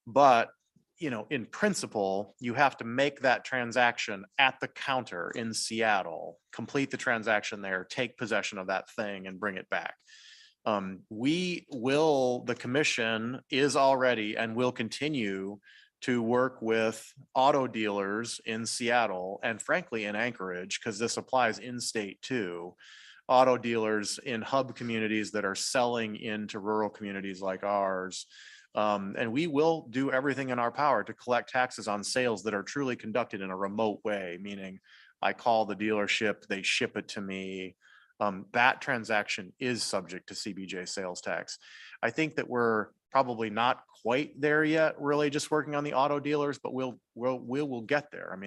But, in principle, you have to make that transaction at the counter in Seattle, complete the transaction there, take possession of that thing and bring it back. The commission is already and will continue to work with auto dealers in Seattle and frankly in Anchorage, because this applies in state too. Auto dealers in hub communities that are selling into rural communities like ours. And we will do everything in our power to collect taxes on sales that are truly conducted in a remote way, meaning I call the dealership, they ship it to me. That transaction is subject to CBJ sales tax. I think that we're probably not quite there yet, really just working on the auto dealers, but we'll get there.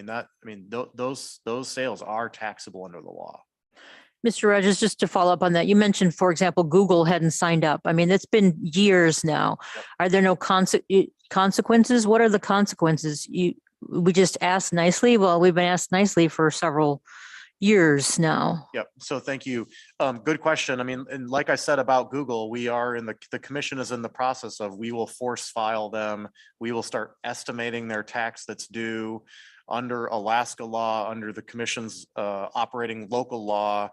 Those sales are taxable under the law. Mr. Rogers, just to follow up on that, you mentioned, for example, Google hadn't signed up. It's been years now. Yep. Are there no consequences? What are the consequences? We just asked nicely. Well, we've been asked nicely for several years now. Yep. So thank you. Good question. And like I said about Google, we are the commission is in the process of, we will force file them. We will start estimating their tax that's due under Alaska law, under the commission's operating local law.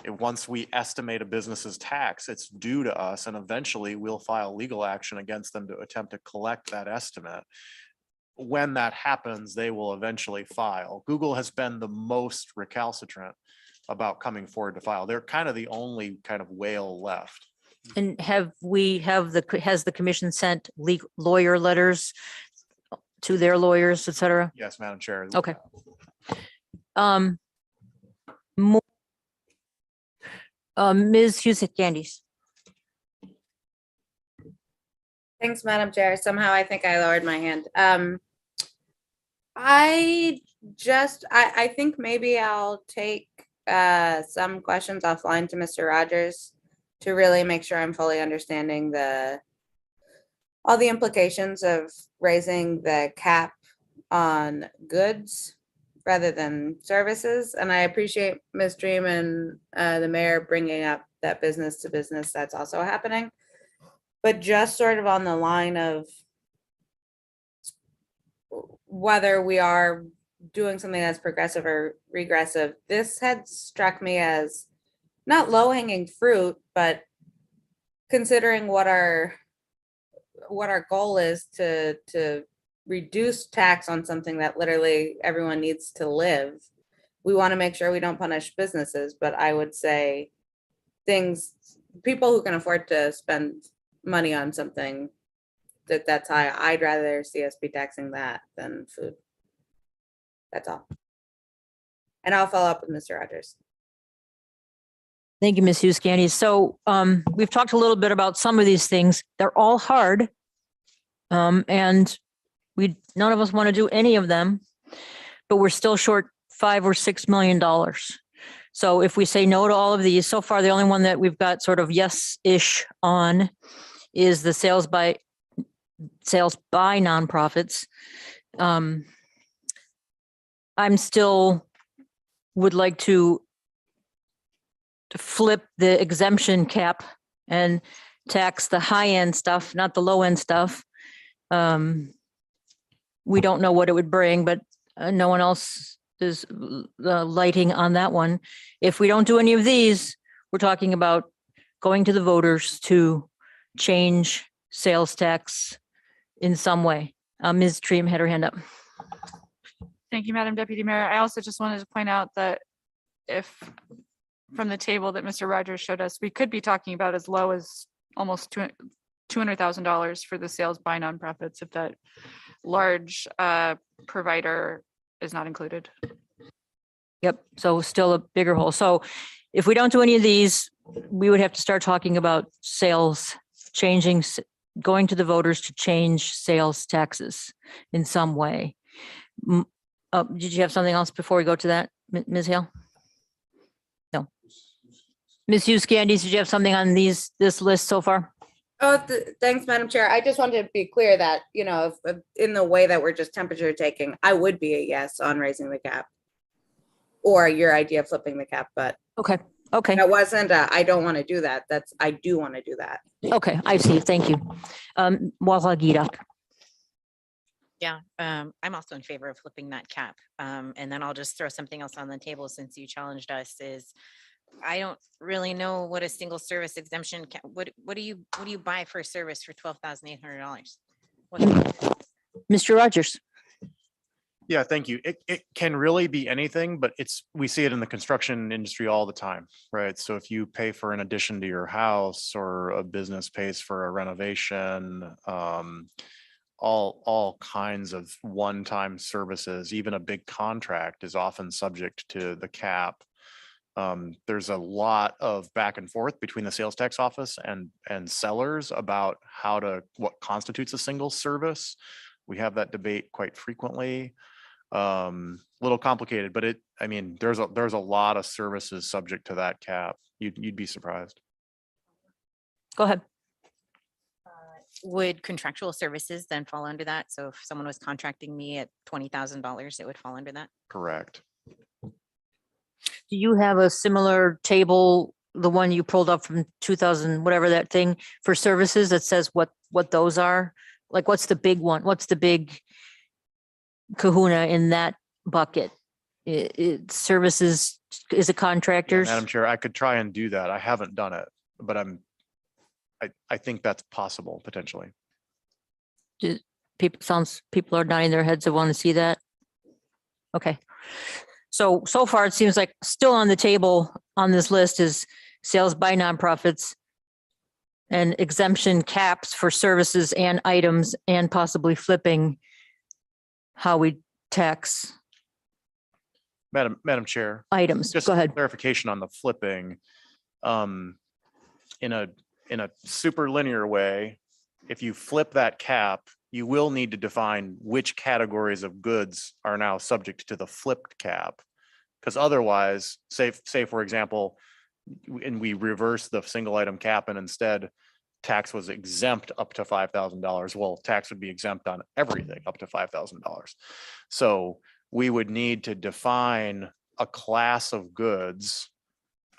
Once we estimate a business's tax, it's due to us, and eventually we'll file legal action against them to attempt to collect that estimate. When that happens, they will eventually file. Google has been the most recalcitrant about coming forward to file. They're kind of the only kind of whale left. And has the commission sent lawyer letters to their lawyers, et cetera? Yes, Madam Chair. Okay. Ms. Hughes Candies. Thanks, Madam Chair. Somehow I think I lowered my hand. I think maybe I'll take some questions offline to Mr. Rogers to really make sure I'm fully understanding all the implications of raising the cap on goods rather than services. And I appreciate Ms. Dream and the mayor bringing up that business to business that's also happening. But just sort of on the line of whether we are doing something that's progressive or regressive, this had struck me as not low hanging fruit, but considering what our goal is to reduce tax on something that literally everyone needs to live. We want to make sure we don't punish businesses, but I would say people who can afford to spend money on something that's high, I'd rather see us be taxing that than food. That's all. And I'll follow up with Mr. Rogers. Thank you, Ms. Hughes-Gandy. So we've talked a little bit about some of these things. They're all hard. And none of us want to do any of them, but we're still short $5 or $6 million. So if we say no to all of these, so far the only one that we've got sort of yes-ish on is the sales by nonprofits. I'm still would like to flip the exemption cap and tax the high-end stuff, not the low-end stuff. We don't know what it would bring, but no one else is lighting on that one. If we don't do any of these, we're talking about going to the voters to change sales tax in some way. Ms. Dream had her hand up. Thank you, Madam Deputy Mayor. I also just wanted to point out that if from the table that Mr. Rogers showed us, we could be talking about as low as almost $200,000 for the sales by nonprofits if that large provider is not included. Yep, so still a bigger hole. So if we don't do any of these, we would have to start talking about sales, going to the voters to change sales taxes in some way. Did you have something else before we go to that, Ms. Hale? No. Ms. Hughes-Gandy, did you have something on this list so far? Oh, thanks, Madam Chair. I just wanted to be clear that, if in the way that we're just temperature taking, I would be a yes on raising the cap. Or your idea of flipping the cap, but okay. That wasn't I don't want to do that. I do want to do that. Okay, I see. Thank you. Wahlagira. Yeah, I'm also in favor of flipping that cap. And then I'll just throw something else on the table since you challenged us is I don't really know what a single service exemption, what do you buy for a service for $12,800? Mr. Rogers. Yeah, thank you. It can really be anything, but we see it in the construction industry all the time, right? So if you pay for an addition to your house or a business pays for a renovation, all kinds of one-time services, even a big contract is often subject to the cap. There's a lot of back and forth between the sales tax office and sellers about what constitutes a single service. We have that debate quite frequently. Little complicated, but there's a lot of services subject to that cap. You'd be surprised. Go ahead. Would contractual services then fall under that? So if someone was contracting me at $20,000, it would fall under that? Correct. Do you have a similar table, the one you pulled up from 2000, whatever that thing for services that says what those are? Like what's the big one? What's the big kahuna in that bucket? Services, is it contractors? Yeah, Madam Chair, I could try and do that. I haven't done it, but I think that's possible potentially. People are nodding their heads that want to see that. Okay. So far it seems like still on the table on this list is sales by nonprofits and exemption caps for services and items and possibly flipping how we tax Madam Chair. Items. Just go ahead. Clarification on the flipping. In a super linear way, if you flip that cap, you will need to define which categories of goods are now subject to the flipped cap. Because otherwise, say for example, and we reverse the single item cap and instead tax was exempt up to $5,000. Well, tax would be exempt on everything up to $5,000. So we would need to define a class of goods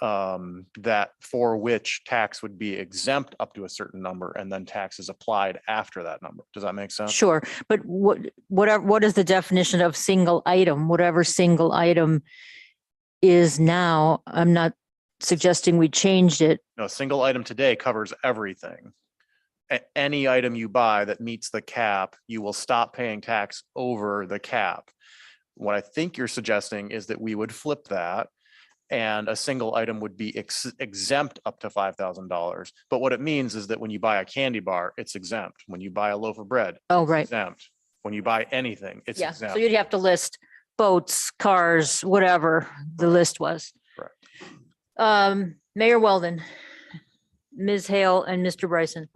that for which tax would be exempt up to a certain number and then tax is applied after that number. Does that make sense? Sure, but what is the definition of single item? Whatever single item is now, I'm not suggesting we changed it. No, single item today covers everything. Any item you buy that meets the cap, you will stop paying tax over the cap. What I think you're suggesting is that we would flip that and a single item would be exempt up to $5,000. But what it means is that when you buy a candy bar, it's exempt. When you buy a loaf of bread, Oh, it's right. exempt. When you buy anything, it's Yeah, exempt. so you'd have to list boats, cars, whatever the list was. Correct. Mayor Weldon, Ms. Hale and Mr. Bryson.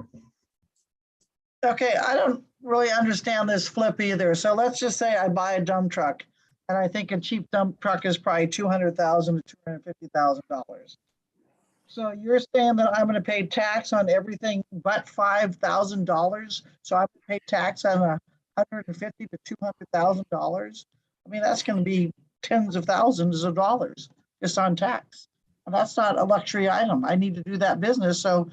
Okay, I don't really understand this flip either. So let's just say I buy a dump truck and I think a cheap dump truck is probably $200,000 to $250,000. So you're saying that I'm going to pay tax on everything but $5,000? So I'm going to pay tax on $150,000 to $200,000? I mean, that's going to be tens of thousands of dollars just on tax. And that's not a luxury item. I need to do that business. So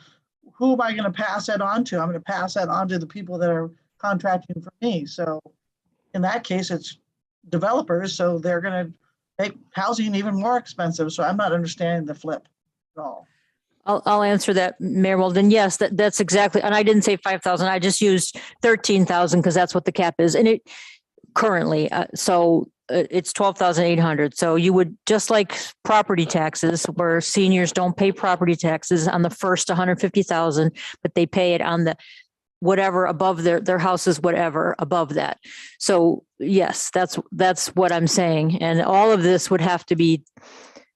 who am I going to pass that on to? I'm going to pass that on to the people that are contracting for me. So in that case, it's developers. So they're going to make housing even more expensive. So I'm not understanding the flip at all. I'll answer that, Mayor Weldon. Yes, that's exactly. And I didn't say 5,000. I just used 13,000 because that's what the cap is. And it currently, it's 12,800. So you would, just like property taxes, where seniors don't pay property taxes on the first 150,000, but they pay it on the whatever above their houses, whatever above that. So yes, that's what I'm saying. And all of this would have to be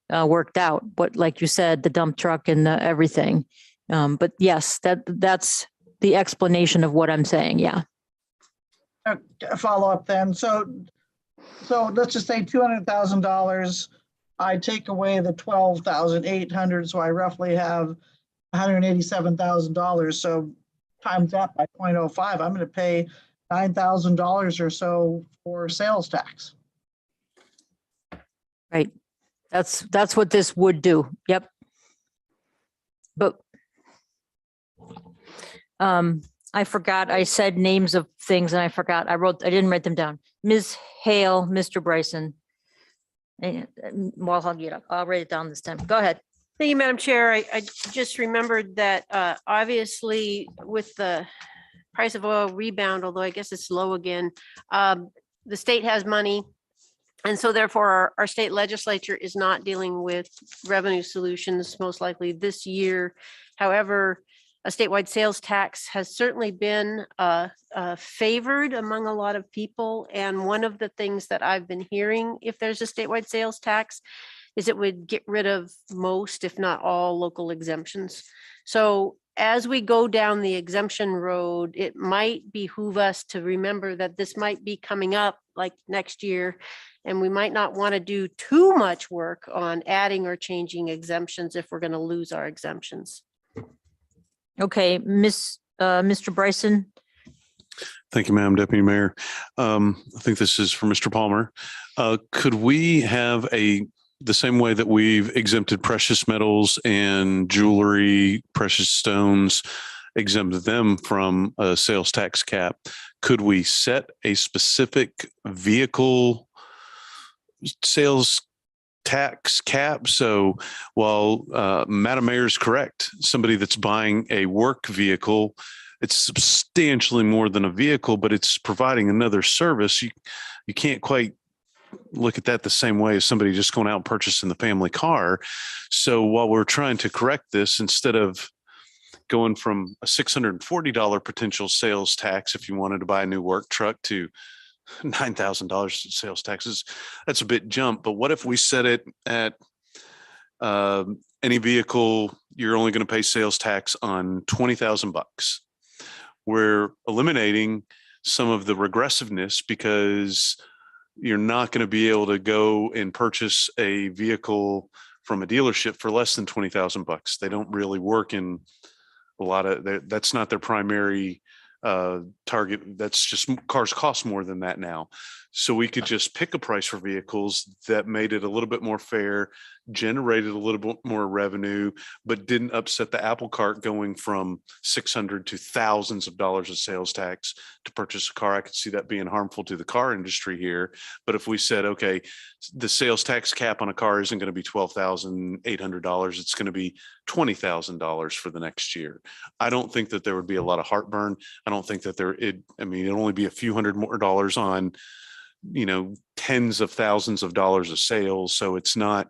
worked out. But like you said, the dump truck and the everything. But yes, that's the explanation of what I'm saying. Yeah. A follow up then. So let's just say $200,000. I take away the 12,800, so I roughly have $187,000. So times that by 0.05, I'm going to pay $9,000 or so for sales tax. Right. That's what this would do. Yep. But I forgot, I said names of things and I forgot. I didn't write them down. Ms. Hale, Mr. Bryson. Well, I'll write it down this time. Go ahead. Thank you, Madam Chair. I just remembered that obviously with the price of oil rebound, although I guess it's low again, the state has money. And so therefore our state legislature is not dealing with revenue solutions most likely this year. However, a statewide sales tax has certainly been favored among a lot of people. And one of the things that I've been hearing, if there's a statewide sales tax, is it would get rid of most, if not all, local exemptions. So as we go down the exemption road, it might behoove us to remember that this might be coming up like next year, and we might not want to do too much work on adding or changing exemptions if we're going to lose our exemptions. Okay, Mr. Bryson. Thank you, Madam Deputy Mayor. I think this is for Mr. Palmer. Could we have the same way that we've exempted precious metals and jewelry, precious stones, exempt them from a sales tax cap? Could we set a specific vehicle sales tax cap? So while Madam Mayor is correct, somebody that's buying a work vehicle, it's substantially more than a vehicle, but it's providing another service. You can't quite look at that the same way as somebody just going out and purchasing the family car. So while we're trying to correct this, instead of going from a $640 potential sales tax if you wanted to buy a new work truck to $9,000 in sales taxes, that's a bit jump. But what if we set it at any vehicle, you're only going to pay sales tax on $20,000. we're eliminating some of the regressiveness because you're not going to be able to go and purchase a vehicle from a dealership for less than 20,000 bucks. They don't really work in a lot of, that's not their primary target. That's just, cars cost more than that now. So we could just pick a price for vehicles that made it a little bit more fair, generated a little bit more revenue, but didn't upset the apple cart going from 600 to thousands of dollars of sales tax to purchase a car. I could see that being harmful to the car industry here. But if we said, okay, the sales tax cap on a car isn't going to be $12,800, it's going to be $20,000 for the next year. I don't think that there would be a lot of heartburn. I don't think that it'd only be a few hundred more dollars on, tens of thousands of dollars of sales. So it's not,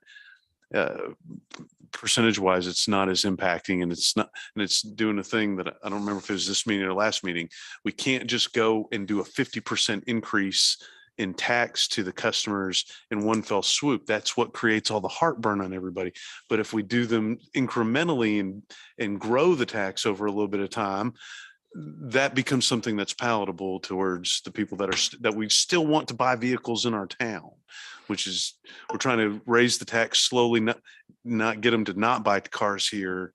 percentage wise, it's not as impacting, and it's doing a thing that I don't remember if it was this meeting or last meeting. We can't just go and do a 50% increase in tax to the customers in one fell swoop. That's what creates all the heartburn on everybody. But if we do them incrementally and grow the tax over a little bit of time, that becomes something that's palatable towards the people that we still want to buy vehicles in our town, which is, we're trying to raise the tax slowly, not get them to not buy cars here.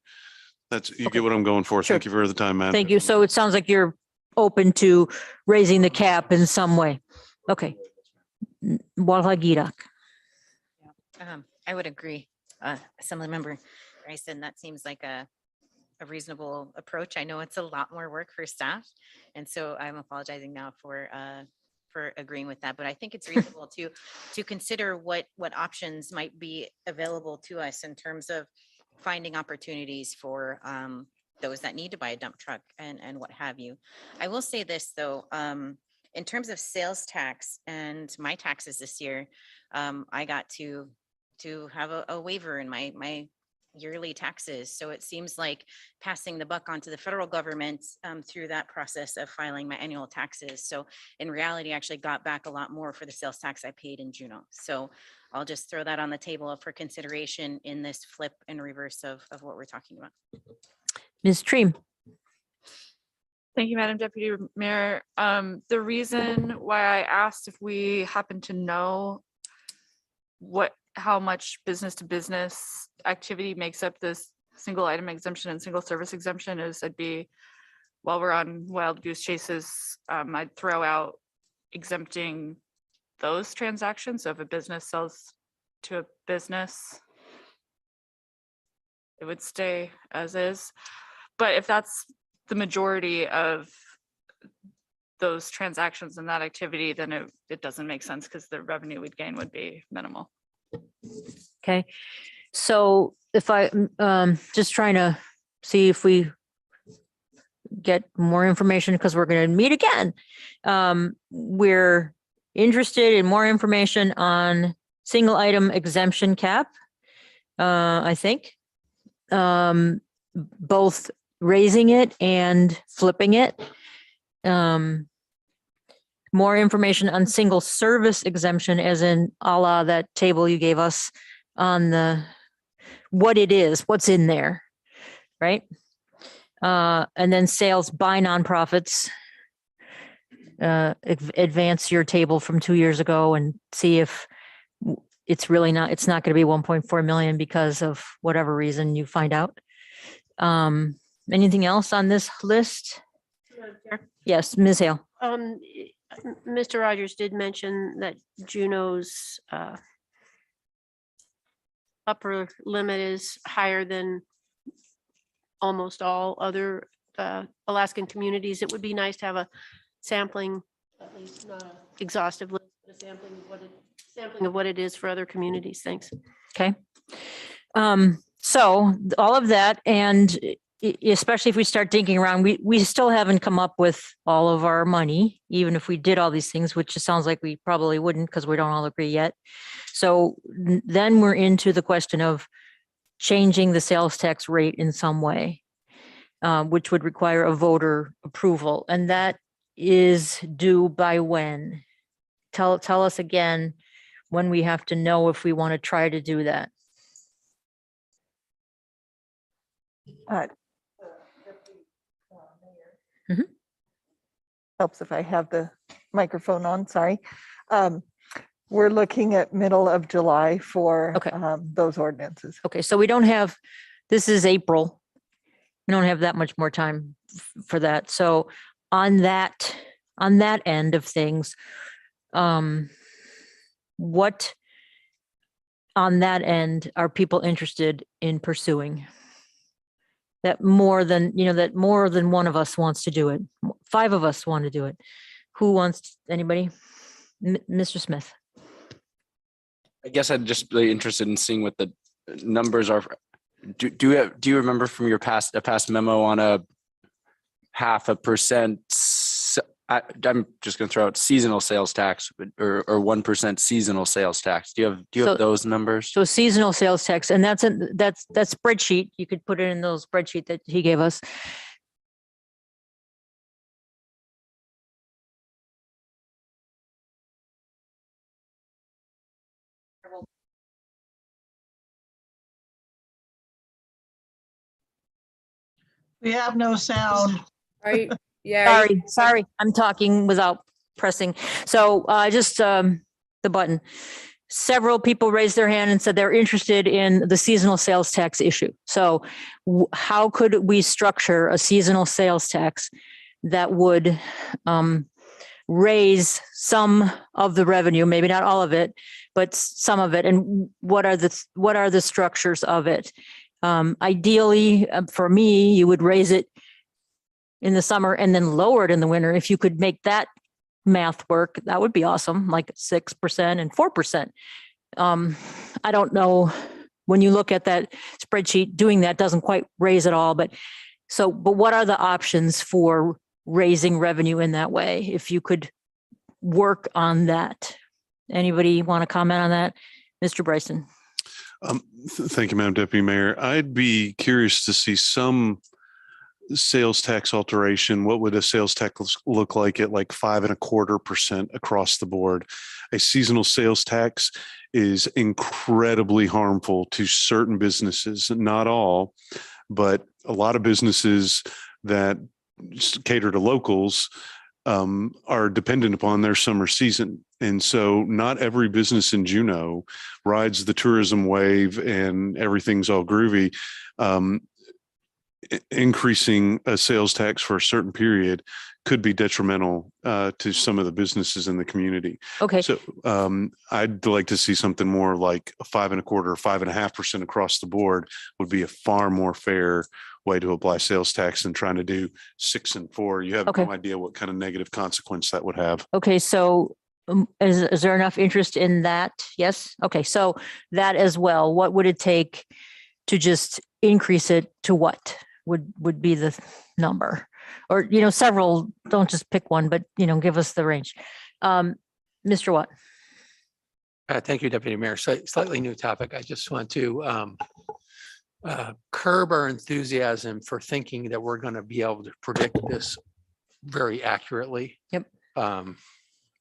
You get what I'm going for. Sure. Thank you for the time, man. Thank you. So it sounds like you're open to raising the cap in some way. Okay. Walhagirak. I would agree. Assemblymember Bryson, that seems like a reasonable approach. I know it's a lot more work for staff, and so I'm apologizing now for agreeing with that. But I think it's reasonable to consider what options might be available to us in terms of finding opportunities for those that need to buy a dump truck and what have you. I will say this though, in terms of sales tax and my taxes this year, I got to have a waiver in my yearly taxes. So it seems like passing the buck onto the federal government through that process of filing my annual taxes. So in reality, I actually got back a lot more for the sales tax I paid in Juneau. So I'll just throw that on the table for consideration in this flip and reverse of what we're talking about. Ms. Treem. Thank you, Madam Deputy Mayor. The reason why I asked if we happen to know how much business to business activity makes up this single item exemption and single service exemption is while we're on wild goose chases, I'd throw out exempting those transactions. So if a business sells to a business, it would stay as is. But if that's the majority of those transactions and that activity, then it doesn't make sense because the revenue we'd gain would be minimal. Okay. So if I just trying to see if we get more information, because we're going to meet again. We're interested in more information on single item exemption cap. I think both raising it and flipping it. More information on single service exemption, as in a la that table you gave us on what it is, what's in there, right? And then sales by nonprofits. Advance your table from 2 years ago and see if it's not going to be 1.4 million because of whatever reason you find out. Anything else on this list? Yes, Ms. Hale. Mr. Rogers did mention that Juneau's upper limit is higher than almost all other Alaskan communities. It would be nice to have a sampling, at least not an exhaustive list, but a sampling of what it is for other communities. Thanks. Okay. So all of that, and especially if we start digging around, we still haven't come up with all of our money, even if we did all these things, which it sounds like we probably wouldn't because we don't all agree yet. So then we're into the question of changing the sales tax rate in some way, which would require a voter approval. And that is due by when? Tell us again when we have to know if we want to try to do that. helps if I have the microphone on, sorry. We're looking at middle of July for Okay. those ordinances. Okay, so we don't have, this is April. We don't have that much more time for that. So on that end of things, what on that end are people interested in pursuing? That more than, that more than one of us wants to do it. 5 of us want to do it. Who wants, anybody? Mr. Smith? I guess I'd just be interested in seeing what the numbers are. Do you remember from your past memo on a 0.5%? I'm just going to throw out seasonal sales tax or 1% seasonal sales tax. Do you have those numbers? So seasonal sales tax, and that's that spreadsheet. You could put it in those spreadsheet that he gave us. We have no sound. Right. Yeah. Sorry, I'm talking without pressing. So just the button. Several people raised their hand and said they're interested in the seasonal sales tax issue. So how could we structure a seasonal sales tax that would raise some of the revenue, maybe not all of it, but some of it? And what are the structures of it? Ideally, for me, you would raise it in the summer and then lower it in the winter. If you could make that math work, that would be awesome, like 6% and 4%. I don't know, when you look at that spreadsheet, doing that doesn't quite raise it all, but what are the options for raising revenue in that way? If you could work on that. Anybody want to comment on that? Mr. Bryson? Thank you, Madam Deputy Mayor. I'd be curious to see some sales tax alteration. What would a sales tax look like at like 5.25% across the board? A seasonal sales tax is incredibly harmful to certain businesses, not all, but a lot of businesses that cater to locals are dependent upon their summer season. And so not every business in Juneau rides the tourism wave and everything's all groovy. Increasing a sales tax for a certain period could be detrimental to some of the businesses in the community. Okay. So I'd like to see something more like 5.25% or 5.5% across the board would be a far more fair way to apply sales tax than trying to do 6 and 4. You have Okay. no idea what kind of negative consequence that would have. Okay, so is there enough interest in that? Yes. Okay, so that as well, what would it take to just increase it to what would be the number? Or, several, don't just pick one, but, give us the range. Mr. Watt? Thank you, Deputy Mayor. Slightly new topic. I just want to curb our enthusiasm for thinking that we're going to be able to predict this very accurately. Yep.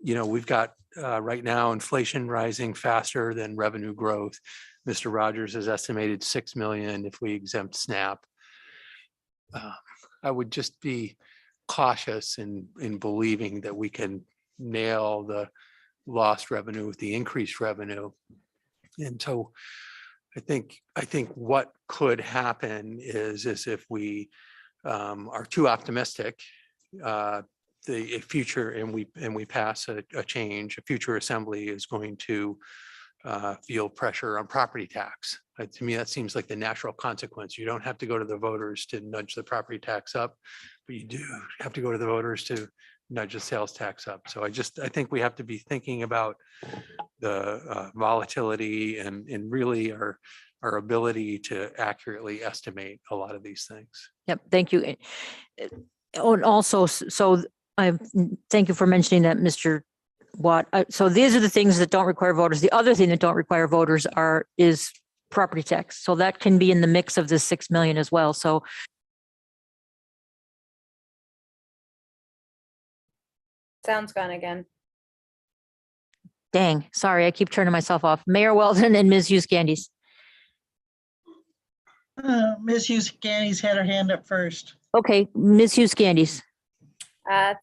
We've got right now inflation rising faster than revenue growth. Mr. Rogers has estimated 6 million if we exempt SNAP. I would just be cautious in believing that we can nail the lost revenue with the increased revenue. And so I think what could happen is if we are too optimistic, the future and we pass a change, a future assembly is going to feel pressure on property tax. To me, that seems like the natural consequence. You don't have to go to the voters to nudge the property tax up, but you do have to go to the voters to nudge the sales tax up. So I think we have to be thinking about the volatility and really our ability to accurately estimate a lot of these things. Yep, thank you. And also, so I thank you for mentioning that, Mr. Watt. So these are the things that don't require voters. The other thing that don't require voters is property tax. So that can be in the mix of the 6 million as well. So Sound's gone again. dang, sorry, I keep turning myself off. Mayor Weldon and Ms. Hughes-Gandy's. Ms. Hughes-Gandy's had her hand up first. Okay, Ms. Hughes-Gandy's.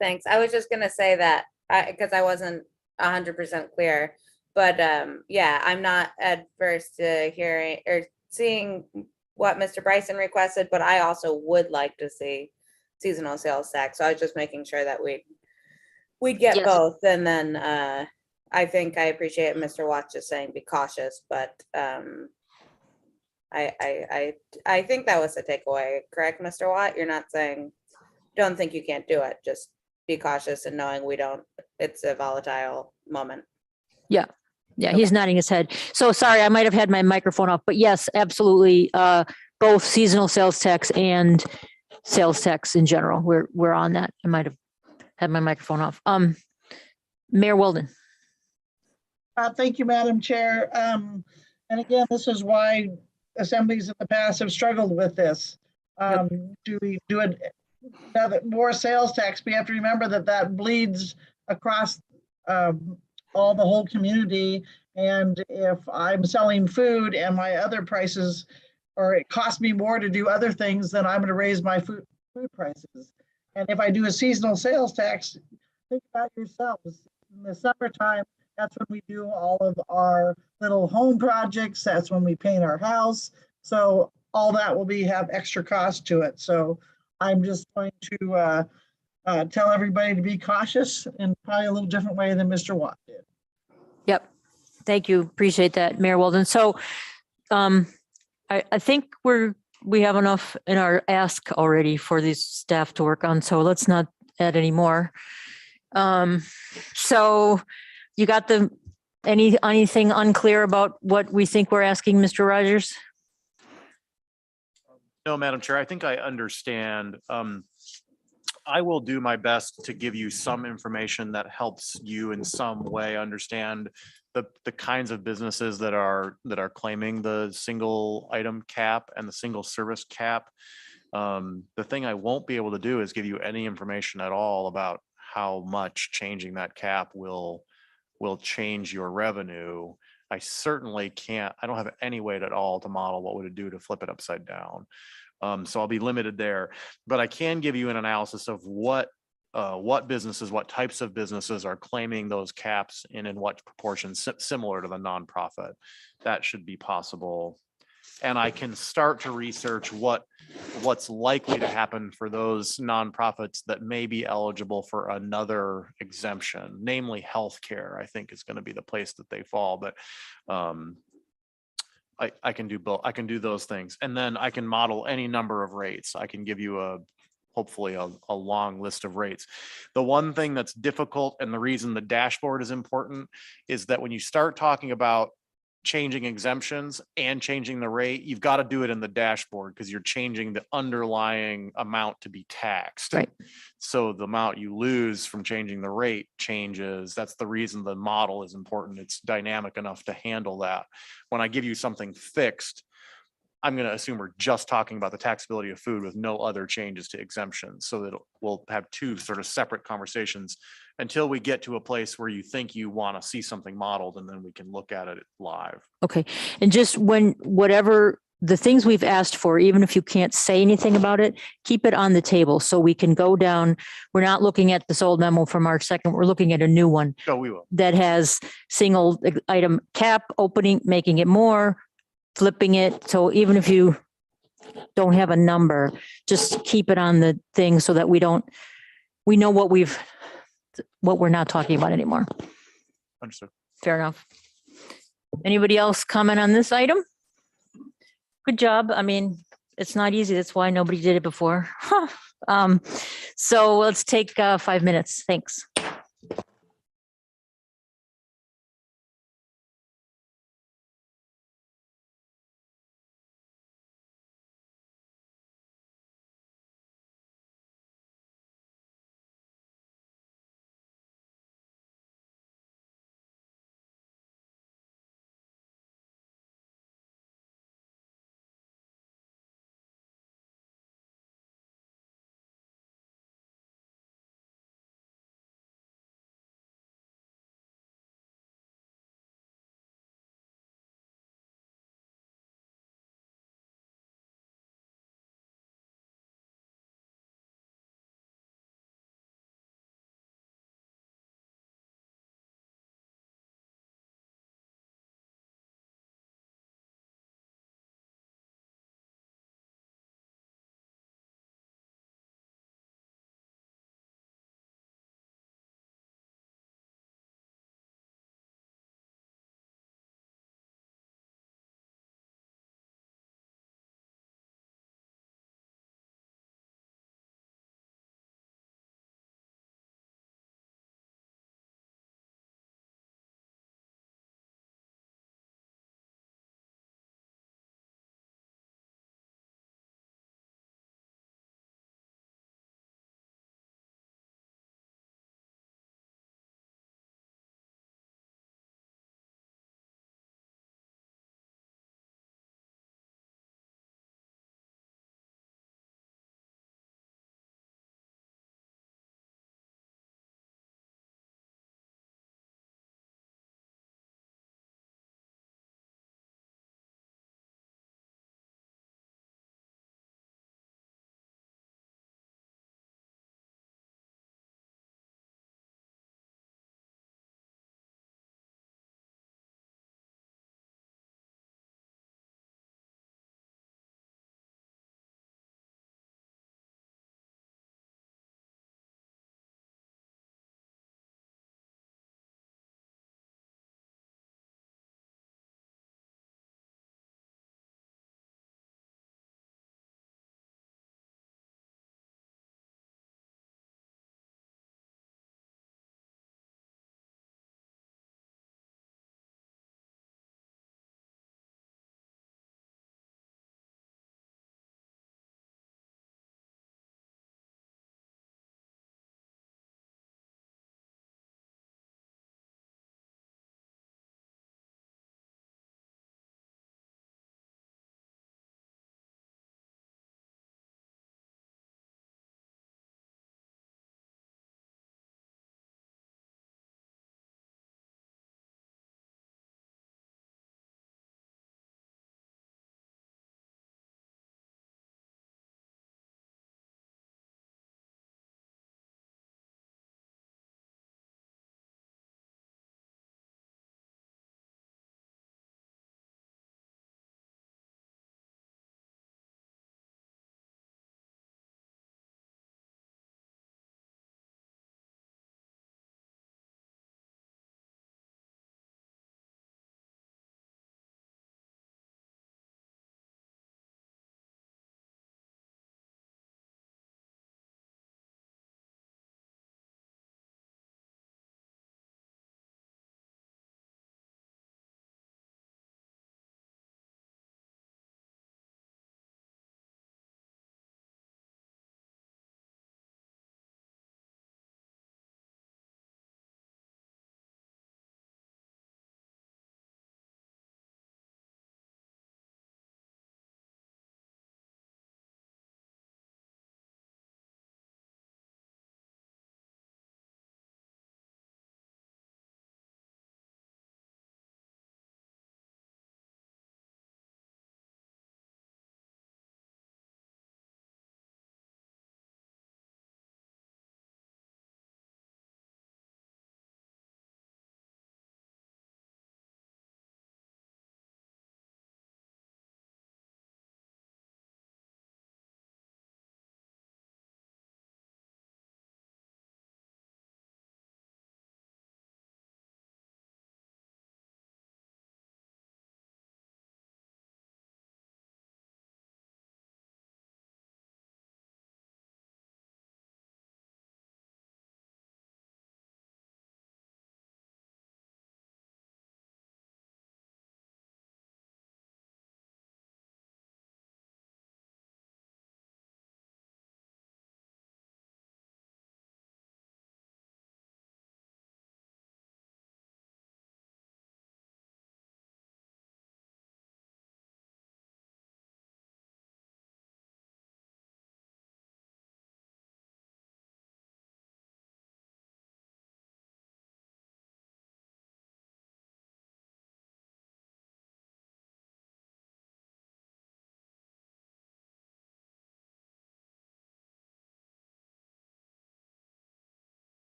Thanks. I was just gonna say that, because I wasn't 100% clear, but yeah, I'm not adverse to hearing or seeing what Mr. Bryson requested, but I also would like to see seasonal sales tax. So I was just making sure that we'd get Yes. both, and then I think I appreciate Mr. Watts just saying be cautious, but I think that was the takeaway, correct, Mr. Watt? You're not saying, don't think you can't do it, just be cautious and knowing it's a volatile moment. Yeah, he's nodding his head. So sorry, I might have had my microphone off, but yes, absolutely. Both seasonal sales tax and sales tax in general. We're on that. I might have had my microphone off. Mayor Weldon. Thank you, Madam Chair. And again, this is why assemblies in the past have struggled with this. Do we do it? Now that more sales tax, we have to remember that bleeds across all the whole community. And if I'm selling food and my other prices, or it costs me more to do other things, then I'm going to raise my food prices. And if I do a seasonal sales tax, think about yourselves. In the summertime, that's when we do all of our little home projects. That's when we paint our house. So all that will have extra cost to it. So I'm just going to tell everybody to be cautious in probably a little different way than Mr. Watt did. Yep. Thank you. Appreciate that, Mayor Weldon. So I think we have enough in our ask already for these staff to work on. So let's not add any more. So you got anything unclear about what we think we're asking, Mr. Rogers? No, Madam Chair, I think I understand. I will do my best to give you some information that helps you in some way understand the kinds of businesses that are claiming the single item cap and the single service cap. The thing I won't be able to do is give you any information at all about how much changing that cap will change your revenue. I certainly can't, I don't have any way at all to model what would it do to flip it upside down. So I'll be limited there, but I can give you an analysis of what businesses, what types of businesses are claiming those caps and in what proportions, similar to the nonprofit. That should be possible. And I can start to research what's likely to happen for those nonprofits that may be eligible for another exemption, namely healthcare. I think is going to be the place that they fall, but I can do both. I can do those things, and then I can model any number of rates. I can give you hopefully a long list of rates. The one thing that's difficult, and the reason the dashboard is important, is that when you start talking about changing exemptions and changing the rate, you've got to do it in the dashboard because you're changing the underlying amount to be taxed. Right. So the amount you lose from changing the rate changes. That's the reason the model is important. It's dynamic enough to handle that. When I give you something fixed, I'm going to assume we're just talking about the taxability of food with no other changes to exemptions. So that we'll have two sort of separate conversations until we get to a place where you think you want to see something modeled, and then we can look at it live. Okay. And just whatever the things we've asked for, even if you can't say anything about it, keep it on the table so we can go down. We're not looking at this old memo from March 2nd. We're looking at a new one. Oh, we will. That has single item cap, opening, making it more, flipping it. So even if you don't have a number, just keep it on the thing so that we know what we're not talking about anymore. Understood. Fair enough. Anybody else comment on this item? Good job. I mean, it's not easy. That's why nobody did it before. So let's take 5 minutes. Thanks.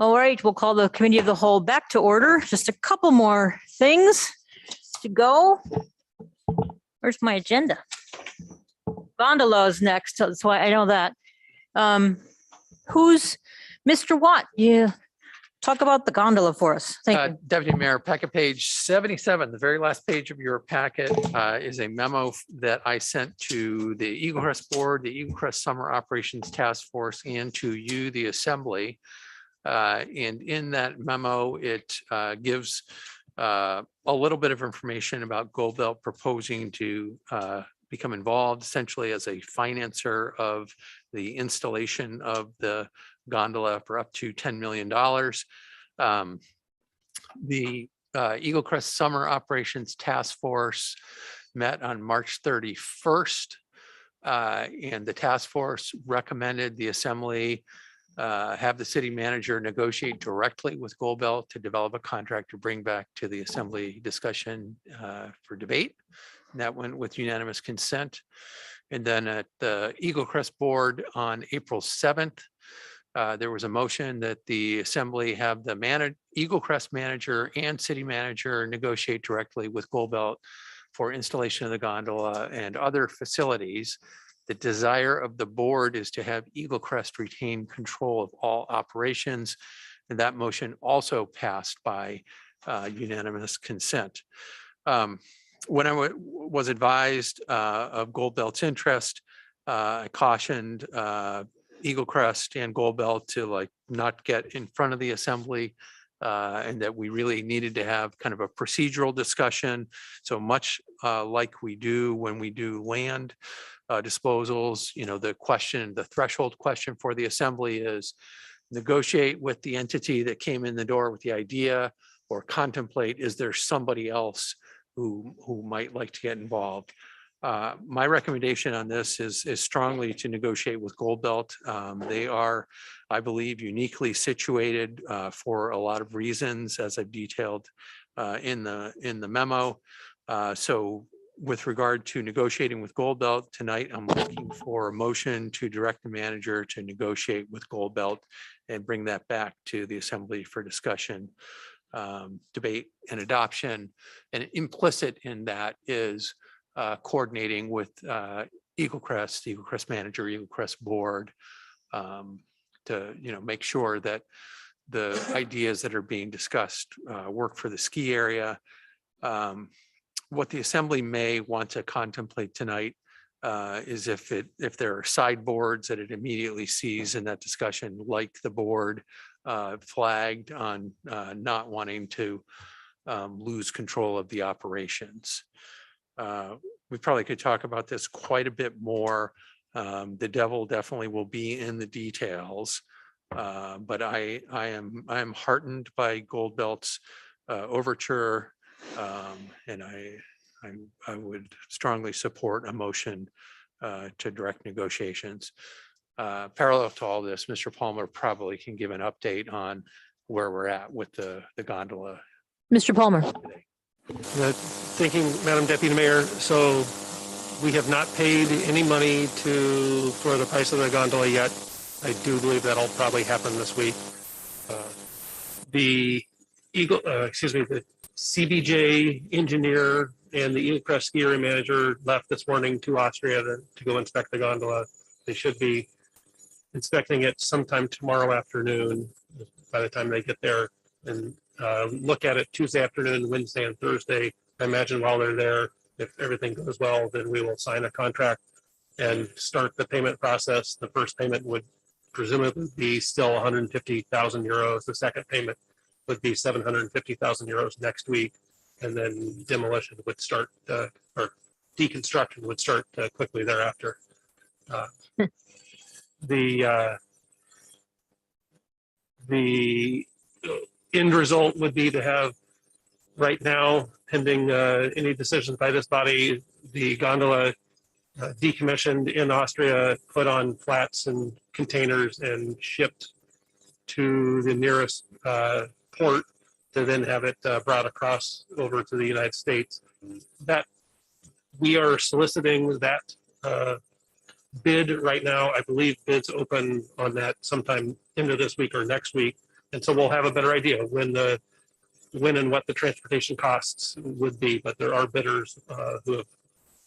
All right, we'll call the committee of the whole back to order. Just a couple more things to go. Where's my agenda? Gondola is next, so that's why I know that. Who's Mr. Watt? Yeah, talk about the gondola for us. Thank you. Deputy Mayor, packet page 77, the very last page of your packet is a memo that I sent to the Eagle Crest Board, the Eagle Crest Summer Operations Task Force, and to you, the Assembly. And in that memo, it gives a little bit of information about Gold Belt proposing to become involved essentially as a financer of the installation of the gondola for up to $10 million. The Eagle Crest Summer Operations Task Force met on March 31st, and the task force recommended the Assembly have the city manager negotiate directly with Gold Belt to develop a contract to bring back to the Assembly discussion for debate. And that went with unanimous consent. And then at the Eagle Crest Board on April 7th, there was a motion that the Assembly have the Eagle Crest manager and city manager negotiate directly with Gold Belt for installation of the gondola and other facilities. The desire of the board is to have Eagle Crest retain control of all operations. And that motion also passed by unanimous consent. When I was advised of Gold Belt's interest, I cautioned Eagle Crest and Gold Belt to not get in front of the Assembly, and that we really needed to have kind of a procedural discussion. So much like we do when we do land disposals, the threshold question for the Assembly is negotiate with the entity that came in the door with the idea, or contemplate, is there somebody else who might like to get involved? My recommendation on this is strongly to negotiate with Gold Belt. They are, I believe, uniquely situated for a lot of reasons, as I've detailed in the memo. So with regard to negotiating with Gold Belt tonight, I'm looking for a motion to direct the manager to negotiate with Gold Belt and bring that back to the Assembly for discussion, debate, and adoption. And implicit in that is coordinating with Eagle Crest manager, Eagle Crest board, to make sure that the ideas that are being discussed work for the ski area. What the Assembly may want to contemplate tonight is if there are sideboards that it immediately sees in that discussion, like the board flagged on not wanting to lose control of the operations. We probably could talk about this quite a bit more. The devil definitely will be in the details, but I am heartened by Gold Belt's overture, and I would strongly support a motion to direct negotiations. Parallel to all this, Mr. Palmer probably can give an update on where we're at with the gondola. Mr. Palmer. Thank you, Madam Deputy Mayor. So we have not paid any money for the price of the gondola yet. I do believe that'll probably happen this week. The CBJ engineer and the Eagle Crest ski area manager left this morning to Austria to go inspect the gondola. They should be inspecting it sometime tomorrow afternoon by the time they get there, and look at it Tuesday afternoon, Wednesday and Thursday. I imagine while they're there, if everything goes well, then we will sign a contract and start the payment process. The first payment would presumably be still 150,000 euros. The second payment would be 750,000 euros next week. And then demolition would start, or deconstruction would start quickly thereafter. The end result would be to have, right now, pending any decisions by this body, the gondola decommissioned in Austria, put on flats and containers and shipped to the nearest port to then have it brought across over to the United States. That we are soliciting that bid right now. I believe bids open on that sometime into this week or next week. And so we'll have a better idea when and what the transportation costs would be, but there are bidders who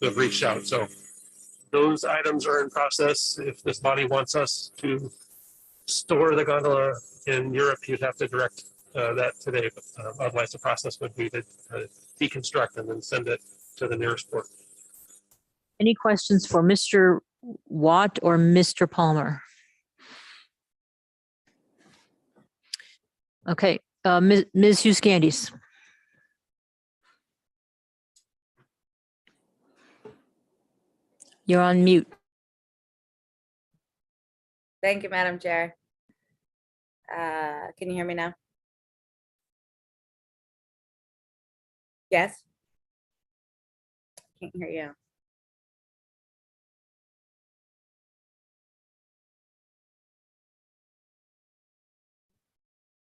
have reached out. So those items are in process. If this body wants us to store the gondola in Europe, you'd have to direct that today. But otherwise, the process would be to deconstruct and then send it to the nearest port. Any questions for Mr. Watt or Mr. Palmer? Okay, Ms. Hughes-Candies. You're on mute. Thank you, Madam Chair. Can you hear me now? Yes? Can't hear you.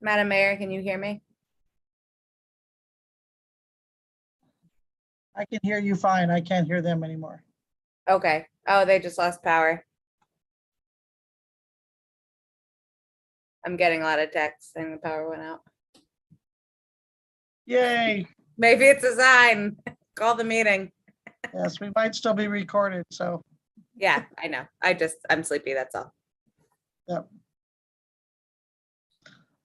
Madam Mayor, can you hear me? I can hear you fine. I can't hear them anymore. Okay. Oh, they just lost power. I'm getting a lot of texts saying the power went out. Yay. Maybe it's a sign. Call the meeting. Yes, we might still be recorded, so. Yeah, I know. I'm sleepy, that's all. Yep.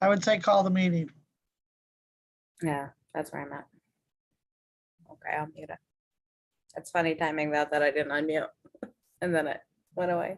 I would say call the meeting. Yeah, that's where I'm at. Okay, I'll mute it. It's funny timing that I didn't unmute and then it went away.